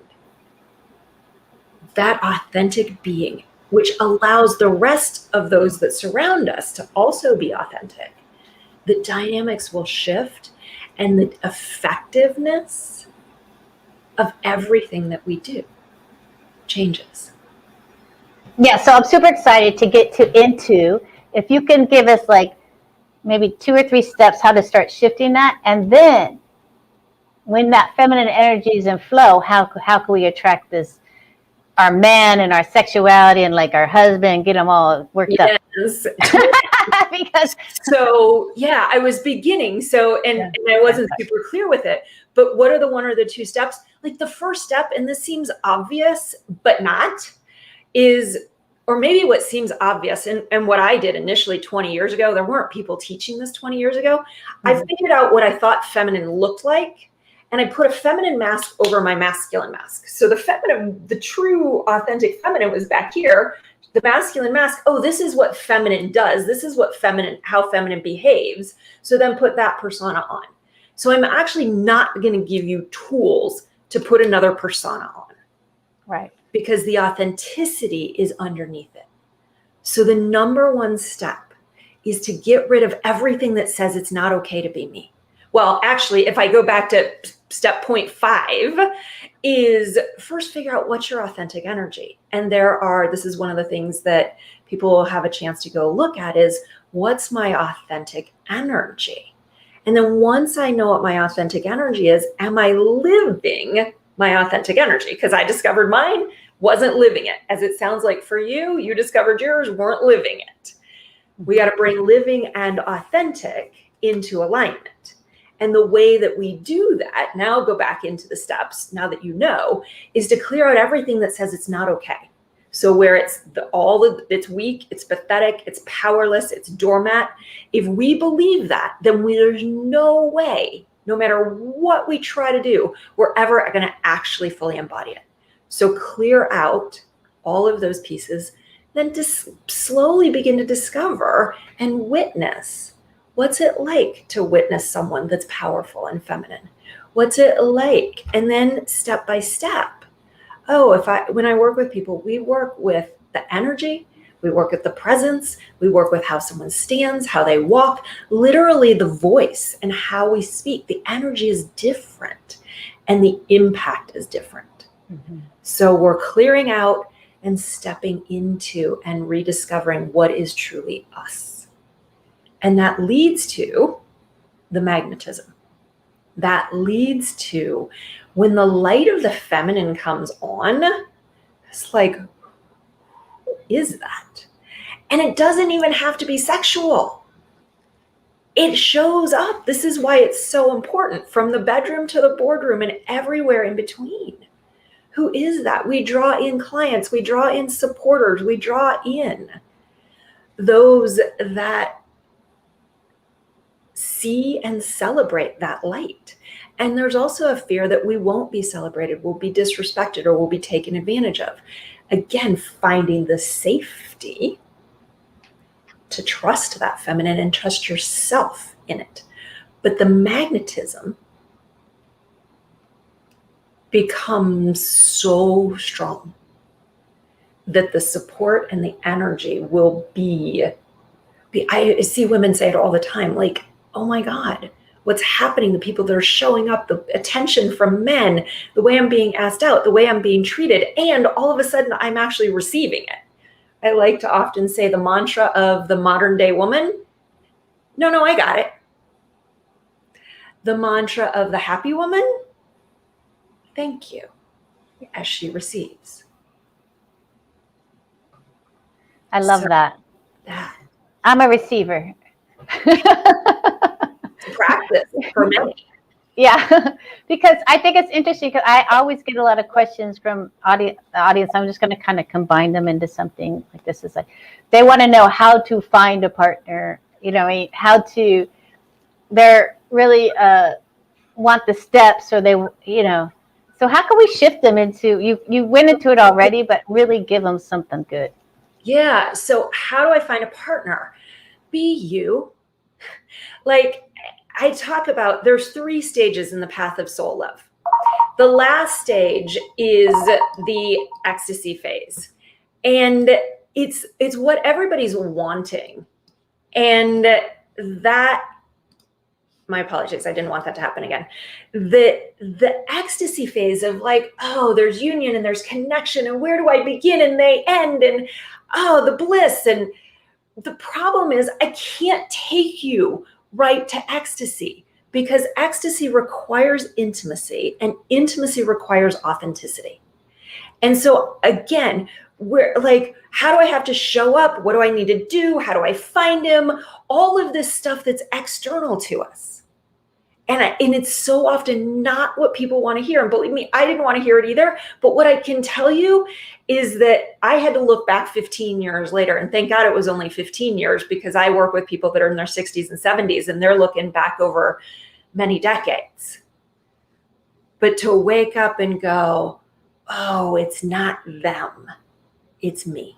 that authentic being, which allows the rest of those that surround us to also be authentic, the dynamics will shift and the effectiveness of everything that we do changes. Yeah, so I'm super excited to get into, if you can give us like maybe 2 or 3 steps how to start shifting that, and then when that feminine energy is in flow, how can we attract this, our man and our sexuality and like our husband, get them all worked up? Because so yeah, I was beginning and I wasn't super clear with it, but what are the 1 or the 2 steps? Like the first step, and this seems obvious but not, is, or maybe what seems obvious, and what I did initially 20 years ago, there weren't people teaching this 20 years ago. I figured out what I thought feminine looked like, and I put a feminine mask over my masculine mask. So the true authentic feminine was back here. The masculine mask, oh, this is what feminine does. This is how feminine behaves. So then put that persona on. So I'm actually not going to give you tools to put another persona on. Right. Because the authenticity is underneath it. So the number 1 step is to get rid of everything that says it's not okay to be me. Well, actually, if I go back to step point 5, is first figure out what's your authentic energy. And this is one of the things that people will have a chance to go look at is, what's my authentic energy? And then once I know what my authentic energy is, am I living my authentic energy? Because I discovered mine wasn't living it. As it sounds like for you, you discovered yours weren't living it. We got to bring living and authentic into alignment. And the way that we do that, now go back into the steps, now that you know, is to clear out everything that says it's not okay. So where it's it's weak, it's pathetic, it's powerless, it's doormat. If we believe that, then there's no way, no matter what we try to do, we're ever going to actually fully embody it. So clear out all of those pieces, then just slowly begin to discover and witness. What's it like to witness someone that's powerful and feminine? What's it like? And then step by step. Oh, when I work with people, we work with the energy, we work with the presence, we work with how someone stands, how they walk, literally the voice and how we speak. The energy is different and the impact is different. Mm-hmm. So we're clearing out and stepping into and rediscovering what is truly us. And that leads to the magnetism. That leads to when the light of the feminine comes on, it's like, who is that? And it doesn't even have to be sexual. It shows up. This is why it's so important, from the bedroom to the boardroom and everywhere in between. Who is that? We draw in clients, we draw in supporters, we draw in those that see and celebrate that light. And there's also a fear that we won't be celebrated, we'll be disrespected, or we'll be taken advantage of. Again, finding the safety to trust that feminine and trust yourself in it. But the magnetism becomes so strong that the support and the energy will be I see women say it all the time, like, oh my God, what's happening? The people that are showing up, the attention from men, the way I'm being asked out, the way I'm being treated, and all of a sudden I'm actually receiving it. I like to often say the mantra of the modern day woman, no, I got it. The mantra of the happy woman, thank you, as she receives. I love that. I'm a receiver. Practice for many. Yeah, because I think it's interesting because I always get a lot of questions from the audience. I'm just going to kind of combine them into something like this. Is like they want to know how to find a partner. They're really want the steps, or they. So how can we shift them into you went into it already, but really give them something good. Yeah. So how do I find a partner? Be you. Like I talk about, there's 3 stages in the path of soul love. The last stage is the ecstasy phase. And it's what everybody's wanting. And that, my apologies, I didn't want that to happen again. The ecstasy phase of like, oh, there's union and there's connection and where do I begin and they end and oh, the bliss. And the problem is I can't take you right to ecstasy because ecstasy requires intimacy and intimacy requires authenticity. And so again, we're like, how do I have to show up? What do I need to do? How do I find him? All of this stuff that's external to us. And it's so often not what people want to hear. And believe me, I didn't want to hear it either. But what I can tell you is that I had to look back 15 years later. And thank God it was only 15 years because I work with people that are in their 60s and 70s and they're looking back over many decades. But to wake up and go, oh, it's not them, it's me.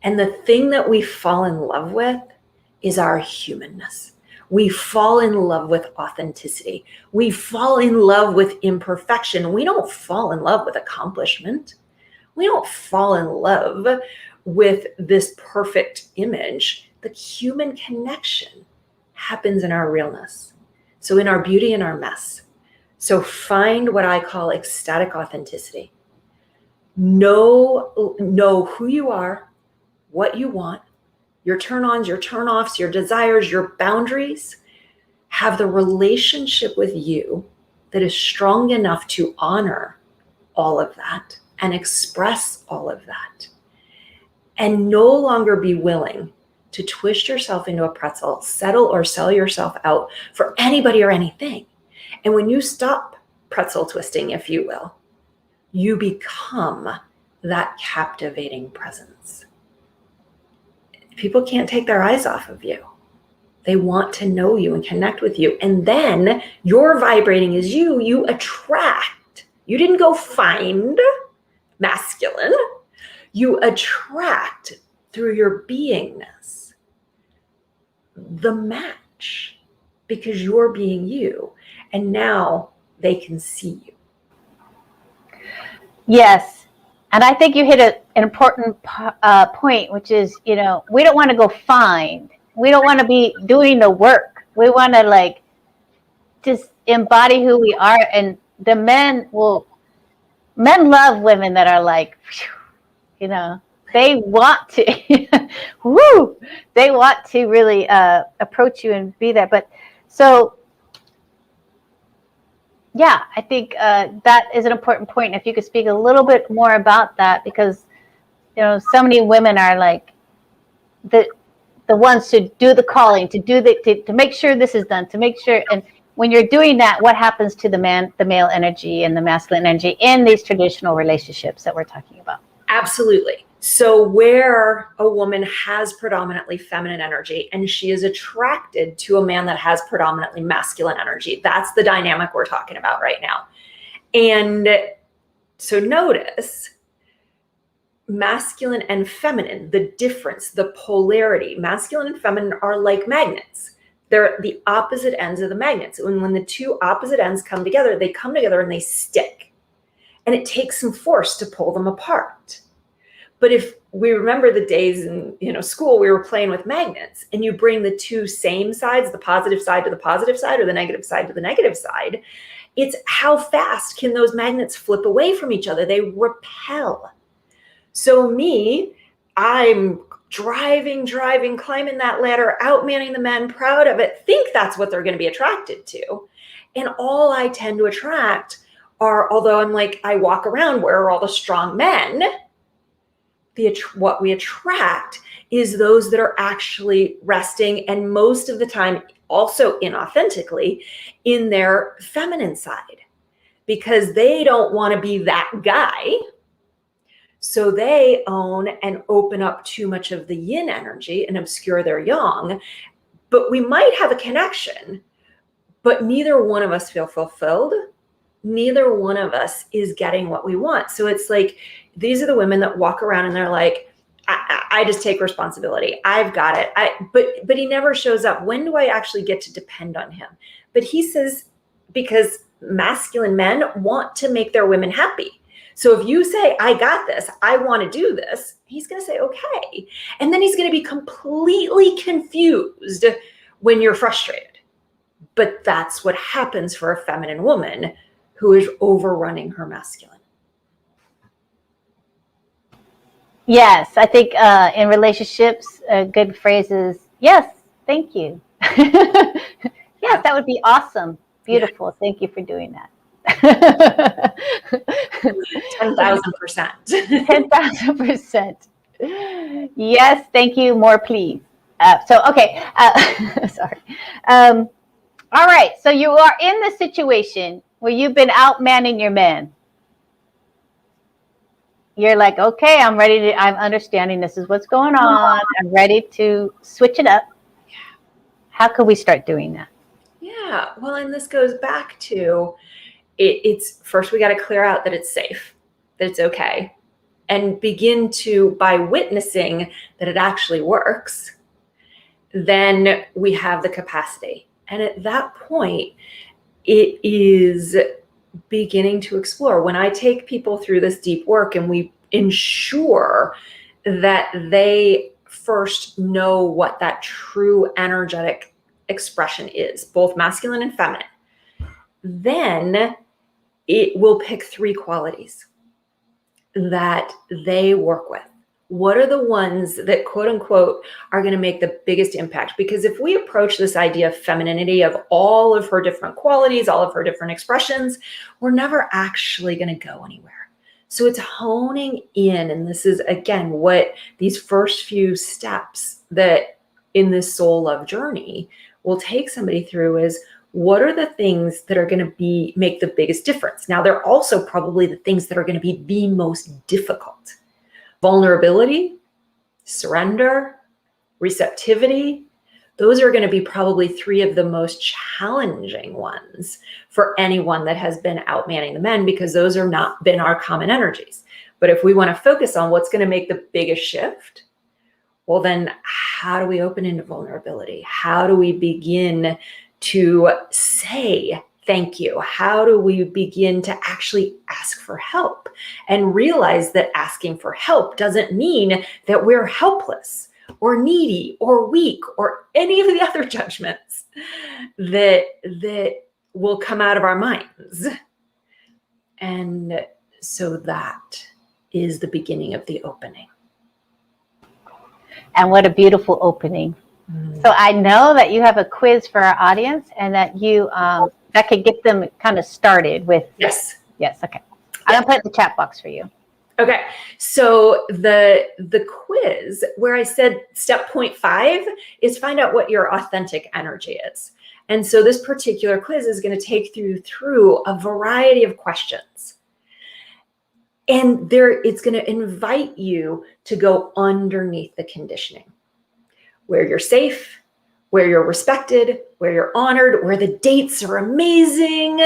And the thing that we fall in love with is our humanness. We fall in love with authenticity. We fall in love with imperfection. We don't fall in love with accomplishment. We don't fall in love with this perfect image. The human connection happens in our realness. So in our beauty and our mess. So find what I call ecstatic authenticity. Know who you are, what you want, your turn-ons, your turn-offs, your desires, your boundaries. Have the relationship with you that is strong enough to honor all of that and express all of that. And no longer be willing to twist yourself into a pretzel, settle or sell yourself out for anybody or anything. And when you stop pretzel twisting, if you will, you become that captivating presence. People can't take their eyes off of you. They want to know you and connect with you. And then you're vibrating as you attract. You didn't go find masculine. You attract through your beingness the match because you're being you. And now they can see you. Yes. And I think you hit an important point, which is, we don't want to go find. We don't want to be doing the work. We want to just embody who we are. And the men love women that are they want to, woo, they want to really approach you and be there. But so, yeah, I think that is an important point. If you could speak a little bit more about that, because, so many women are the ones to do the calling, to make sure this is done, to make sure. And when you're doing that, what happens to the male energy and the masculine energy in these traditional relationships that we're talking about? Absolutely. So where a woman has predominantly feminine energy and she is attracted to a man that has predominantly masculine energy, that's the dynamic we're talking about right now. And so notice masculine and feminine, the difference, the polarity. Masculine and feminine are like magnets. They're the opposite ends of the magnets. And when the two opposite ends come together, they come together and they stick. And it takes some force to pull them apart. But if we remember the days in school, we were playing with magnets, and you bring the two same sides, the positive side to the positive side or the negative side to the negative side, it's how fast can those magnets flip away from each other? They repel. So I'm driving, climbing that ladder, outmanning the men, proud of it, think that's what they're going to be attracted to. And all I tend to attract are, although I walk around, where are all the strong men? What we attract is those that are actually resting, and most of the time also inauthentically, in their feminine side, because they don't want to be that guy. So they own and open up too much of the yin energy and obscure their yang. But we might have a connection, but neither one of us feel fulfilled. Neither one of us is getting what we want. So it's these are the women that walk around and they're I just take responsibility. I've got it. But he never shows up. When do I actually get to depend on him? But he says, because masculine men want to make their women happy. So if you say, I got this, I want to do this, he's going to say, okay. And then he's going to be completely confused when you're frustrated. But that's what happens for a feminine woman who is overrunning her masculine. Yes, I think in relationships, a good phrase is, yes, thank you. Yes, that would be awesome. Beautiful. Yeah. Thank you for doing that. 10,000%. 10,000%. Yes, thank you. More, please. Okay. Sorry. All right. So you are in the situation where you've been outmanning your men. You're okay, I'm understanding this is what's going on. I'm ready to switch it up. Yeah. How could we start doing that? Yeah. Well, and this goes back to it's first, we got to clear out that it's safe, that it's okay, and begin to, by witnessing that it actually works, then we have the capacity. And at that point, it is beginning to explore. When I take people through this deep work and we ensure that they first know what that true energetic expression is, both masculine and feminine, then it will pick 3 qualities that they work with. What are the ones that, quote unquote, are going to make the biggest impact? Because if we approach this idea of femininity, of all of her different qualities, all of her different expressions, we're never actually going to go anywhere. So it's honing in, and this is, again, what these first few steps that in this soul love journey will take somebody through is, what are the things that are going to make the biggest difference? Now, they're also probably the things that are going to be the most difficult. Vulnerability, surrender, receptivity. Those are going to be probably 3 of the most challenging ones for anyone that has been outmanning the men, because those are not been our common energies. But if we want to focus on what's going to make the biggest shift, well, then how do we open into vulnerability? How do we begin to say thank you? How do we begin to actually ask for help and realize that asking for help doesn't mean that we're helpless or needy or weak or any of the other judgments that will come out of our minds? And so that is the beginning of the opening. And what a beautiful opening. So I know that you have a quiz for our audience, and that you that could get them kind of started with. Yes. Okay. I'm gonna put it in the chat box for you. Okay. So the quiz where I said step 0.5 is find out what your authentic energy is. And so this particular quiz is going to take you through a variety of questions. And it's going to invite you to go underneath the conditioning, where you're safe, where you're respected, where you're honored, where the dates are amazing,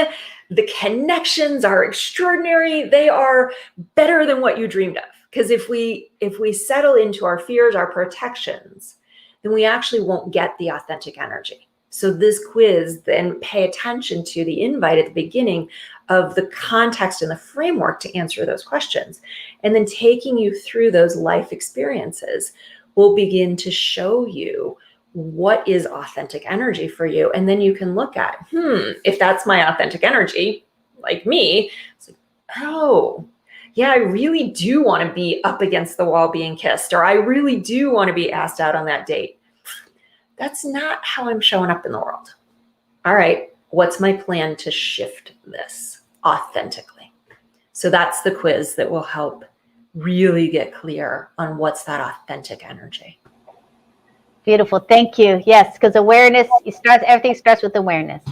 the connections are extraordinary, they are better than what you dreamed of. Because if we settle into our fears, our protections, then we actually won't get the authentic energy. So this quiz, then pay attention to the invite at the beginning of the context and the framework to answer those questions. And then taking you through those life experiences will begin to show you what is authentic energy for you. And then you can look at, if that's my authentic energy, like me, it's like, oh, yeah, I really do want to be up against the wall being kissed, or I really do want to be asked out on that date. That's not how I'm showing up in the world. All right, what's my plan to shift this authentically? So that's the quiz that will help really get clear on what's that authentic energy. Beautiful. Thank you. Yes, because awareness, everything starts with awareness.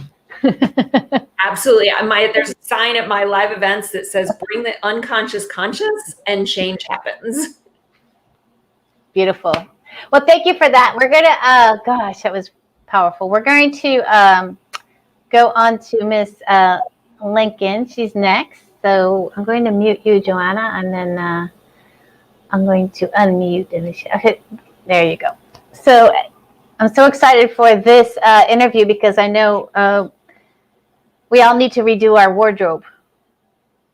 Absolutely. There's a sign at my live events that says, bring the unconscious conscious and change happens. Beautiful. Well, thank you for that. We're going to, gosh, that was powerful. We're going to go on to Miss Lincoln. She's next. So I'm going to mute you, Joanna, and then I'm going to unmute. Okay, there you go. So I'm so excited for this interview, because I know we all need to redo our wardrobe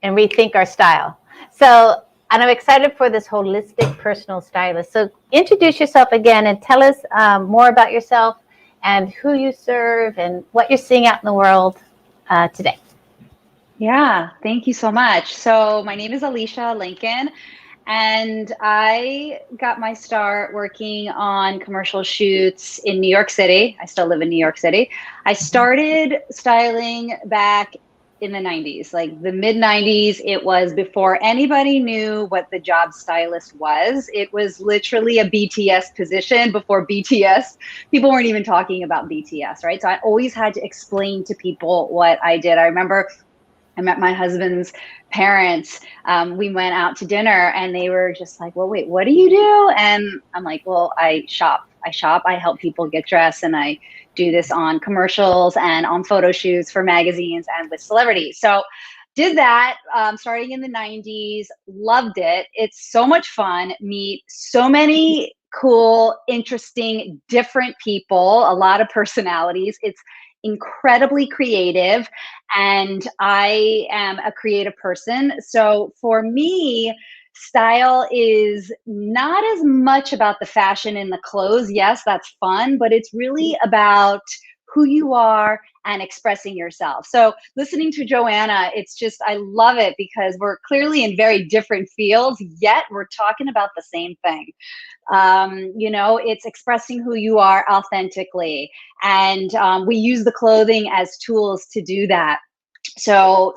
and rethink our style. So, and I'm excited for this holistic personal stylist. So introduce yourself again and tell us more about yourself and who you serve and what you're seeing out in the world today. Yeah, thank you so much. So my name is Alicia Lincoln, and I got my start working on commercial shoots in New York City. I still live in New York City. I started styling back in the 90s, like the mid 90s. It was before anybody knew what the job stylist was. It was literally a BTS position before BTS. People weren't even talking about BTS, right? So I always had to explain to people what I did. I remember I met my husband's parents. We went out to dinner and they were just like, well, wait, what do you do? And I'm like, well, I shop. I help people get dressed, and I do this on commercials and on photo shoots for magazines and with celebrities. So did that starting in the 90s, loved it. It's so much fun, meet so many cool, interesting, different people, a lot of personalities. It's incredibly creative, and I am a creative person. So for me, style is not as much about the fashion and the clothes. Yes, that's fun, but it's really about who you are and expressing yourself. So listening to Joanna, it's just, I love it because we're clearly in very different fields, yet we're talking about the same thing. It's expressing who you are authentically. And we use the clothing as tools to do that. So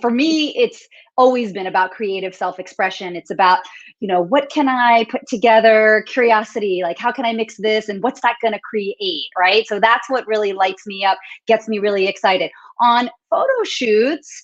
for me, it's always been about creative self-expression. It's about, what can I put together? Curiosity, like how can I mix this and what's that going to create, right? So that's what really lights me up, gets me really excited. On photo shoots,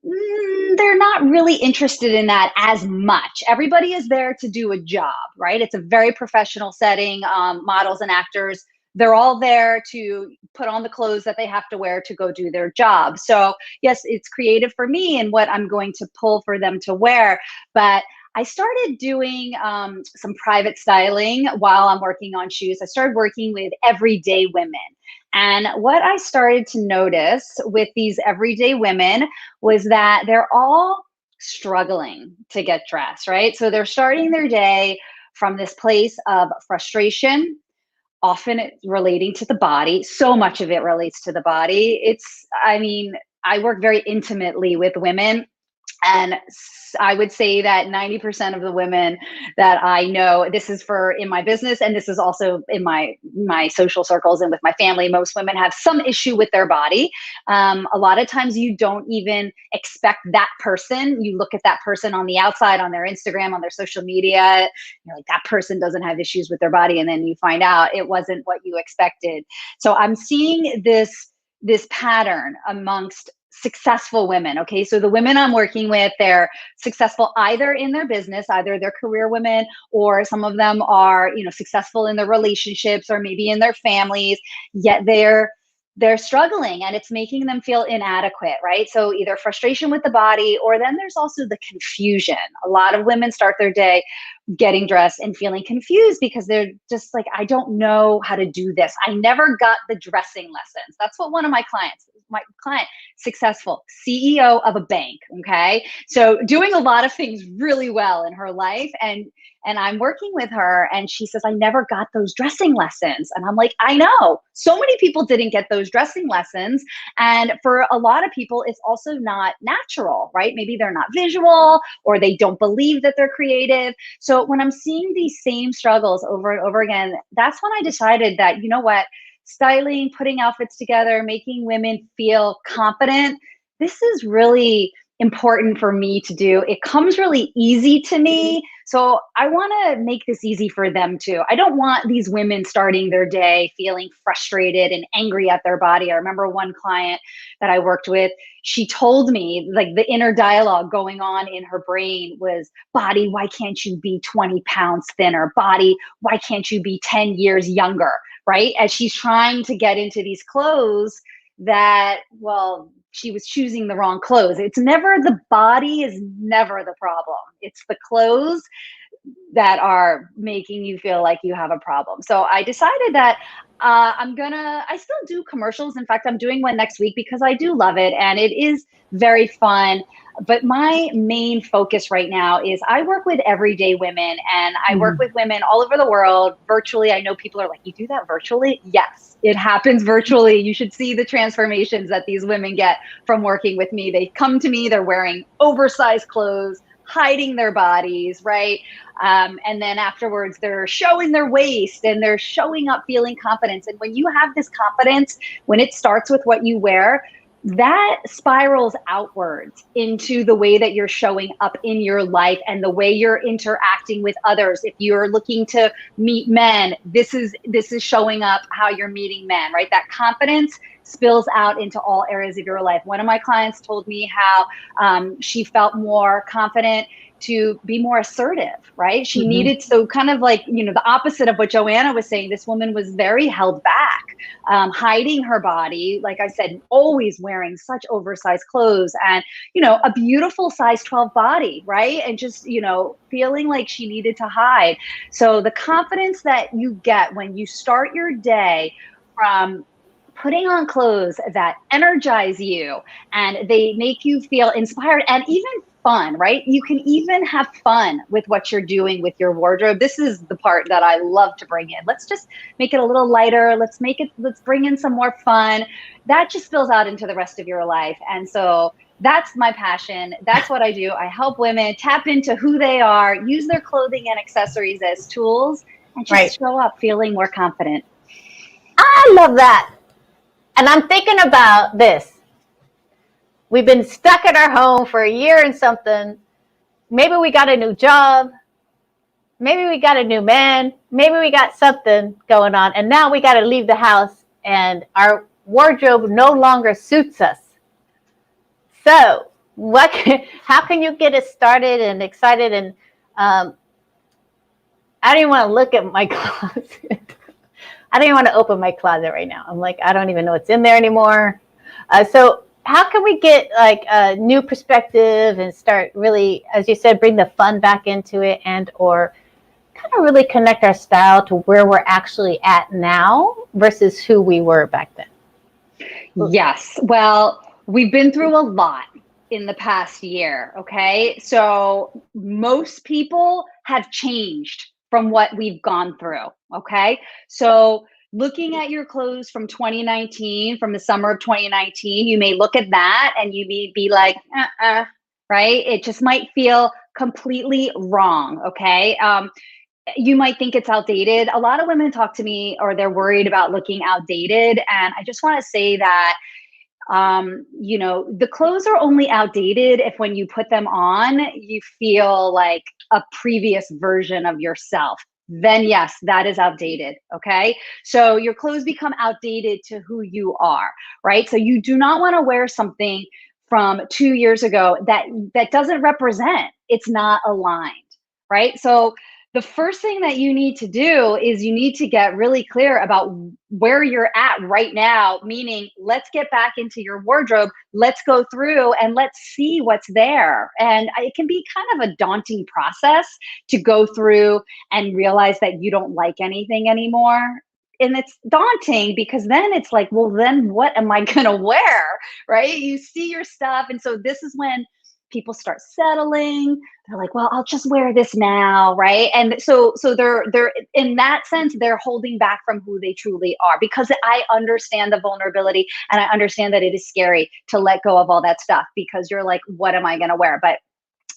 they're not really interested in that as much. Everybody is there to do a job, right? It's a very professional setting. Models and actors, they're all there to put on the clothes that they have to wear to go do their job. So yes, it's creative for me and what I'm going to pull for them to wear. But I started doing some private styling while I'm working on shoes. I started working with everyday women. And what I started to notice with these everyday women was that they're all struggling to get dressed, right? So they're starting their day from this place of frustration, often relating to the body. So much of it relates to the body. I work very intimately with women. And I would say that 90% of the women that I know, this is in my business, and this is also in my social circles and with my family, most women have some issue with their body. A lot of times you don't even expect that person. You look at that person on the outside, on their Instagram, on their social media, you're like, that person doesn't have issues with their body. And then you find out it wasn't what you expected. So I'm seeing this pattern amongst successful women. Okay. So the women I'm working with, they're successful either in their business, either they're career women, or some of them are, successful in their relationships or maybe in their families, yet they're struggling and it's making them feel inadequate, right? So either frustration with the body, or then there's also the confusion. A lot of women start their day getting dressed and feeling confused because they're just like, I don't know how to do this. I never got the dressing lessons. That's what one of my client, successful CEO of a bank. Okay. So doing a lot of things really well in her life. And I'm working with her and she says, I never got those dressing lessons. And I'm like, I know so many people didn't get those dressing lessons. And for a lot of people, it's also not natural, right? Maybe they're not visual or they don't believe that they're creative. So when I'm seeing these same struggles over and over again, that's when I decided that, you know what, styling, putting outfits together, making women feel confident, this is really important for me to do. It comes really easy to me. So I want to make this easy for them too. I don't want these women starting their day feeling frustrated and angry at their body. I remember one client that I worked with, she told me like the inner dialogue going on in her brain was, body, why can't you be 20 pounds thinner? Body, why can't you be 10 years younger? Right? As she's trying to get into these clothes that, well, she was choosing the wrong clothes. It's never, the body is never the problem. It's the clothes that are making you feel like you have a problem. So I decided that I still do commercials. In fact, I'm doing one next week because I do love it and it is very fun. But my main focus right now is I work with everyday women and I work with women all over the world virtually. I know people are like, you do that virtually? Yes, it happens virtually. You should see the transformations that these women get from working with me. They come to me, they're wearing oversized clothes, hiding their bodies, right? And then afterwards, they're showing their waist and they're showing up feeling confidence. And when you have this confidence, when it starts with what you wear, that spirals outwards into the way that you're showing up in your life and the way you're interacting with others. If you're looking to meet men, this is showing up how you're meeting men, right? That confidence spills out into all areas of your life. One of my clients told me how she felt more confident to be more assertive, right? She needed, so kind of like, the opposite of what Joanna was saying, this woman was very held back, hiding her body. Like I said, always wearing such oversized clothes and, a beautiful size 12 body, right? And just, feeling like she needed to hide. So the confidence that you get when you start your day from putting on clothes that energize you and they make you feel inspired and even fun, right? You can even have fun with what you're doing with your wardrobe. This is the part that I love to bring in. Let's just make it a little lighter. Let's bring in some more fun. That just spills out into the rest of your life. And so that's my passion. That's what I do. I help women tap into who they are, use their clothing and accessories as tools, and just show up feeling more confident. I love that. And I'm thinking about this. We've been stuck at our home for a year and something. Maybe we got a new job. Maybe we got a new man. Maybe we got something going on. And now we got to leave the house and our wardrobe no longer suits us. So how can you get us started and excited? And I don't even want to look at my closet. I don't even want to open my closet right now. I'm like, I don't even know what's in there anymore. So how can we get like a new perspective and start really, as you said, bring the fun back into it, and or kind of really connect our style to where we're actually at now versus who we were back then? Yes. Well, we've been through a lot in the past year. Okay. So most people have changed from what we've gone through. Okay. So looking at your clothes from 2019, from the summer of 2019, you may look at that and you may be like, right? It just might feel completely wrong. Okay. You might think it's outdated. A lot of women talk to me or they're worried about looking outdated. And I just want to say that the clothes are only outdated if when you put them on, you feel like a previous version of yourself. Then yes, that is outdated. Okay. So your clothes become outdated to who you are, right? So you do not want to wear something from 2 years ago that doesn't represent, it's not aligned, right? So the first thing that you need to do is you need to get really clear about where you're at right now, meaning let's get back into your wardrobe. Let's go through and let's see what's there. And it can be kind of a daunting process to go through and realize that you don't like anything anymore. And it's daunting because then it's like, well, then what am I going to wear? Right? You see your stuff. And so this is when people start settling. They're like, well, I'll just wear this now, right? And so they're in that sense, they're holding back from who they truly are, because I understand the vulnerability and I understand that it is scary to let go of all that stuff, because you're like, what am I going to wear? But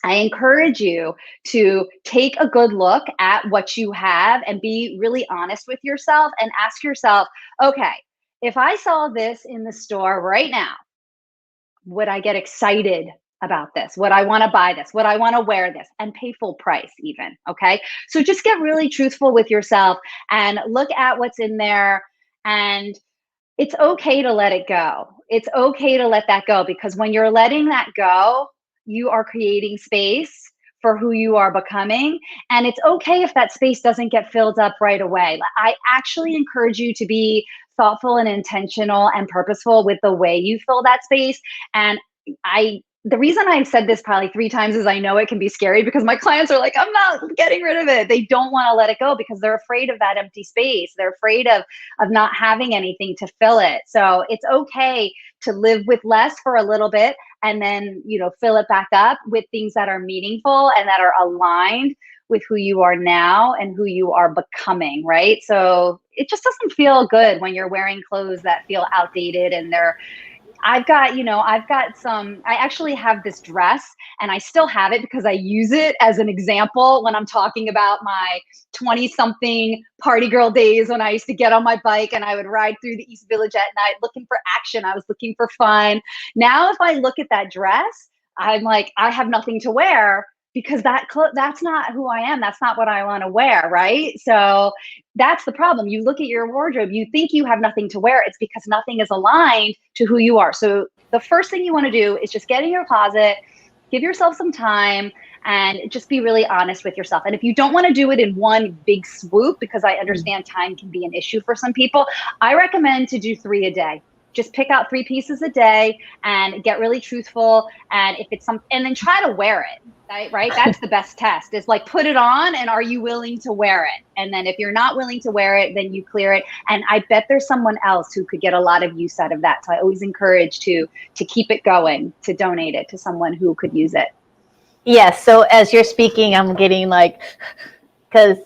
I encourage you to take a good look at what you have and be really honest with yourself and ask yourself, okay, if I saw this in the store right now, would I get excited about this? Would I want to buy this? Would I want to wear this and pay full price even? Okay. So just get really truthful with yourself and look at what's in there. And it's okay to let it go. It's okay to let that go, because when you're letting that go, you are creating space for who you are becoming. And it's okay if that space doesn't get filled up right away. I actually encourage you to be thoughtful and intentional and purposeful with the way you fill that space. And the reason I've said this probably 3 times is I know it can be scary, because my clients are like, I'm not getting rid of it. They don't want to let it go because they're afraid of that empty space. They're afraid of not having anything to fill it. So it's okay to live with less for a little bit and then, fill it back up with things that are meaningful and that are aligned with who you are now and who you are becoming, right? So it just doesn't feel good when you're wearing clothes that feel outdated and I actually have this dress and I still have it because I use it as an example when I'm talking about my 20-something party girl days when I used to get on my bike and I would ride through the East Village at night looking for action. I was looking for fun. Now, if I look at that dress, I'm like, I have nothing to wear, because that's not who I am. That's not what I want to wear, right? So that's the problem. You look at your wardrobe, you think you have nothing to wear. It's because nothing is aligned to who you are. So the first thing you want to do is just get in your closet, give yourself some time, and just be really honest with yourself. And if you don't want to do it in one big swoop, because I understand time can be an issue for some people, I recommend to do 3 a day. Just pick out 3 pieces a day and get really truthful. And if it's and then try to wear it. Right? That's the best test, is like, put it on and are you willing to wear it? And then if you're not willing to wear it, then you clear it. And I bet there's someone else who could get a lot of use out of that. So I always encourage to keep it going, to donate it to someone who could use it. Yes. So as you're speaking, I'm getting like, because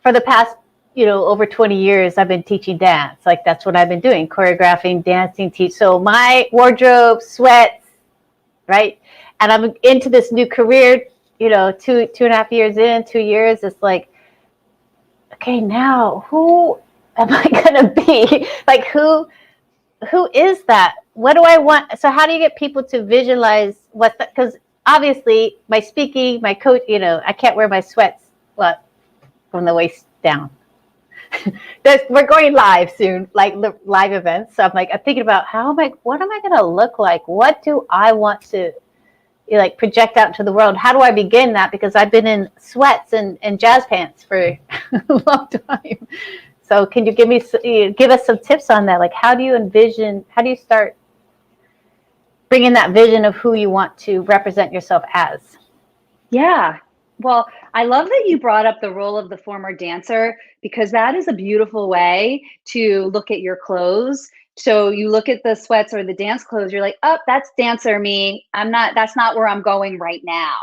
for the past, over 20 years, I've been teaching dance. Like that's what I've been doing, choreographing, dancing, teach. So my wardrobe, sweats, right? And I'm into this new career, 2.5 years in, 2 years. It's like, okay, now who am I gonna be? Like who is that? What do I want? So how do you get people to visualize what's that? Because obviously my speaking, my coach, I can't wear my sweats from the waist down. We're going live soon, like live events. So I'm thinking about what am I going to look like? What do I want to like project out into the world? How do I begin that? Because I've been in sweats and jazz pants for a long time. So can you give us some tips on that? Like how do you start bringing that vision of who you want to represent yourself as? Yeah. Well, I love that you brought up the role of the former dancer, because that is a beautiful way to look at your clothes. So you look at the sweats or the dance clothes, you're like, oh, that's dancer me. That's not where I'm going right now.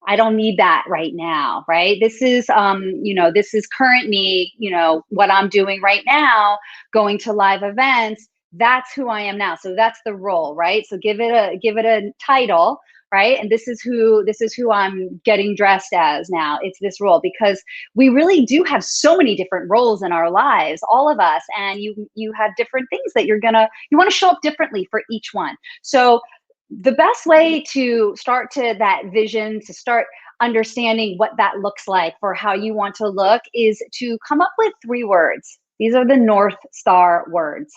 I don't need that right now, right? This is this is current me, what I'm doing right now, going to live events. That's who I am now. So that's the role, right? So give it a title, right? And this is who I'm getting dressed as now. It's this role, because we really do have so many different roles in our lives, all of us, and you have different things that you want to show up differently for each one. So the best way to start to that vision, to start understanding what that looks like for how you want to look, is to come up with 3 words. These are the North Star words.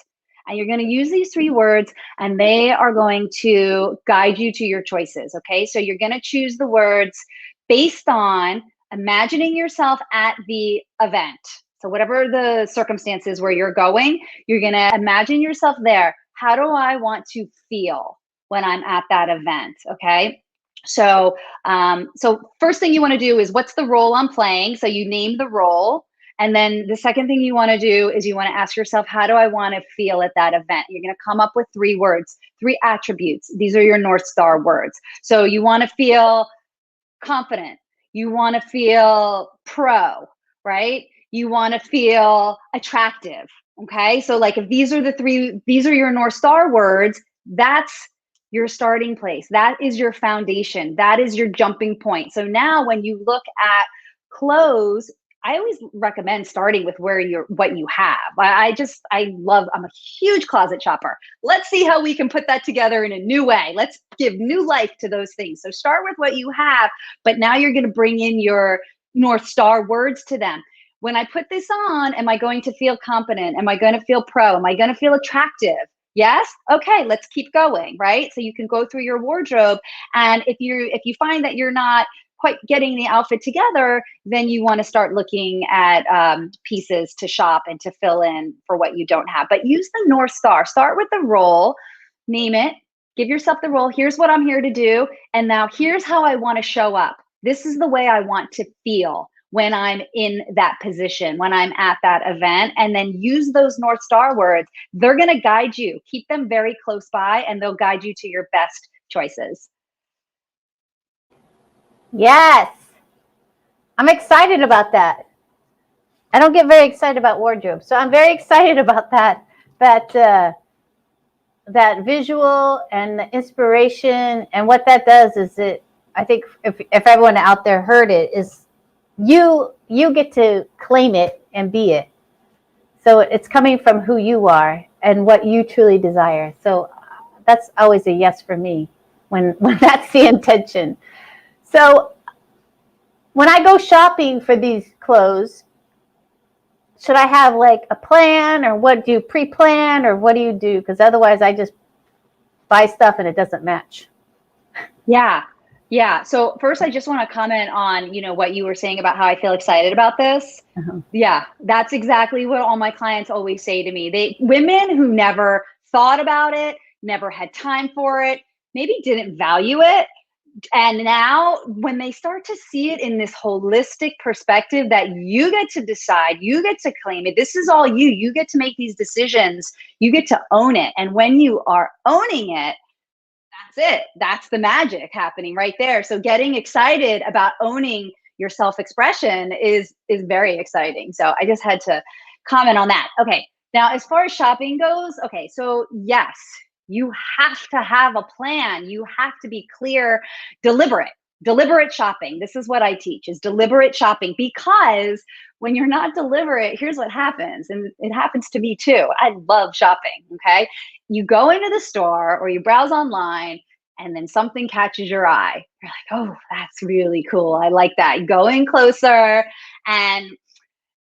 And you're going to use these 3 words, and they are going to guide you to your choices. Okay. So you're going to choose the words based on imagining yourself at the event. So whatever the circumstances where you're going, you're going to imagine yourself there. How do I want to feel when I'm at that event? Okay. So, so first thing you want to do is, what's the role I'm playing? So you name the role. And then the second thing you want to do is you want to ask yourself, how do I want to feel at that event? You're going to come up with 3 words, 3 attributes. These are your North Star words. So you want to feel confident. You want to feel pro, right? You want to feel attractive. Okay. So like if these are your North Star words, that's your starting place. That is your foundation. That is your jumping point. So now when you look at clothes, I always recommend starting with what you have. I'm a huge closet shopper. Let's see how we can put that together in a new way. Let's give new life to those things. So start with what you have, but now you're going to bring in your North Star words to them. When I put this on, am I going to feel confident? Am I going to feel pro? Am I going to feel attractive? Yes? Okay, let's keep going, right? So you can go through your wardrobe, and if you find that you're not quite getting the outfit together, then you want to start looking at pieces to shop and to fill in for what you don't have. But use the North Star. Start with the role, name it, give yourself the role. Here's what I'm here to do. And now here's how I want to show up. This is the way I want to feel when I'm in that position, when I'm at that event. And then use those North Star words. They're going to guide you. Keep them very close by, and they'll guide you to your best choices. Yes. I'm excited about that. I don't get very excited about wardrobe, so I'm very excited about that visual and the inspiration. And what that does is I think if everyone out there heard it, is you get to claim it and be it. So it's coming from who you are and what you truly desire. So that's always a yes for me when that's the intention. So when I go shopping for these clothes, should I have like a plan, or what do you pre-plan, or what do you do? Because otherwise I just buy stuff and it doesn't match. Yeah. Yeah. So first, I just want to comment on, what you were saying about how I feel excited about this. Uh-huh. Yeah, that's exactly what all my clients always say to me. Women who never thought about it, never had time for it, maybe didn't value it. And now when they start to see it in this holistic perspective that you get to decide, you get to claim it, this is all you get to make these decisions, you get to own it. And when you are owning it, it. That's the magic happening right there. So getting excited about owning your self-expression is very exciting. So I just had to comment on that. Okay. Now, as far as shopping goes, okay, so yes, you have to have a plan. You have to be clear, deliberate shopping. This is what I teach, is deliberate shopping, because when you're not deliberate, here's what happens. And it happens to me too. I love shopping. Okay. You go into the store or you browse online, and then something catches your eye. You're like, oh, that's really cool. I like that. You go in closer and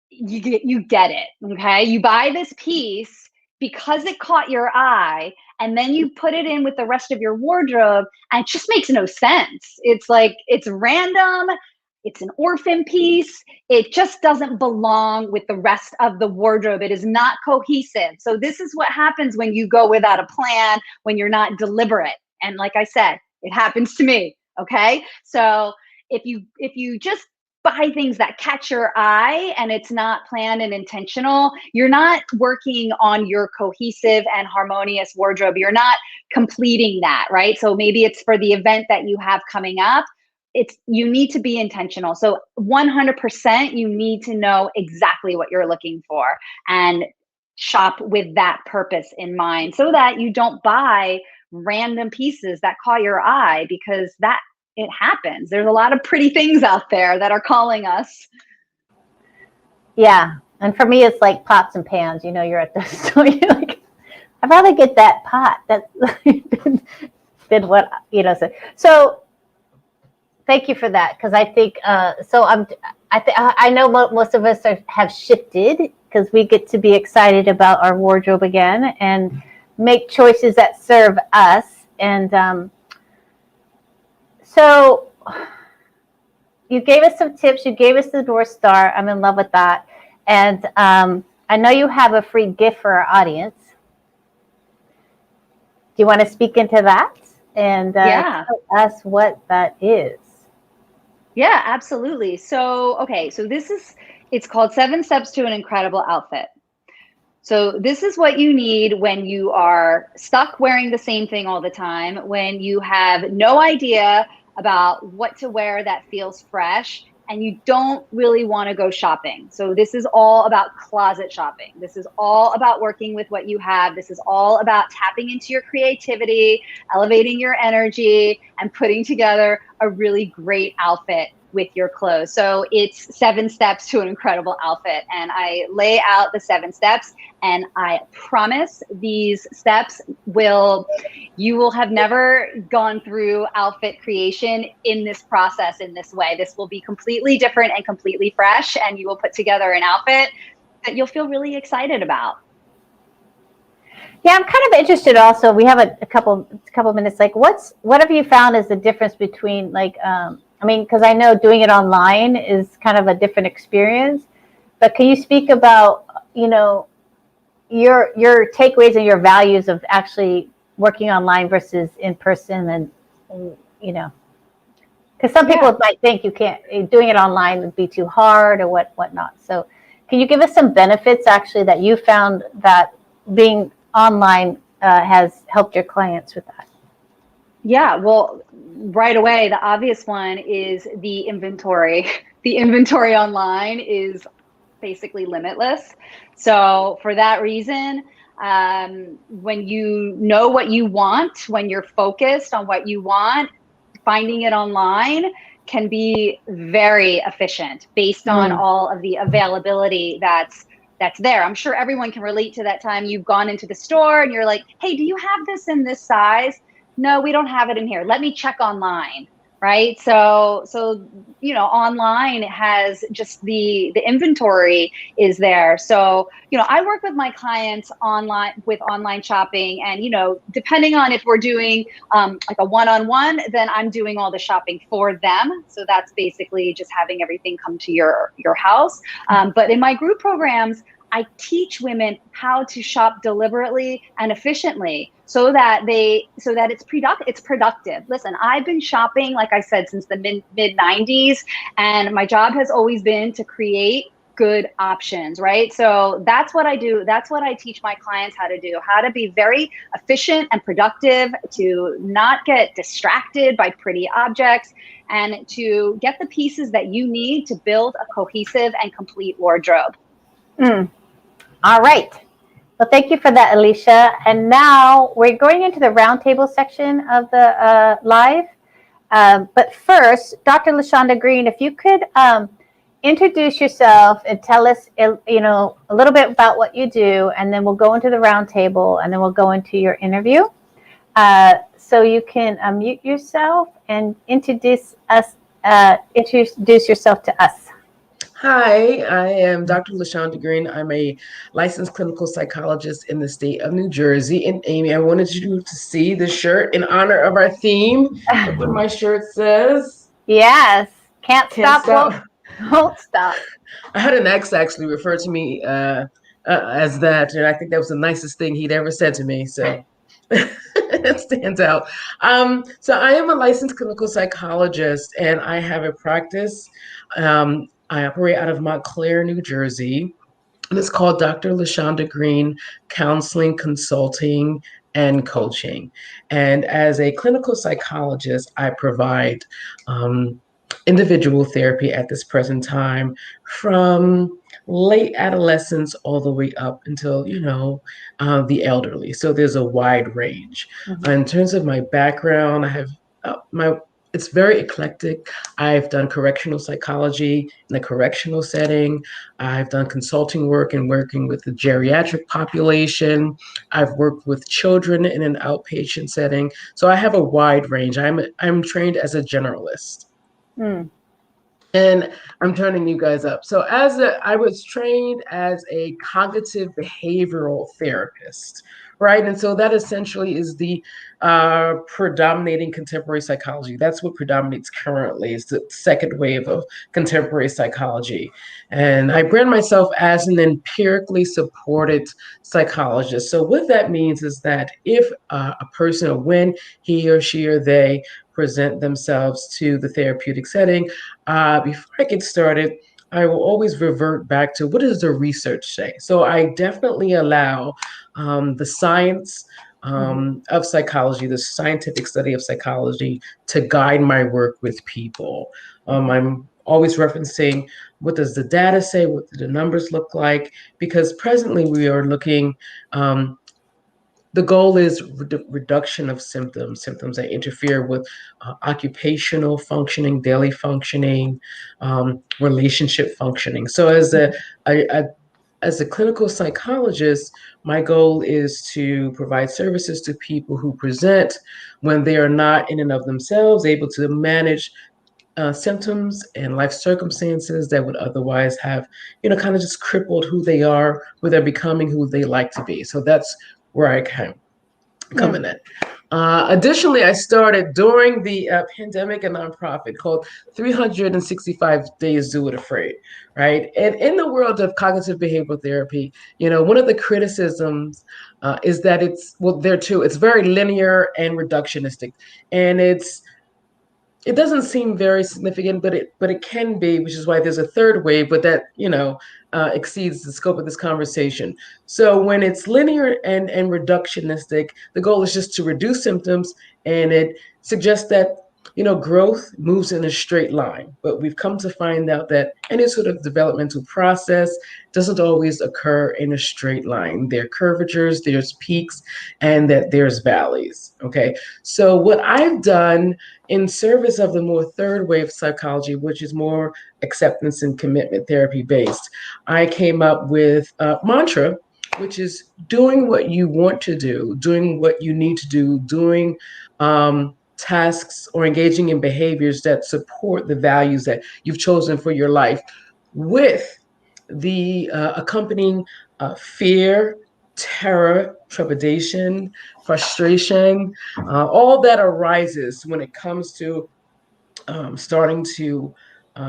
you get it. Okay. You buy this piece because it caught your eye, and then you put it in with the rest of your wardrobe, and it just makes no sense. It's like, it's random. It's an orphan piece. It just doesn't belong with the rest of the wardrobe. It is not cohesive. So this is what happens when you go without a plan, when you're not deliberate. And like I said, it happens to me. Okay. So if you just buy things that catch your eye and it's not planned and intentional, you're not working on your cohesive and harmonious wardrobe. You're not completing that, right? So maybe it's for the event that you have coming up. You need to be intentional. So 100% you need to know exactly what you're looking for and shop with that purpose in mind, so that you don't buy random pieces that caught your eye, because it happens. There's a lot of pretty things out there that are calling us. Yeah. And for me, it's like pots and pans. You're at the store, you're like, I'd rather get that pot than what, so thank you for that. Cause I think, I know most of us have shifted, because we get to be excited about our wardrobe again and make choices that serve us. And, so you gave us some tips. You gave us the North Star. I'm in love with that. And I know you have a free gift for our audience. Do you want to speak into that and tell us what that is? Yeah, absolutely. So, okay. So it's called 7 Steps to an Incredible Outfit. So this is what you need when you are stuck wearing the same thing all the time, when you have no idea about what to wear that feels fresh, and you don't really want to go shopping. So this is all about closet shopping. This is all about working with what you have. This is all about tapping into your creativity, elevating your energy, and putting together a really great outfit with your clothes. So it's 7 steps to an incredible outfit. And I lay out the 7 steps, and I promise these steps you will have never gone through outfit creation in this process, in this way. This will be completely different and completely fresh, and you will put together an outfit that you'll feel really excited about. Yeah, I'm kind of interested also. We have a couple minutes. Like, what have you found is the difference between, like, because I know doing it online is kind of a different experience, but can you speak about, your takeaways and your values of actually working online versus in person? And, because some people might think doing it online would be too hard or whatnot. So can you give us some benefits actually that you found that being online has helped your clients with that? Yeah, well, right away, the obvious one is the inventory. The inventory online is basically limitless. So for that reason, when you know what you want, when you're focused on what you want, finding it online can be very efficient based on all of the availability that's there. I'm sure everyone can relate to that time you've gone into the store and you're like, hey, do you have this in this size? No, we don't have it in here. Let me check online, right? So online has just the inventory is there. So, I work with my clients online with online shopping, and, depending on if we're doing like a one-on-one, then I'm doing all the shopping for them. So that's basically just having everything come to your house. But in my group programs, I teach women how to shop deliberately and efficiently so that it's productive. Listen, I've been shopping, like I said, since the mid 90s, and my job has always been to create good options, right? So that's what I do. That's what I teach my clients how to do, how to be very efficient and productive, to not get distracted by pretty objects, and to get the pieces that you need to build a cohesive and complete wardrobe. All right. Well, thank you for that, Alicia. And now we're going into the roundtable section of the live. But first, Dr. LaShonda Green, if you could introduce yourself and tell us, a little bit about what you do, and then we'll go into the roundtable, and then we'll go into your interview. So you can unmute yourself and introduce yourself to us. Hi, I am Dr. LaShonda Green. I'm a licensed clinical psychologist in the state of New Jersey. And Amy, I wanted you to see the shirt in honor of our theme. Look what my shirt says. Yes. Can't stop. Won't stop. I had an ex actually refer to me as that, and I think that was the nicest thing he'd ever said to me. So it stands out. So I am a licensed clinical psychologist, and I have a practice. I operate out of Montclair, New Jersey, and it's called Dr. LaShonda Green Counseling, Consulting, and Coaching. And as a clinical psychologist, I provide individual therapy at this present time from late adolescence all the way up until, the elderly. So there's a wide range. In terms of my background, I have it's very eclectic. I've done correctional psychology in a correctional setting. I've done consulting work and working with the geriatric population. I've worked with children in an outpatient setting. So I have a wide range. I'm trained as a generalist. And I'm turning you guys up. So I was trained as a cognitive behavioral therapist, right? And so that essentially is the predominating contemporary psychology. That's what predominates currently, is the second wave of contemporary psychology. And I brand myself as an empirically supported psychologist. So what that means is that if a person, or when he or she or they present themselves to the therapeutic setting, before I get started, I will always revert back to what does the research say? So I definitely allow the science of psychology, the scientific study of psychology, to guide my work with people. I'm always referencing what does the data say, what do the numbers look like, because presently we are looking, the goal is reduction of symptoms that interfere with occupational functioning, daily functioning, relationship functioning. So as a clinical psychologist, my goal is to provide services to people who present when they are not in and of themselves able to manage symptoms and life circumstances that would otherwise have, kind of just crippled who they are, who they're becoming, who they like to be. So that's where I come in at. Additionally, I started during the pandemic a nonprofit called 365 Days Do It Afraid, right? And in the world of cognitive behavioral therapy, one of the criticisms is that it's very linear and reductionistic, and it doesn't seem very significant, but it can be, which is why there's a third wave, but that exceeds the scope of this conversation. So when it's linear and reductionistic, the goal is just to reduce symptoms, and it suggests that growth moves in a straight line. But we've come to find out that any sort of developmental process doesn't always occur in a straight line. There are curvatures, there's peaks, and that there's valleys. Okay, so what I've done in service of the more third wave psychology, which is more acceptance and commitment therapy based, I came up with a mantra, which is doing what you want to do, doing what you need to do, doing tasks or engaging in behaviors that support the values that you've chosen for your life, with the accompanying fear, terror, trepidation, frustration, all that arises when it comes to starting to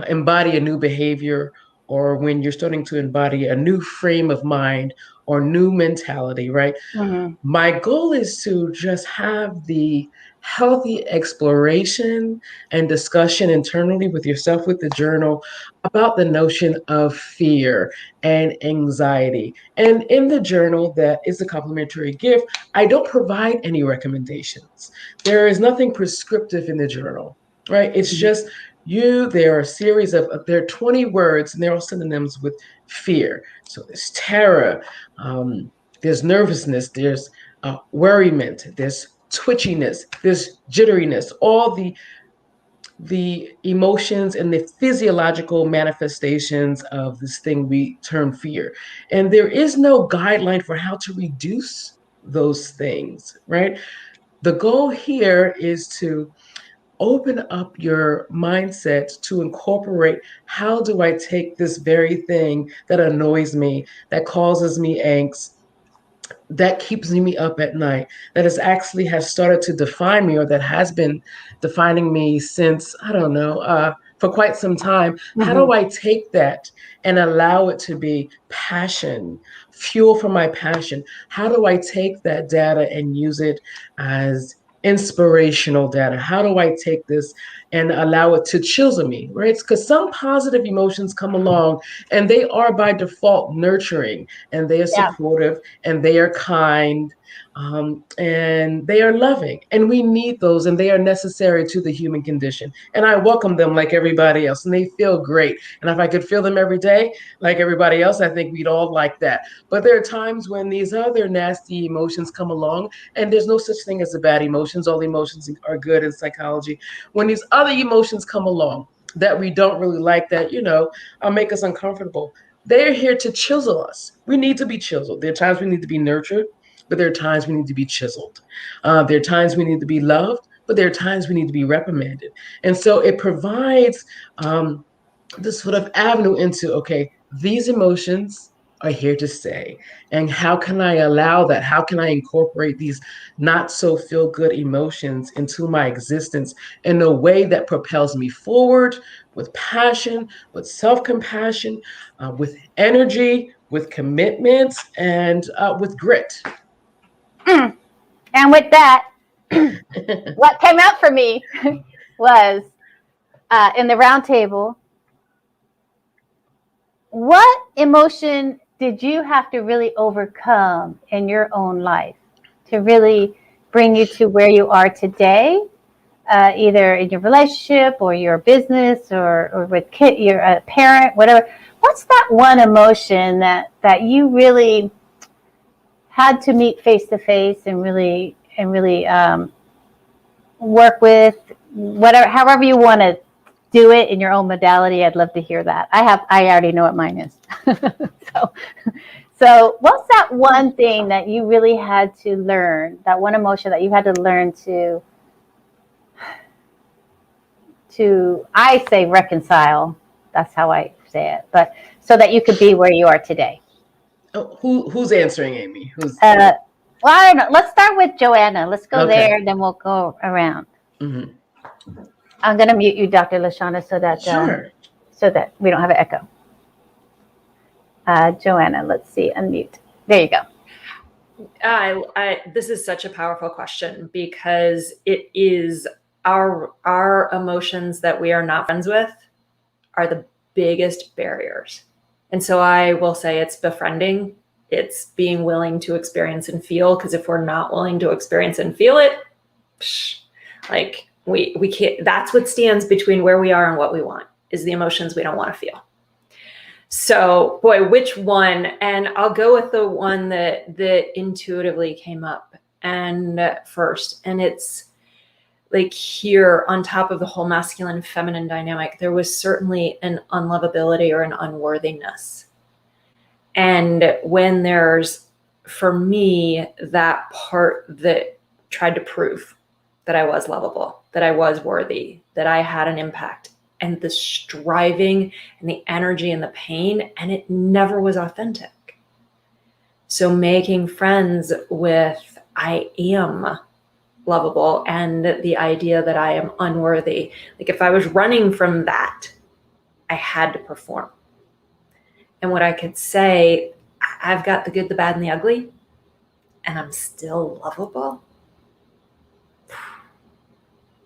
embody a new behavior or when you're starting to embody a new frame of mind or new mentality, right? Mhm. My goal is to just have the healthy exploration and discussion internally with yourself with the journal about the notion of fear and anxiety. And in the journal, that is a complimentary gift, I don't provide any recommendations. There is nothing prescriptive in the journal, right? It's just there are a series of, there are 20 words and they're all synonyms with fear. So there's terror, there's nervousness, there's worriment, there's twitchiness, there's jitteriness, all the emotions and the physiological manifestations of this thing we term fear. And there is no guideline for how to reduce those things, right? The goal here is to open up your mindset to incorporate, how do I take this very thing that annoys me, that causes me angst, that keeps me up at night, that is actually has started to define me, or that has been defining me since, I don't know, for quite some time. How Mhm. do I take that and allow it to be passion, fuel for my passion? How do I take that data and use it as inspirational data? How do I take this and allow it to chisel me, right? Because some positive emotions come along and they are by default nurturing, and they are Yeah. supportive, and they are kind, and they are loving. And we need those, and they are necessary to the human condition. And I welcome them like everybody else, and they feel great. And if I could feel them every day like everybody else, I think we'd all like that. But there are times when these other nasty emotions come along, and there's no such thing as the bad emotions. All emotions are good in psychology. When these other emotions come along that we don't really like, that, make us uncomfortable, they're here to chisel us. We need to be chiseled. There are times we need to be nurtured, but there are times we need to be chiseled. There are times we need to be loved, but there are times we need to be reprimanded. And so it provides this sort of avenue into, okay, these emotions are here to stay. And how can I allow that? How can I incorporate these not so feel good emotions into my existence in a way that propels me forward with passion, with self compassion, with energy, with commitment, and with grit? Mm. And with that, what came out for me was in the round table, what emotion did you have to really overcome in your own life to really bring you to where you are today, either in your relationship or your business, or with kid, you're a parent, whatever? What's that one emotion that you really had to meet face to face and really work with, whatever, however you want to do it in your own modality? I'd love to hear that. I already know what mine is. So what's that one thing that you really had to learn, that one emotion that you had to learn to I say reconcile, that's how I say it, but so that you could be where you are today? Oh, who's answering, Amy? Well, I don't know. Let's start with Joanna. Let's go Okay. there, and then we'll go around. Mm-hmm. I'm going to mute you, Dr. Lashana, so that we don't have an echo. Joanna, let's see, unmute. There you go. This is such a powerful question, because it is our emotions that we are not friends with are the biggest barriers. And so I will say it's befriending. It's being willing to experience and feel, because if we're not willing to experience and feel it, like we can't. That's what stands between where we are and what we want, is the emotions we don't want to feel. So, boy, which one? And I'll go with the one that intuitively came up and first. And it's like, here on top of the whole masculine feminine dynamic, there was certainly an unlovability or an unworthiness. And when there's, for me, that part that tried to prove that I was lovable, that I was worthy, that I had an impact, and the striving and the energy and the pain, and it never was authentic. So making friends with I am lovable and the idea that I am unworthy, like if I was running from that, I had to perform. and what I could say, I've got the good, the bad, and the ugly, and I'm still lovable,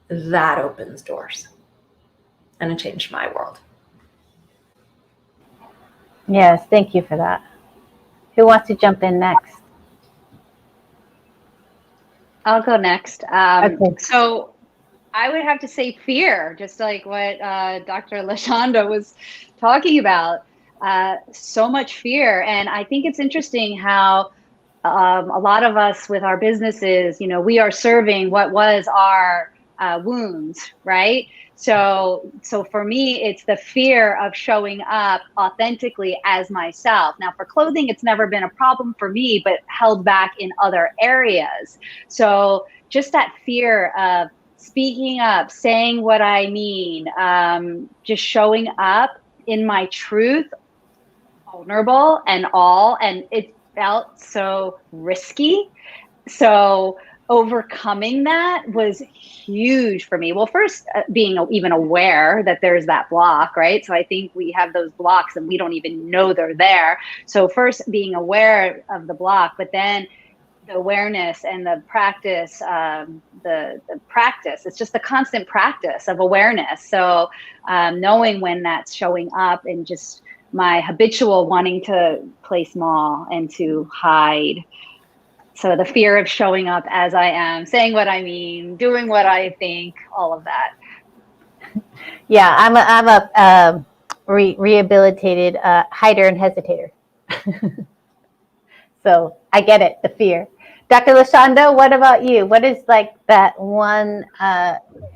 that opens doors. And it changed my world. Yes, thank you for that. Who wants to jump in next? I'll go next. Okay. So I would have to say fear, just like what Dr. Lashonda was talking about. So much fear. And I think it's interesting how a lot of us with our businesses, we are serving what was our wounds, right? So for me, it's the fear of showing up authentically as myself. Now, for clothing, it's never been a problem for me, but held back in other areas. So just that fear of speaking up, saying what I mean, just showing up in my truth, vulnerable and all, and it felt so risky. So overcoming that was huge for me. Well, first, being even aware that there's that block, right? So I think we have those blocks and we don't even know they're there. So first, being aware of the block, but then the awareness and the practice, the practice. It's just the constant practice of awareness. So knowing when that's showing up and just my habitual wanting to play small and to hide. So the fear of showing up as I am, saying what I mean, doing what I think, all of that. Yeah, I'm a rehabilitated hider and hesitator. So I get it, the fear. Dr. Lashonda, what about you? What is like that one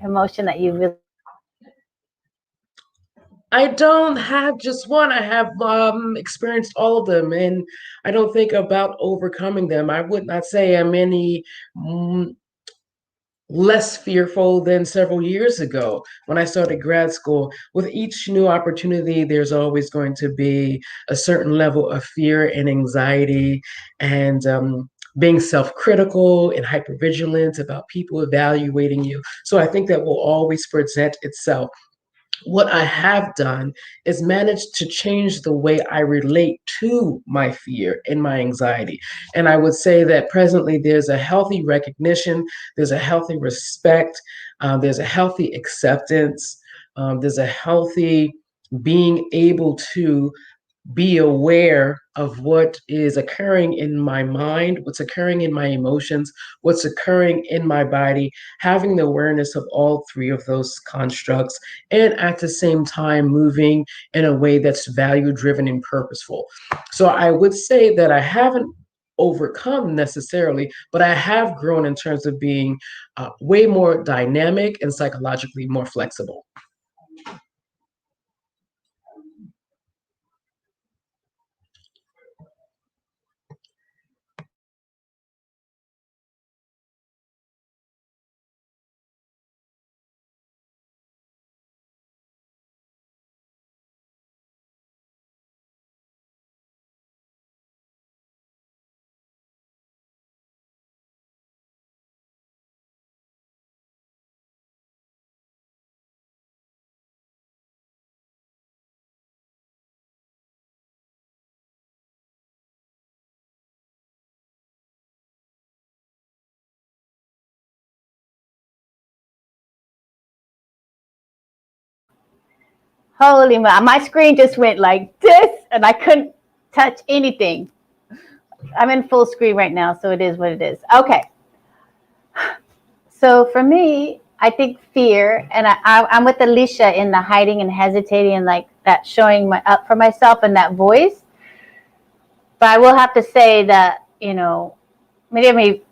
emotion that you really? I don't have just one. I have experienced all of them, and I don't think about overcoming them. I would not say I'm any less fearful than several years ago when I started grad school. With each new opportunity, there's always going to be a certain level of fear and anxiety and being self-critical and hypervigilant about people evaluating you. So I think that will always present itself. What I have done is managed to change the way I relate to my fear and my anxiety. And I would say that presently there's a healthy recognition, there's a healthy respect, there's a healthy acceptance, there's a healthy being able to be aware of what is occurring in my mind, what's occurring in my emotions, what's occurring in my body, having the awareness of all three of those constructs, and at the same time moving in a way that's value driven and purposeful. So I would say that I haven't overcome necessarily, but I have grown in terms of being way more dynamic and psychologically more flexible. Holy, my screen just went like this and I couldn't touch anything. I'm in full screen right now, so it is what it is. Okay. So for me, I think fear, and I'm with Alicia in the hiding and hesitating and like that showing my up for myself and that voice. But I will have to say that, many of me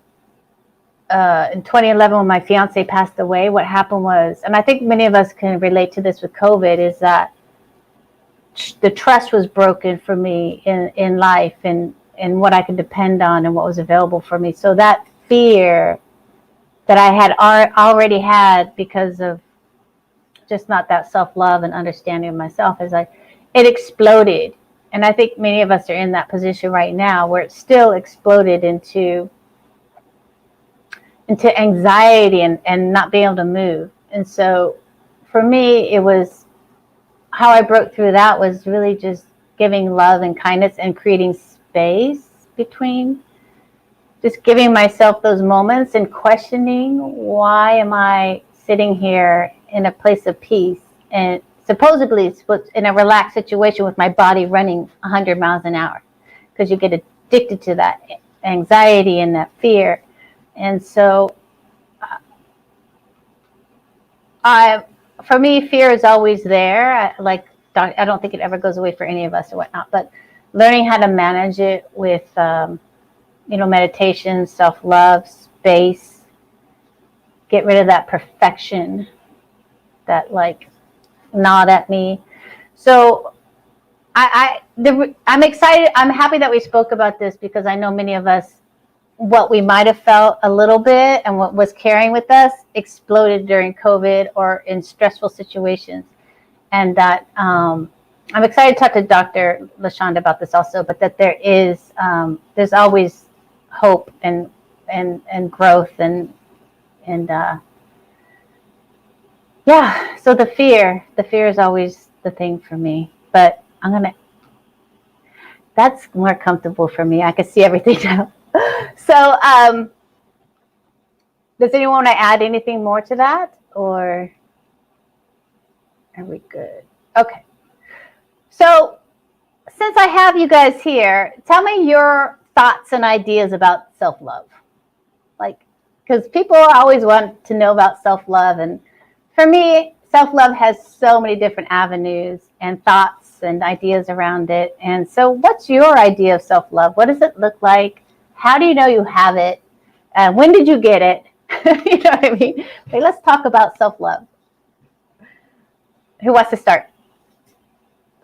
in 2011 when my fiance passed away, what happened was, and I think many of us can relate to this with COVID, is that the trust was broken for me in life and what I could depend on and what was available for me. So that fear that I had already had because of just not that self-love and understanding of myself is like it exploded. And I think many of us are in that position right now where it still exploded into anxiety and not being able to move. And so for me, it was how I broke through that was really just giving love and kindness and creating space between, just giving myself those moments and questioning, why am I sitting here in a place of peace and supposedly in a relaxed situation with my body running 100 miles an hour? Because you get addicted to that anxiety and that fear. And so for me, fear is always there. I don't think it ever goes away for any of us or whatnot, but learning how to manage it with, meditation, self-love, space, get rid of that perfection that gnawed at me. So I'm excited. I'm happy that we spoke about this, because I know many of us, what we might have felt a little bit and what was carrying with us exploded during COVID or in stressful situations. And that I'm excited to talk to Dr. LaShonda about this also, but that there's always hope and growth and yeah. So the fear is always the thing for me, but that's more comfortable for me. I can see everything now. So, does anyone want to add anything more to that, or are we good? Okay. So, since I have you guys here, tell me your thoughts and ideas about self-love. Because people always want to know about self-love, and for me, self-love has so many different avenues and thoughts and ideas around it. And so, what's your idea of self-love? What does it look like? How do you know you have it? When did you get it? You know what I mean? Let's talk about self-love. Who wants to start?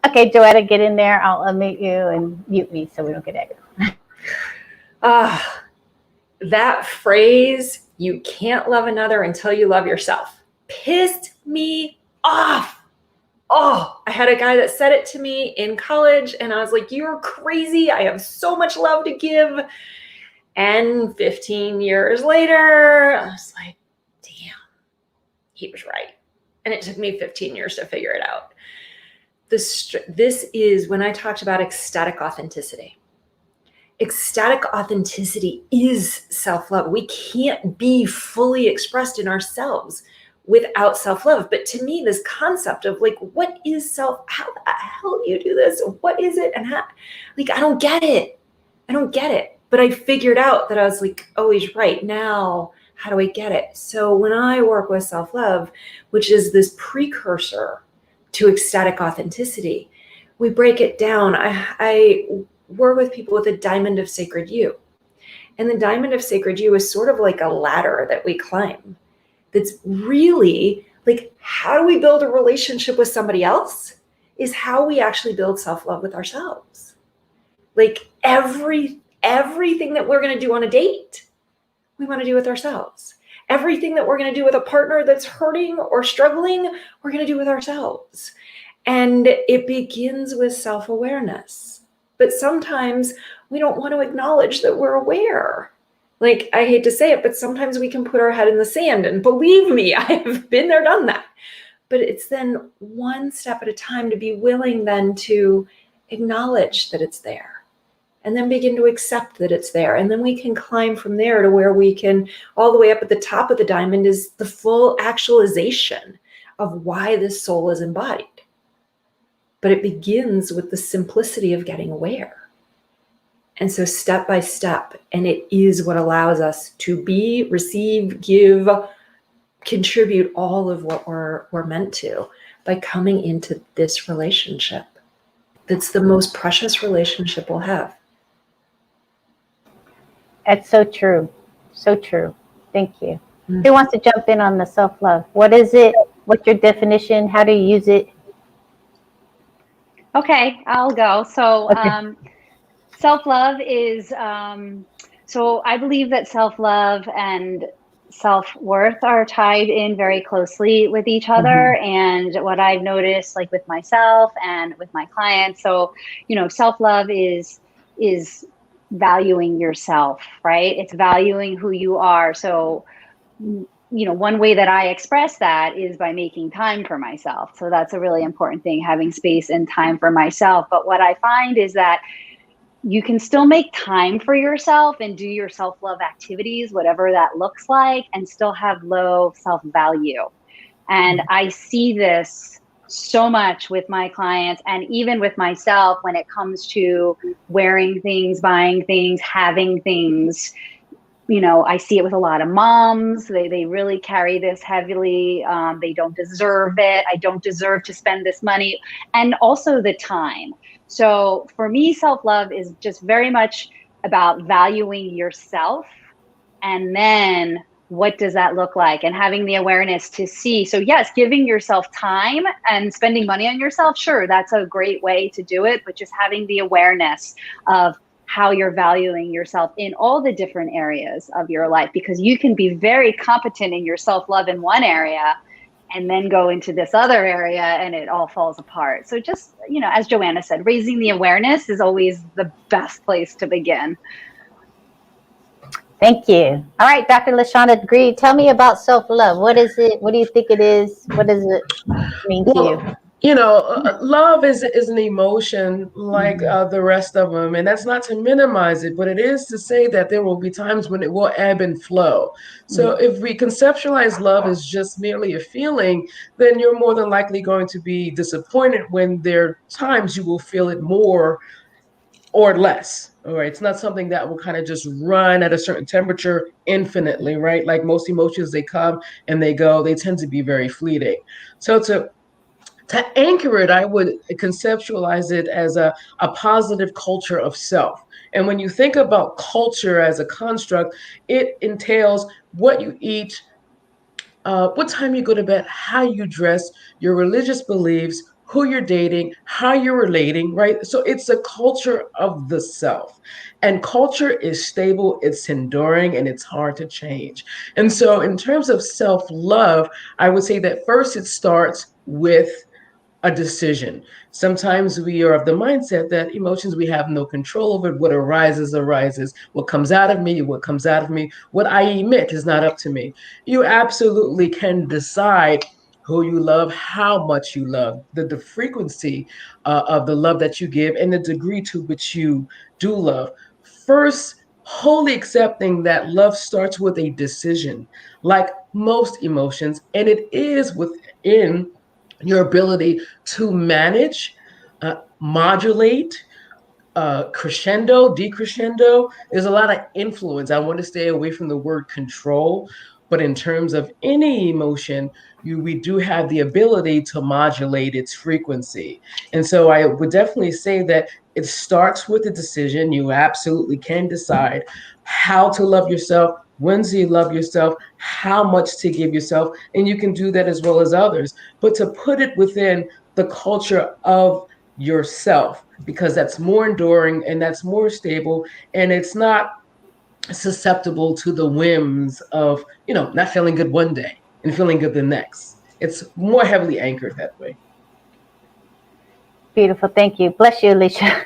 Okay, Joetta, get in there. I'll unmute you and mute me so we don't get echo. That phrase, you can't love another until you love yourself, pissed me off. Oh, I had a guy that said it to me in college, and I was like, you're crazy. I have so much love to give. And 15 years later, I was like, damn, he was right. And it took me 15 years to figure it out. This is when I talked about ecstatic authenticity. Ecstatic authenticity is self-love. We can't be fully expressed in ourselves without self-love. But to me, this concept of what is how the hell do you do this? What is it? And how, I don't get it. I don't get it. But I figured out that I was oh, he's right. Now, how do I get it? So when I work with self-love, which is this precursor to ecstatic authenticity, we break it down. I work with people with a diamond of sacred you. And the diamond of sacred you is sort of like a ladder that we climb. That's really how do we build a relationship with somebody else is how we actually build self-love with ourselves. Everything that we're going to do on a date, we want to do with ourselves. Everything that we're going to do with a partner that's hurting or struggling, we're going to do with ourselves. And it begins with self-awareness. But sometimes we don't want to acknowledge that we're aware. I hate to say it, but sometimes we can put our head in the sand. And believe me, I have been there, done that. But it's then one step at a time to be willing then to acknowledge that it's there. And then begin to accept that it's there. And then we can climb from there to where we can, all the way up at the top of the diamond is the full actualization of why this soul is embodied. But it begins with the simplicity of getting aware. And so step by step, and it is what allows us to be, receive, give, contribute all of what we're meant to by coming into this relationship. That's the most precious relationship we'll have. That's so true. So true. Thank you. Mm-hmm. Who wants to jump in on the self-love? What is it? What's your definition? How do you use it? Okay, I'll go. So self-love is, so I believe that self-love and self-worth are tied in very closely with each other. Mm-hmm. And what I've noticed with myself and with my clients, so, self-love is valuing yourself, right? It's valuing who you are. So one way that I express that is by making time for myself. So that's a really important thing, having space and time for myself. But what I find is that you can still make time for yourself and do your self-love activities, whatever that looks like, and still have low self-value. And I see this so much with my clients and even with myself when it comes to wearing things, buying things, having things. I see it with a lot of moms. They really carry this heavily. They don't deserve it. I don't deserve to spend this money. And also the time. So for me, self-love is just very much about valuing yourself. And then what does that look like? And having the awareness to see. So yes, giving yourself time and spending money on yourself, sure, that's a great way to do it. But just having the awareness of how you're valuing yourself in all the different areas of your life, because you can be very competent in your self-love in one area and then go into this other area and it all falls apart. So just, as Joanna said, raising the awareness is always the best place to begin. Thank you. All right, Dr. LaShonda Green, tell me about self-love. What is it? What do you think it is? What does it mean to you? Love is an emotion like the rest of them, and that's not to minimize it, but it is to say that there will be times when it will ebb and flow. So if we conceptualize love as just merely a feeling, then you're more than likely going to be disappointed when there are times you will feel it more or less. All right. It's not something that will kind of just run at a certain temperature infinitely, right? Like most emotions, they come and they go. They tend to be very fleeting. So to anchor it, I would conceptualize it as a positive culture of self. And when you think about culture as a construct, it entails what you eat, what time you go to bed, how you dress, your religious beliefs, who you're dating, how you're relating, right? So it's a culture of the self. And culture is stable, it's enduring, and it's hard to change. And so, in terms of self love, I would say that first it starts with a decision. Sometimes we are of the mindset that emotions we have no control over. What arises, arises. What comes out of me, what comes out of me. What I emit is not up to me. You absolutely can decide who you love, how much you love, the frequency of the love that you give, and the degree to which you do love. First, wholly accepting that love starts with a decision, like most emotions, and it is within your ability to manage, modulate, crescendo, decrescendo. There's a lot of influence. I want to stay away from the word control, but in terms of any emotion, we do have the ability to modulate its frequency. And so I would definitely say that it starts with a decision. You absolutely can decide how to love yourself, when to love yourself, how much to give yourself, and you can do that as well as others. But to put it within the culture of yourself, because that's more enduring and that's more stable, and it's not susceptible to the whims of not feeling good one day and feeling good the next. It's more heavily anchored that way. Beautiful. Thank you. Bless you, Alicia.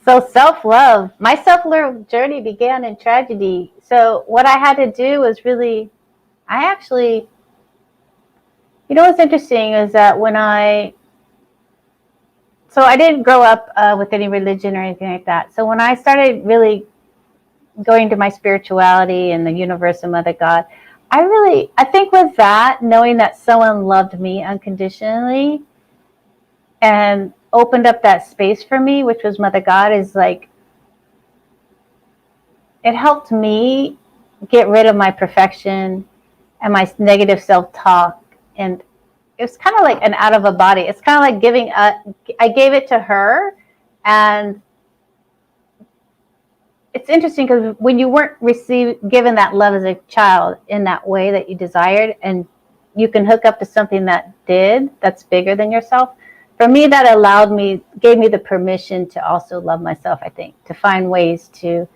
So self-love. My self-love journey began in tragedy. So what I had to do was really, what's interesting is that so I didn't grow up with any religion or anything like that. So when I started really going to my spirituality and the universe and Mother God, I think with that, knowing that someone loved me unconditionally and opened up that space for me, which was Mother God, is like, it helped me get rid of my perfection and my negative self-talk. And it was kind of like an out of a body. It's kind of like I gave it to her. And it's interesting because when you weren't given that love as a child in that way that you desired, and you can hook up to something that's bigger than yourself. For me, that gave me the permission to also love myself, I think, to find ways to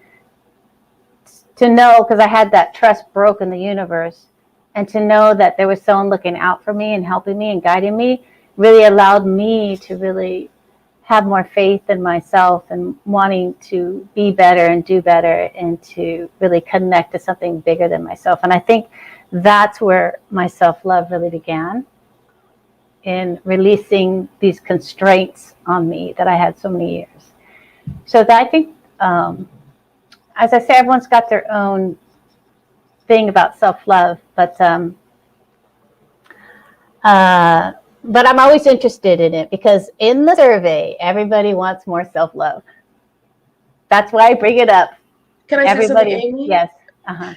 know, because I had that trust broke in the universe, and to know that there was someone looking out for me and helping me and guiding me really allowed me to really have more faith in myself and wanting to be better and do better and to really connect to something bigger than myself. And I think that's where my self-love really began, in releasing these constraints on me that I had so many years. So that, I think, as I say, everyone's got their own thing about self-love, but I'm always interested in it, because in the survey, everybody wants more self-love. That's why I bring it up. Can I say something, Amy? Yes. I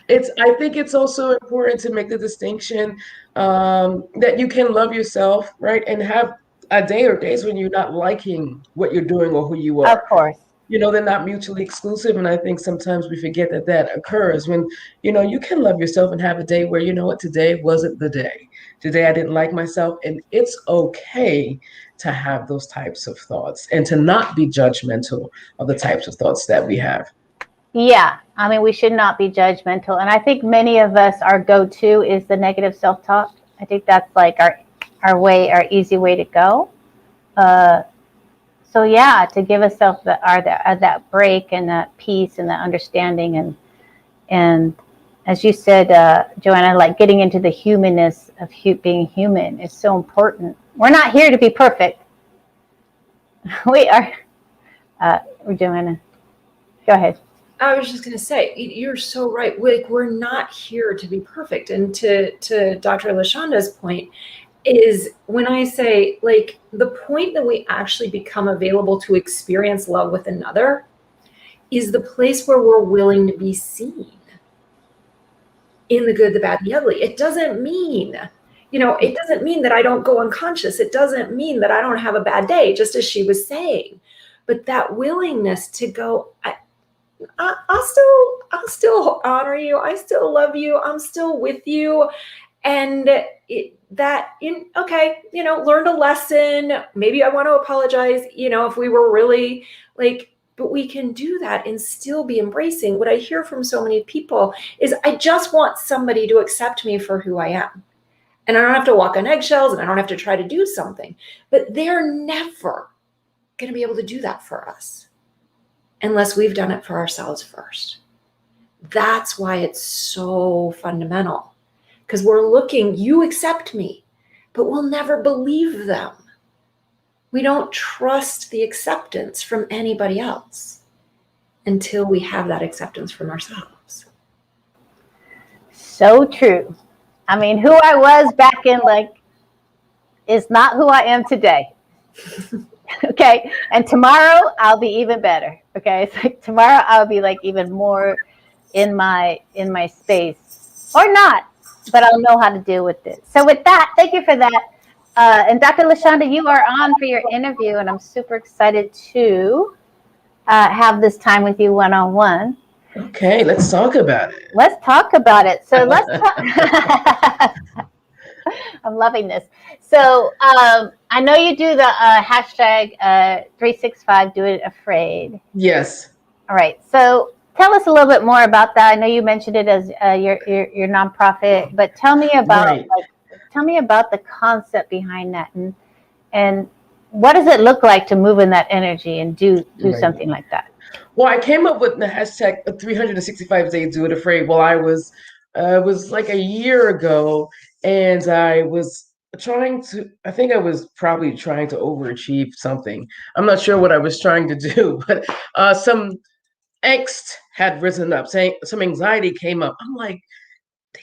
think it's also important to make the distinction that you can love yourself, right, and have a day or days when you're not liking what you're doing or who you are. Of course. They're not mutually exclusive, and I think sometimes we forget that occurs when you can love yourself and have a day where, you know what, today wasn't the day. Today I didn't like myself, and it's okay to have those types of thoughts and to not be judgmental of the types of thoughts that we have. Yeah, I mean, we should not be judgmental. And I think many of us, our go-to is the negative self-talk. I think that's like our easy way to go. So yeah, to give ourselves that break and that peace and that understanding, and as you said, Joanna, like getting into the humanness of being human is so important. We're not here to be perfect. We are. Joanna, go ahead. I was just going to say, you're so right. We're not here to be perfect. And to Dr. LaShonda's point is, when I say, like, the point that we actually become available to experience love with another is the place where we're willing to be seen in the good, the bad, the ugly. It doesn't mean, it doesn't mean that I don't go unconscious. It doesn't mean that I don't have a bad day, just as she was saying. But that willingness to go, I'll still honor you. I still love you. I'm still with you. And learned a lesson. Maybe I want to apologize, if we were really but we can do that and still be embracing. What I hear from so many people is, I just want somebody to accept me for who I am. And I don't have to walk on eggshells, and I don't have to try to do something. But they're never going to be able to do that for us unless we've done it for ourselves first. That's why it's so fundamental, because we're looking, you accept me, but we'll never believe them. We don't trust the acceptance from anybody else until we have that acceptance from ourselves. So true. I mean, who I was back in is not who I am today. Okay. And tomorrow I'll be even better. Okay. It's like tomorrow I'll be even more in my space, or not, but I'll know how to deal with it. So with that, thank you for that. And Dr. LaShonda, you are on for your interview, and I'm super excited to have this time with you one-on-one. Okay, let's talk about it. Let's talk about it. So let's talk. I'm loving this. So I know you do the hashtag 365 Do It Afraid. Yes. All right. So tell us a little bit more about that. I know you mentioned it as your nonprofit, but tell me about tell me about the concept behind that, and what does it look like to move in that energy and do something like that? Well, I came up with the hashtag 365 Days Do It Afraid. Well, it was like a year ago, and I think I was probably trying to overachieve something. I'm not sure what I was trying to do, but some angst had risen up, saying some anxiety came up. I'm like,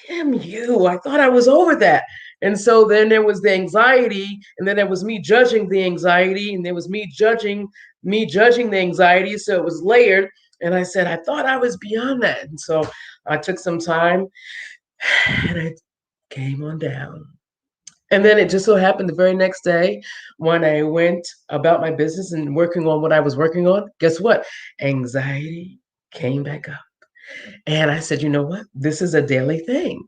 damn you, I thought I was over that. And so then there was the anxiety, and then there was me judging the anxiety, and there was me judging the anxiety. So it was layered. And I said, I thought I was beyond that. And so I took some time and I came on down. And then it just so happened the very next day, when I went about my business and working on what I was working on, guess what? Anxiety came back up. And I said, you know what? This is a daily thing,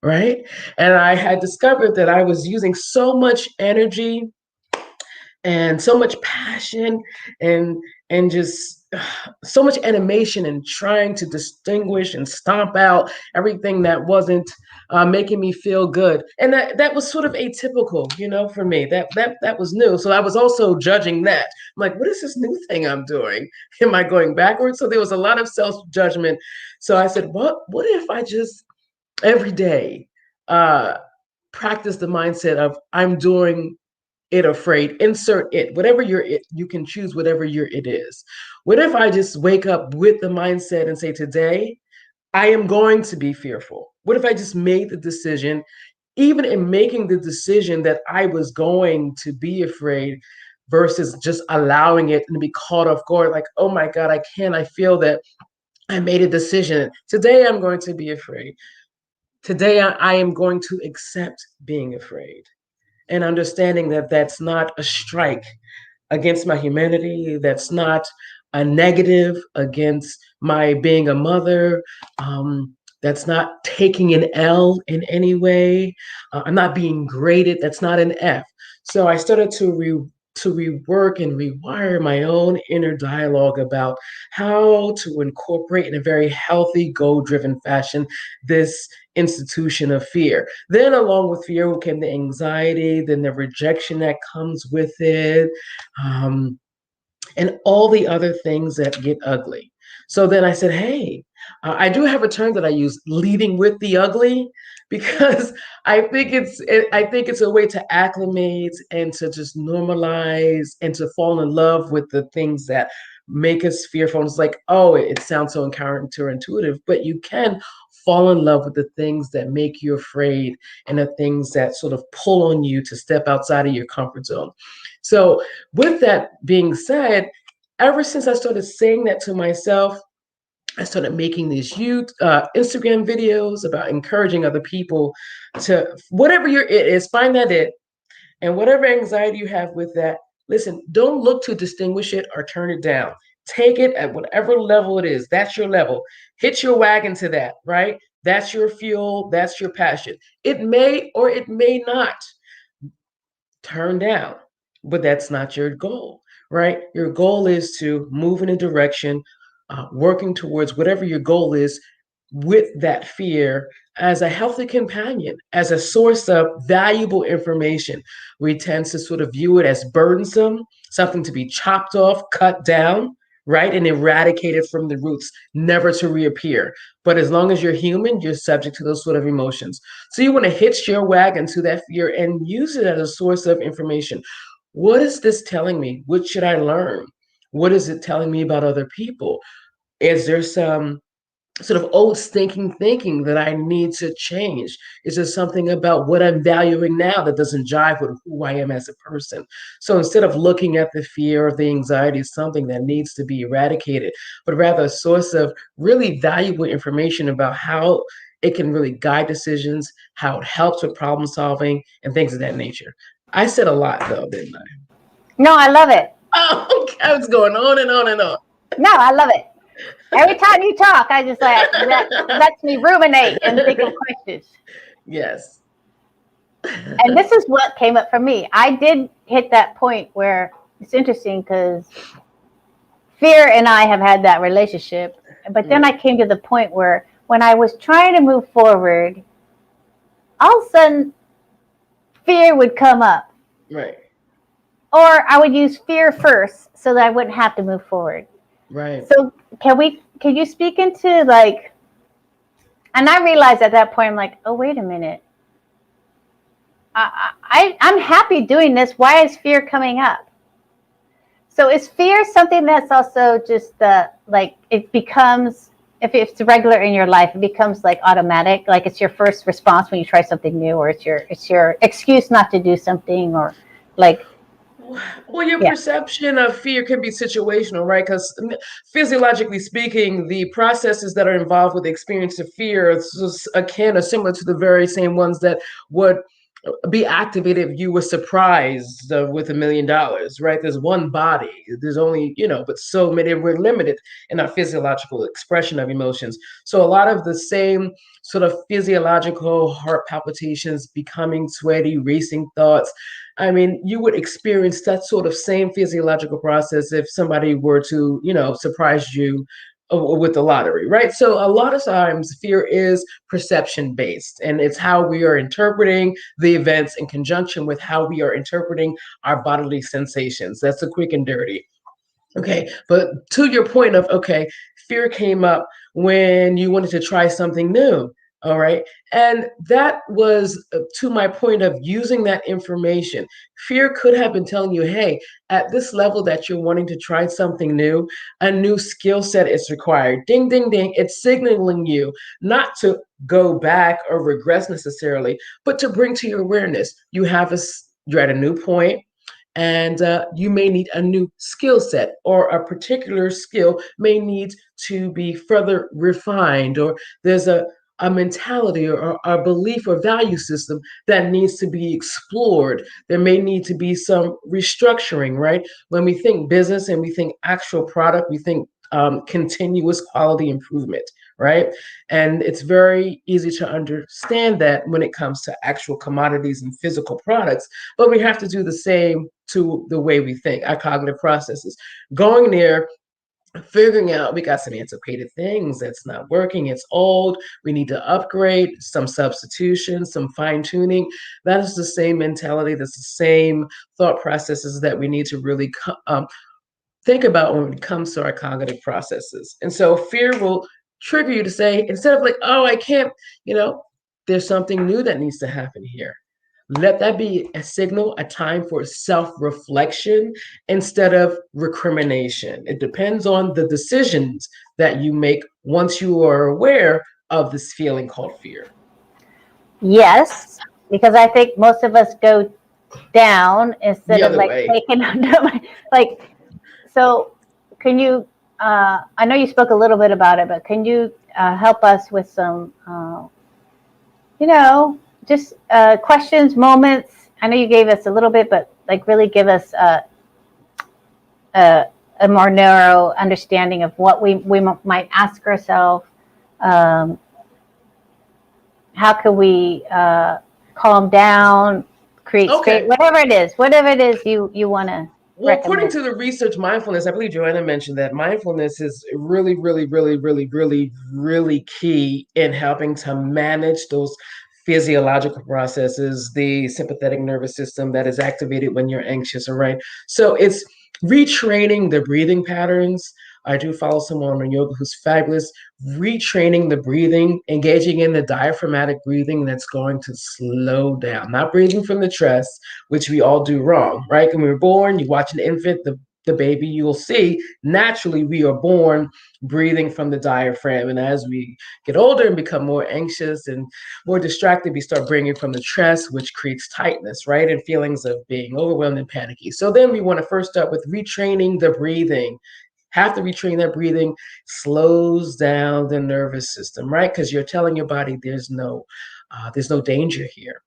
right? And I had discovered that I was using so much energy and so much passion and just so much animation and trying to distinguish and stomp out everything that wasn't making me feel good, and that was sort of atypical, for me. That was new, so I was also judging that. I'm like, what is this new thing I'm doing? Am I going backwards? So there was a lot of self judgment. So I said, what if I just every day uh, practice the mindset of I'm doing it afraid, insert it, whatever your it, you can choose whatever your it is. What if I just wake up with the mindset and say, today, I am going to be fearful? What if I just made the decision, even in making the decision that I was going to be afraid versus just allowing it and to be caught off guard, like, oh my God, I feel that I made a decision. Today, I'm going to be afraid. Today, I am going to accept being afraid and understanding that that's not a strike against my humanity. That's not a negative against my being a mother. That's not taking an L in any way. I'm not being graded. That's not an F. So I started to rework and rewire my own inner dialogue about how to incorporate in a very healthy, goal-driven fashion this institution of fear. Then, along with fear, came the anxiety, then the rejection that comes with it, um, and all the other things that get ugly. So then I said, hey, I do have a term that I use, leading with the ugly, because I think it's a way to acclimate and to just normalize and to fall in love with the things that make us fearful. And it's like, oh, it sounds so counterintuitive, but you can fall in love with the things that make you afraid and the things that sort of pull on you to step outside of your comfort zone. So with that being said, ever since I started saying that to myself, I started making these Instagram videos about encouraging other people to, whatever your it is, find that it, and whatever anxiety you have with that, listen, don't look to distinguish it or turn it down. Take it at whatever level it is. That's your level. Hitch your wagon to that, right? That's your fuel. That's your passion. It may or it may not turn down, but that's not your goal, right? Your goal is to move in a direction, working towards whatever your goal is with that fear as a healthy companion, as a source of valuable information. We tend to sort of view it as burdensome, something to be chopped off, cut down, right? And eradicated from the roots, never to reappear. But as long as you're human, you're subject to those sort of emotions. So you want to hitch your wagon to that fear and use it as a source of information. What is this telling me? What should I learn? What is it telling me about other people? Is there some sort of old stinking thinking that I need to change? Is there something about what I'm valuing now that doesn't jive with who I am as a person? So instead of looking at the fear or the anxiety as something that needs to be eradicated, but rather a source of really valuable information about how it can really guide decisions, how it helps with problem solving, and things of that nature. I said a lot though, didn't I? No, I love it. Oh, okay. I was going on and on and on. No, I love it. Every time you talk, I just like that lets me ruminate and think of questions. Yes. And this is what came up for me. I did hit that point where it's interesting because fear and I have had that relationship. But then I came to the point where when I was trying to move forward, all of a sudden fear would come up. Right. Or I would use fear first so that I wouldn't have to move forward. Right. So can you speak into like, and I realized at that point, I'm like, oh, wait a minute. I'm happy doing this. Why is fear coming up? So is fear something that's also just like it becomes, if it's regular in your life, it becomes like automatic, like it's your first response when you try something new, or it's your excuse not to do something, or like. Well, your perception of fear can be situational, right? Because physiologically speaking, the processes that are involved with the experience of fear are akin or similar to the very same ones that would be activated if you were surprised with $1 million, right? There's one body. There's only, but so many, we're limited in our physiological expression of emotions. So a lot of the same sort of physiological heart palpitations, becoming sweaty, racing thoughts. I mean, you would experience that sort of same physiological process if somebody were to, surprise you with the lottery, right? So a lot of times fear is perception based, and it's how we are interpreting the events in conjunction with how we are interpreting our bodily sensations. That's the quick and dirty. Okay, but to your point of, okay, fear came up when you wanted to try something new. All right. And that was to my point of using that information. Fear could have been telling you, hey, at this level that you're wanting to try something new, a new skill set is required. Ding, ding, ding. It's signaling you not to go back or regress necessarily, but to bring to your awareness. You're at a new point, and you may need a new skill set, or a particular skill may need to be further refined, or there's a mentality or a belief or value system that needs to be explored. There may need to be some restructuring, right? When we think business and we think actual product, we think continuous quality improvement, right? And it's very easy to understand that when it comes to actual commodities and physical products, but we have to do the same to the way we think, our cognitive processes. Going there, figuring out we got some antiquated things that's not working, it's old, we need to upgrade, some substitution, some fine tuning. That is the same mentality, that's the same thought processes that we need to really think about when it comes to our cognitive processes. And so fear will trigger you to say, instead of like, oh, I can't, there's something new that needs to happen here. Let that be a signal, a time for self-reflection instead of recrimination. It depends on the decisions that you make once you are aware of this feeling called fear. Yes, because I think most of us go down instead The of other like way. taking like. So, can you? I know you spoke a little bit about it, but can you help us with some, just questions, moments? I know you gave us a little bit, but like really give us a more narrow understanding of what we might ask ourselves. How can we calm down, create space, Okay. whatever it is you want to Well, according recommend. to the research, mindfulness, I believe Joanna mentioned that mindfulness is really, really, really, really, really, really key in helping to manage those physiological processes, the sympathetic nervous system that is activated when you're anxious, all right? So it's retraining the breathing patterns. I do follow someone on yoga who's fabulous. Retraining the breathing, engaging in the diaphragmatic breathing that's going to slow down, not breathing from the chest, which we all do wrong, right? When we're born, you watch an infant, the baby, you will see naturally we are born breathing from the diaphragm. And as we get older and become more anxious and more distracted, we start breathing from the chest, which creates tightness, right? And feelings of being overwhelmed and panicky. So then we want to first start with retraining the breathing. Have to retrain that breathing, slows down the nervous system, right? Because you're telling your body there's no danger here.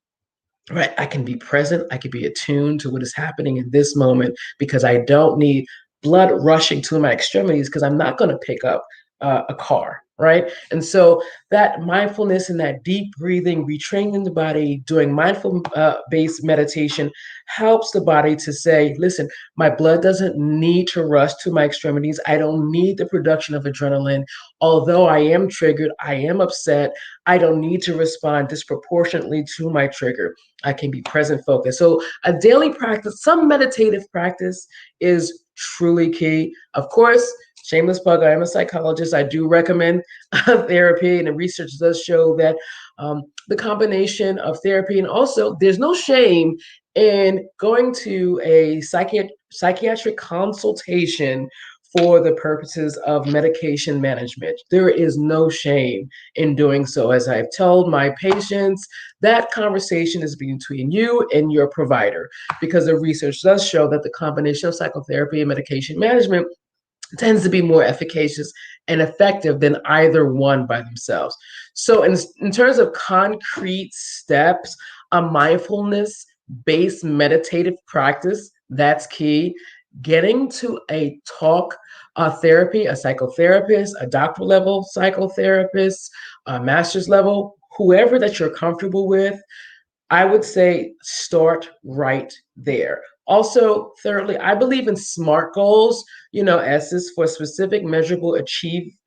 Right, I can be present, I can be attuned to what is happening in this moment, because I don't need blood rushing to my extremities, because I'm not going to pick up a car, right? And so that mindfulness and that deep breathing, retraining the body, doing mindful based meditation helps the body to say, listen, my blood doesn't need to rush to my extremities. I don't need the production of adrenaline. Although I am triggered, I am upset, I don't need to respond disproportionately to my trigger. I can be present, focused. So a daily practice, some meditative practice is truly key. Of course, shameless plug, I am a psychologist. I do recommend therapy, and the research does show that the combination of therapy, and also there's no shame in going to a psychiatric consultation for the purposes of medication management. There is no shame in doing so. As I've told my patients, that conversation is between you and your provider, because the research does show that the combination of psychotherapy and medication management tends to be more efficacious and effective than either one by themselves. So in terms of concrete steps, a mindfulness based meditative practice. That's key. Getting to a talk therapy, a psychotherapist, a doctoral level psychotherapist, a master's level, whoever that you're comfortable with, I would say start right there. Also, thirdly, I believe in SMART goals, S is for specific, measurable,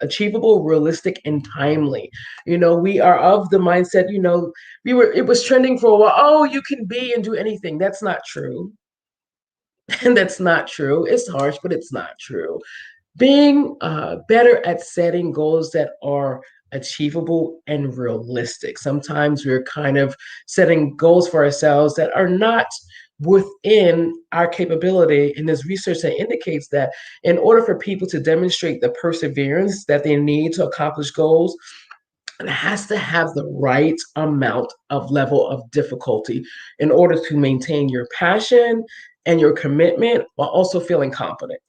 achievable, realistic, and timely. We are of the mindset, it was trending for a while. Oh, you can be and do anything. That's not true. And that's not true. It's harsh, but it's not true. Being better at setting goals that are achievable and realistic. Sometimes we're kind of setting goals for ourselves that are not within our capability. And there's research that indicates that in order for people to demonstrate the perseverance that they need to accomplish goals, it has to have the right amount of level of difficulty in order to maintain your passion and your commitment while also feeling confident.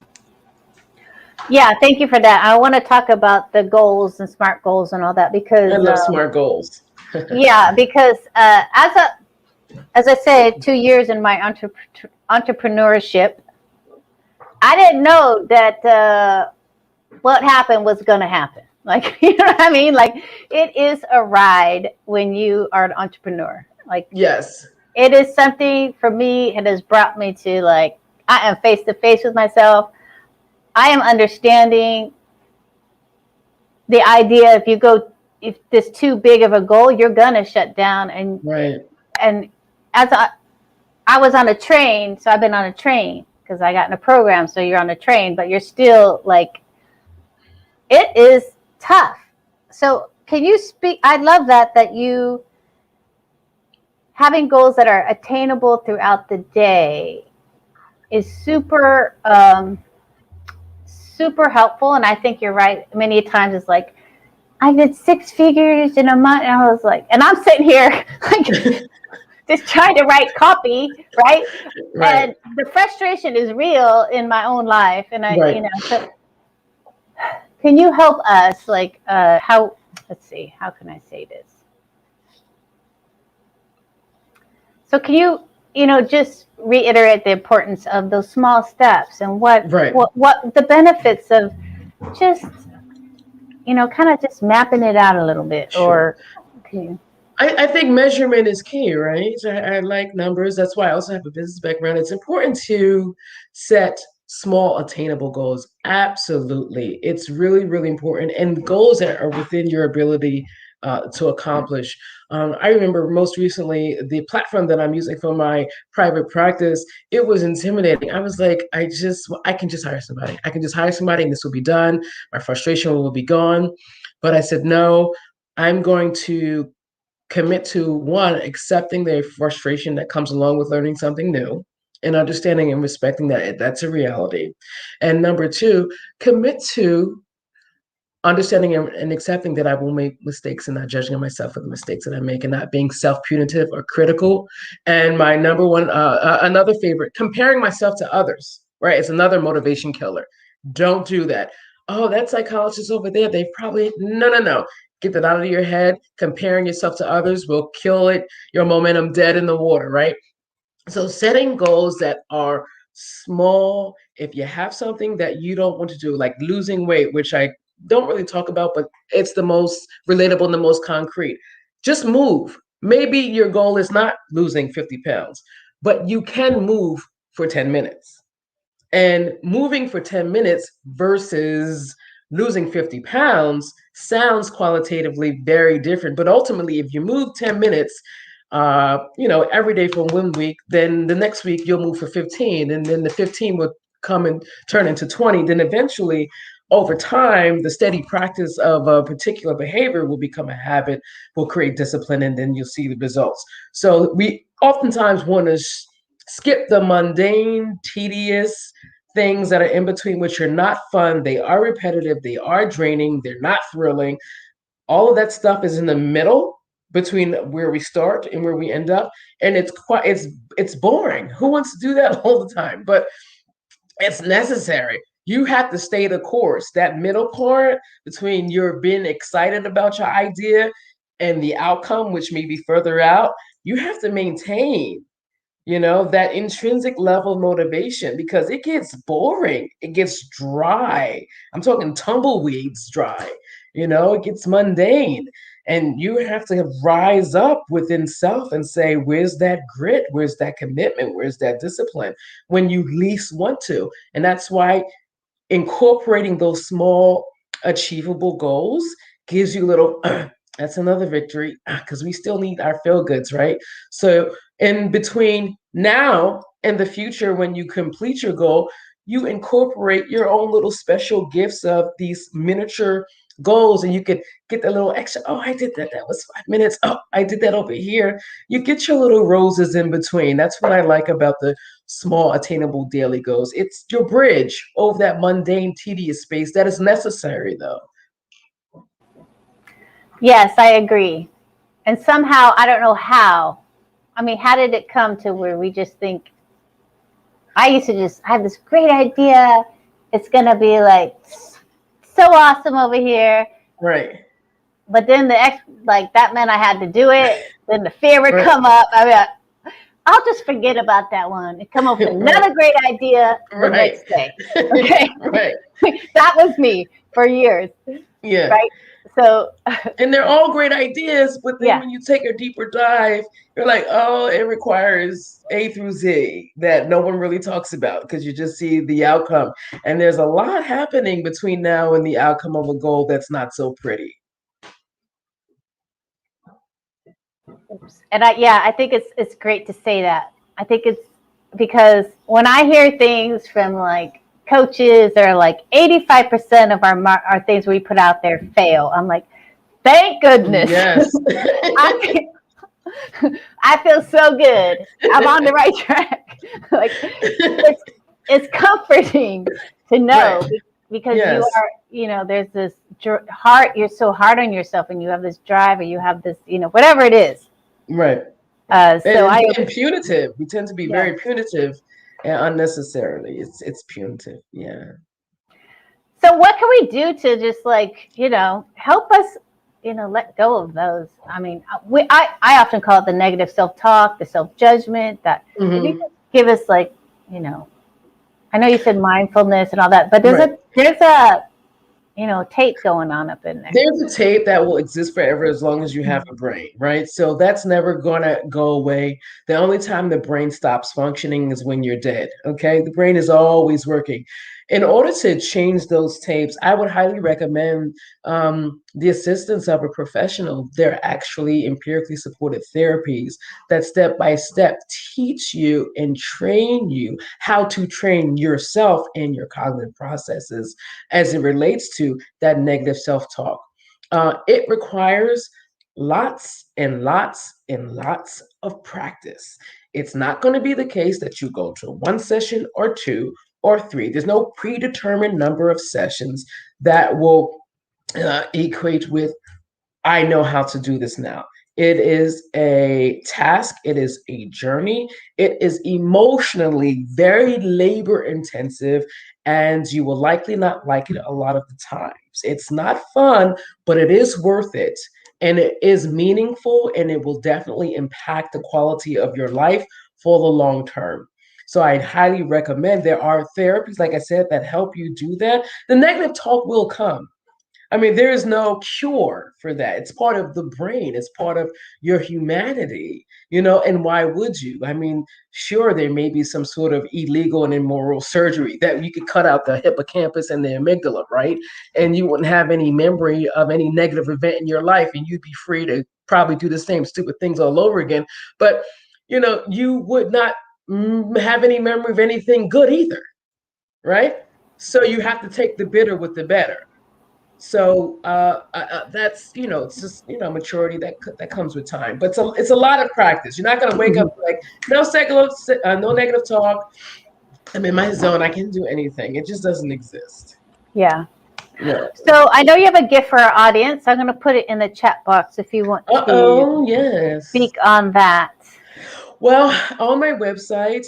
Yeah, thank you for that. I want to talk about the goals and SMART goals and all that because I love SMART goals. yeah, because as I said, 2 years in my entrepreneurship, I didn't know that what happened was going to happen. Like, you know what I mean? Like, it is a ride when you are an entrepreneur. Like, yes, it is something for me. It has brought me to, like, I am face to face with myself. I am understanding the idea if there's too big of a goal, you're gonna shut down. And as I was on a train, so I've been on a train because I got in a program. So you're on a train, but you're still like, it is tough. So can you speak? I love that you having goals that are attainable throughout the day is super super helpful. And I think you're right. Many times it's like, I did 6 figures in a month. And I was like, and I'm sitting here like just trying to write copy, right? right. And the frustration is real in my own life. And Right. So can you help us, like, let's see, how can I say this? So can you, just reiterate the importance of those small steps and what the benefits of just, kind of just mapping it out a little bit? Sure. Or can you? I think measurement is key, right? I like numbers. That's why I also have a business background. It's important to set small, attainable goals. Absolutely. It's really, really important. And goals that are within your ability to accomplish. I remember most recently, the platform that I'm using for my private practice, it was intimidating. I was like, I can just hire somebody. I can just hire somebody and this will be done. My frustration will be gone. But I said, no, I'm going to commit to one, accepting the frustration that comes along with learning something new and understanding and respecting that that's a reality. And number two, commit to understanding and accepting that I will make mistakes and not judging myself for the mistakes that I make and not being self-punitive or critical. And my number one, another favorite, comparing myself to others, right? It's another motivation killer. Don't do that. Oh, that psychologist over there, they probably, no. Get that out of your head. Comparing yourself to others will kill it. Your momentum dead in the water, right? So setting goals that are small, if you have something that you don't want to do, like losing weight, which I don't really talk about, but it's the most relatable and the most concrete. Just move. Maybe your goal is not losing 50 pounds, but you can move for 10 minutes. And moving for 10 minutes versus losing 50 pounds sounds qualitatively very different. But ultimately, if you move 10 minutes, every day for 1 week, then the next week you'll move for 15, and then the 15 will come and turn into 20. Then eventually, over time, the steady practice of a particular behavior will become a habit, will create discipline, and then you'll see the results. So we oftentimes want to skip the mundane, tedious things that are in between, which are not fun. They are repetitive. They are draining. They're not thrilling. All of that stuff is in the middle between where we start and where we end up, and it's boring. Who wants to do that all the time? But it's necessary. You have to stay the course. That middle part between you're being excited about your idea and the outcome, which may be further out, you have to maintain, that intrinsic level of motivation, because it gets boring. It gets dry. I'm talking tumbleweeds dry. It gets mundane. And you have to rise up within self and say, where's that grit? Where's that commitment? Where's that discipline when you least want to? And that's why incorporating those small achievable goals gives you a little that's another victory, because we still need our feel goods, right? So in between now and the future, when you complete your goal, you incorporate your own little special gifts of these miniature goals, and you could get the little extra. Oh, I did that. That was 5 minutes. Oh, I did that over here. You get your little roses in between. That's what I like about the small attainable daily goals. It's your bridge over that mundane, tedious space that is necessary, though. Yes, I agree. And somehow, I don't know how. I mean, how did it come to where we just think, I used to just have this great idea. It's going to be like so awesome over here. Right. But then that meant I had to do it. Then the fear would come up. I mean, I'll just forget about that one and come up with another great idea the next day. Okay. Right. That was me for years. Yeah. Right. So, and they're all great ideas, but then when you take a deeper dive, you're like, oh, it requires A through Z that no one really talks about, because you just see the outcome. And there's a lot happening between now and the outcome of a goal that's not so pretty. And I think it's great to say that. I think it's because when I hear things from like coaches, they're like 85% of our things we put out there fail. I'm like, thank goodness. Yes. I feel so good. I'm on the right track. Like it's comforting to know, because you are, there's this heart. You're so hard on yourself, and you have this drive, or you have this, whatever it is. Right. And punitive. We tend to be very punitive and unnecessarily. It's punitive. Yeah. So what can we do to just help us, let go of those? I mean, I often call it the negative self-talk, the self-judgment. That if you could give us I know you said mindfulness and all that, but there's a tape going on up in there. There's a tape that will exist forever as long as you have a brain, right? So that's never gonna go away. The only time the brain stops functioning is when you're dead, okay? The brain is always working. In order to change those tapes, I would highly recommend the assistance of a professional. They're actually empirically supported therapies that step by step teach you and train you how to train yourself and your cognitive processes as it relates to that negative self-talk. It requires lots and lots and lots of practice. It's not going to be the case that you go to one session or two or three. There's no predetermined number of sessions that will equate with, I know how to do this now. It is a task. It is a journey. It is emotionally very labor intensive, and you will likely not like it a lot of the times. It's not fun, but it is worth it. And it is meaningful, and it will definitely impact the quality of your life for the long term. So I'd highly recommend. There are therapies, like I said, that help you do that. The negative talk will come. I mean, there is no cure for that. It's part of the brain. It's part of your humanity, and why would you? I mean, sure, there may be some sort of illegal and immoral surgery that you could cut out the hippocampus and the amygdala, right? And you wouldn't have any memory of any negative event in your life, and you'd be free to probably do the same stupid things all over again. But, you would not have any memory of anything good either, right? So you have to take the bitter with the better. So that's, it's just, maturity that comes with time. But it's a lot of practice. You're not going to wake up like, no negative talk. I'm in my zone. I can do anything. It just doesn't exist. Yeah. So I know you have a gift for our audience. I'm going to put it in the chat box if you want to speak on that. Well, on my website,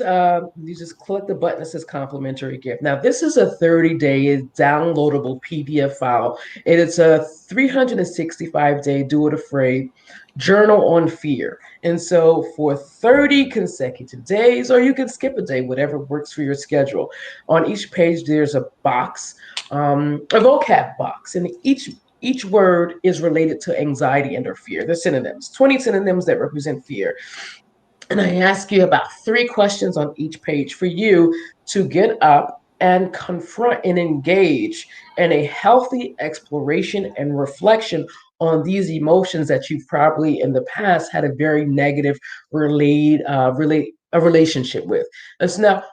you just click the button that says complimentary gift. Now, this is a 30-day downloadable PDF file, and it's a 365-day do it afraid journal on fear. And so, for 30 consecutive days, or you can skip a day, whatever works for your schedule. On each page, there's a box, a vocab box, and each word is related to anxiety and or fear. They're synonyms, 20 synonyms that represent fear. And I ask you about 3 questions on each page for you to get up and confront and engage in a healthy exploration and reflection on these emotions that you've probably in the past had a very negative a relationship with. And so now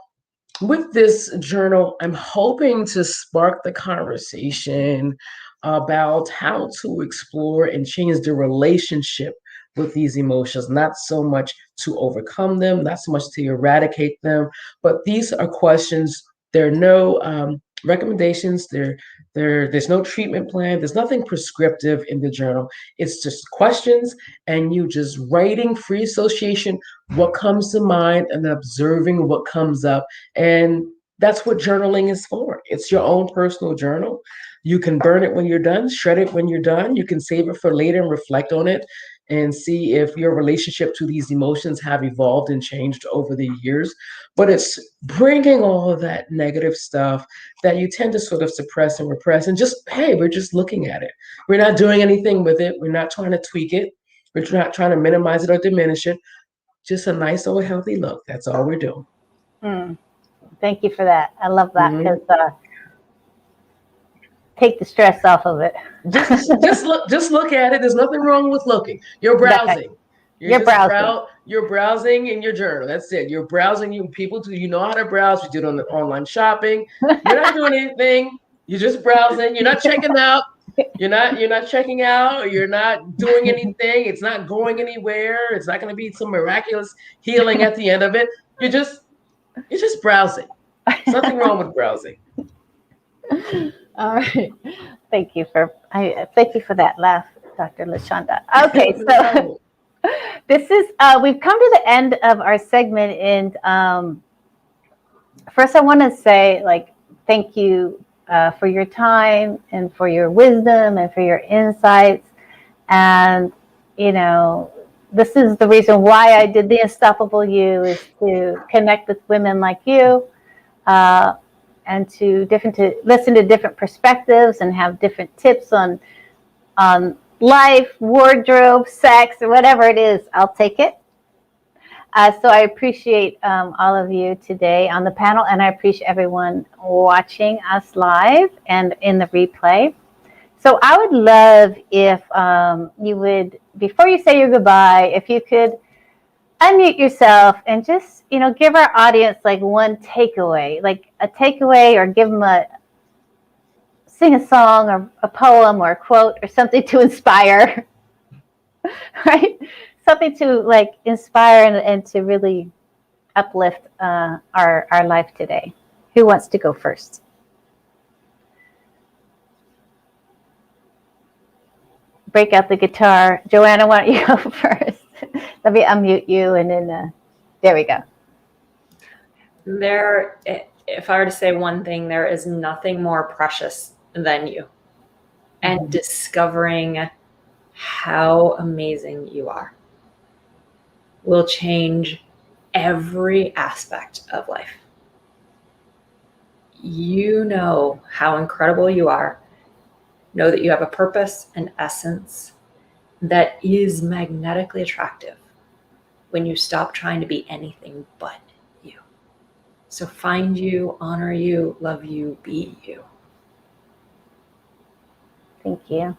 with this journal, I'm hoping to spark the conversation about how to explore and change the relationship with these emotions, not so much to overcome them, not so much to eradicate them, but these are questions. There are no recommendations. There's no treatment plan. There's nothing prescriptive in the journal. It's just questions, and you just writing free association, what comes to mind, and observing what comes up. And that's what journaling is for. It's your own personal journal. You can burn it when you're done, shred it when you're done. You can save it for later and reflect on it and see if your relationship to these emotions have evolved and changed over the years. But it's bringing all of that negative stuff that you tend to sort of suppress and repress and just, hey, we're just looking at it. We're not doing anything with it. We're not trying to tweak it. We're not trying to minimize it or diminish it. Just a nice old healthy look. That's all we're doing. Thank you for that. I love that because Mm-hmm. Take the stress off of it. Just look at it. There's nothing wrong with looking. You're browsing. You're browsing. You're browsing in your journal. That's it. You're browsing. You know how to browse. You do it on the online shopping. You're not doing anything. You're just browsing. You're not checking out. You're not checking out. You're not doing anything. It's not going anywhere. It's not going to be some miraculous healing at the end of it. You're just browsing. There's nothing wrong with browsing. All right. Thank you for that laugh, Dr. LaShonda. Okay, so this is we've come to the end of our segment, and first I want to say thank you for your time and for your wisdom and for your insights. And this is the reason why I did the Unstoppable You, is to connect with women like you. And to listen to different perspectives and have different tips on life, wardrobe, sex, or whatever it is. I'll take it. So I appreciate all of you today on the panel, and I appreciate everyone watching us live and in the replay. So I would love if you would, before you say your goodbye, if you could unmute yourself and just, give our audience one takeaway, a takeaway, or give them sing a song or a poem or a quote or something to inspire, right? Something to inspire and to really uplift our life today. Who wants to go first? Break out the guitar. Joanna, why don't you go first? Let me unmute you, and then there we go. If I were to say one thing, there is nothing more precious than you, and discovering how amazing you are will change every aspect of life. You know how incredible you are. Know that you have a purpose and essence that is magnetically attractive when you stop trying to be anything but you. So find you, honor you, love you, be you. Thank you.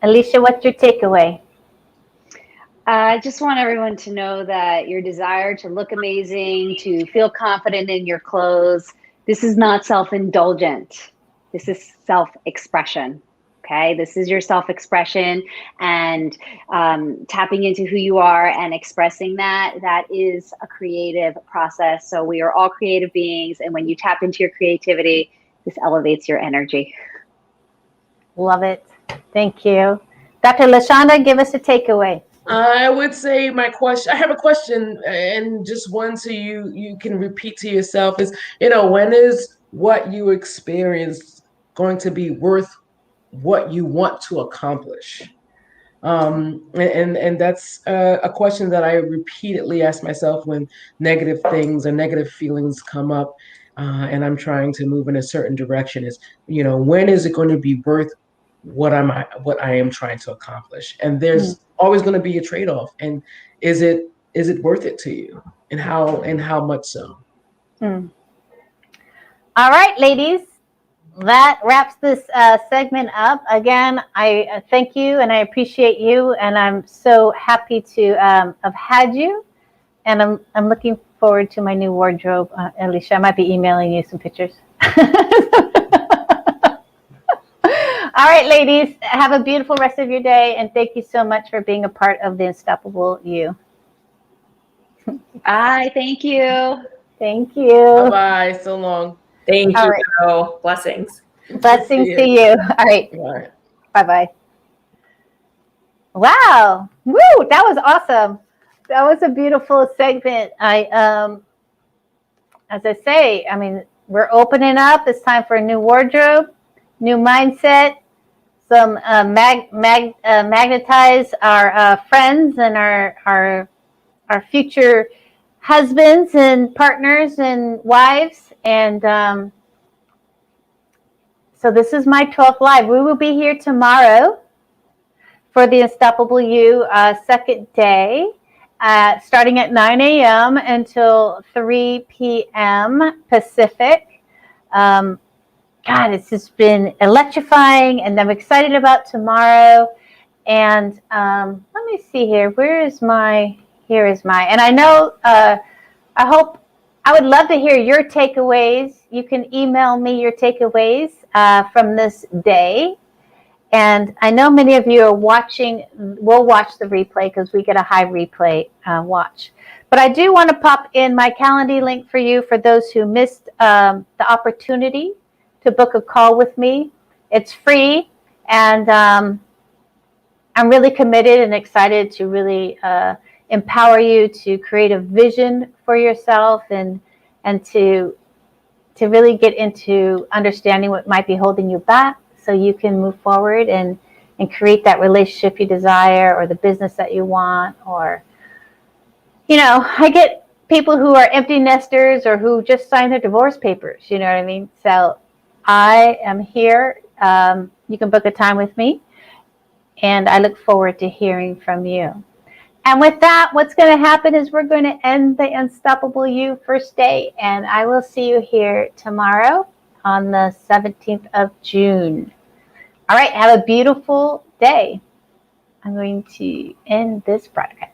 Alicia, what's your takeaway? I just want everyone to know that your desire to look amazing, to feel confident in your clothes, this is not self-indulgent. This is self-expression. Okay, this is your self-expression, and tapping into who you are and expressing that is a creative process. So we are all creative beings, and when you tap into your creativity, this elevates your energy. Love it. Thank you. Dr. LaShonda, give us a takeaway. I would say my question. I have a question, and just one, so you can repeat to yourself is, when is what you experience going to be worth what you want to accomplish? And that's a question that I repeatedly ask myself when negative things or negative feelings come up, and I'm trying to move in a certain direction. Is when is it going to be worth what I am trying to accomplish? And there's always going to be a trade-off. And is it worth it to you? And how much so? Mm. All right, ladies. That wraps this segment up. Again, I thank you and I appreciate you, and I'm so happy to have had you. And I'm looking forward to my new wardrobe, Alicia. I might be emailing you some pictures. All right, ladies, have a beautiful rest of your day, and thank you so much for being a part of the Unstoppable You. Bye. Thank you. Thank you. Bye. So long. Thank All you. right. Beau. Blessings. Blessings to you. All right. All right. Bye-bye. Wow. Woo, that was awesome. That was a beautiful segment. As I say, I mean, we're opening up. It's time for a new wardrobe, new mindset, some magnetize our friends and our future husbands and partners and wives. And so this is my 12th live. We will be here tomorrow for the Unstoppable You second day, starting at 9 a.m. until 3 p.m. Pacific. God, it's just been electrifying, and I'm excited about tomorrow. And let me see here. Here is my, and I know, I would love to hear your takeaways. You can email me your takeaways from this day. And I know many of you are will watch the replay because we get a high replay watch. But I do want to pop in my Calendly link for you for those who missed the opportunity to book a call with me. It's free, and I'm really committed and excited to really empower you to create a vision for yourself and to really get into understanding what might be holding you back, so you can move forward and create that relationship you desire, or the business that you want. Or, I get people who are empty nesters or who just signed their divorce papers, you know what I mean? So I am here. You can book a time with me, and I look forward to hearing from you. And with that, what's going to happen is we're going to end the Unstoppable You first day, and I will see you here tomorrow on the 17th of June. All right, have a beautiful day. I'm going to end this broadcast.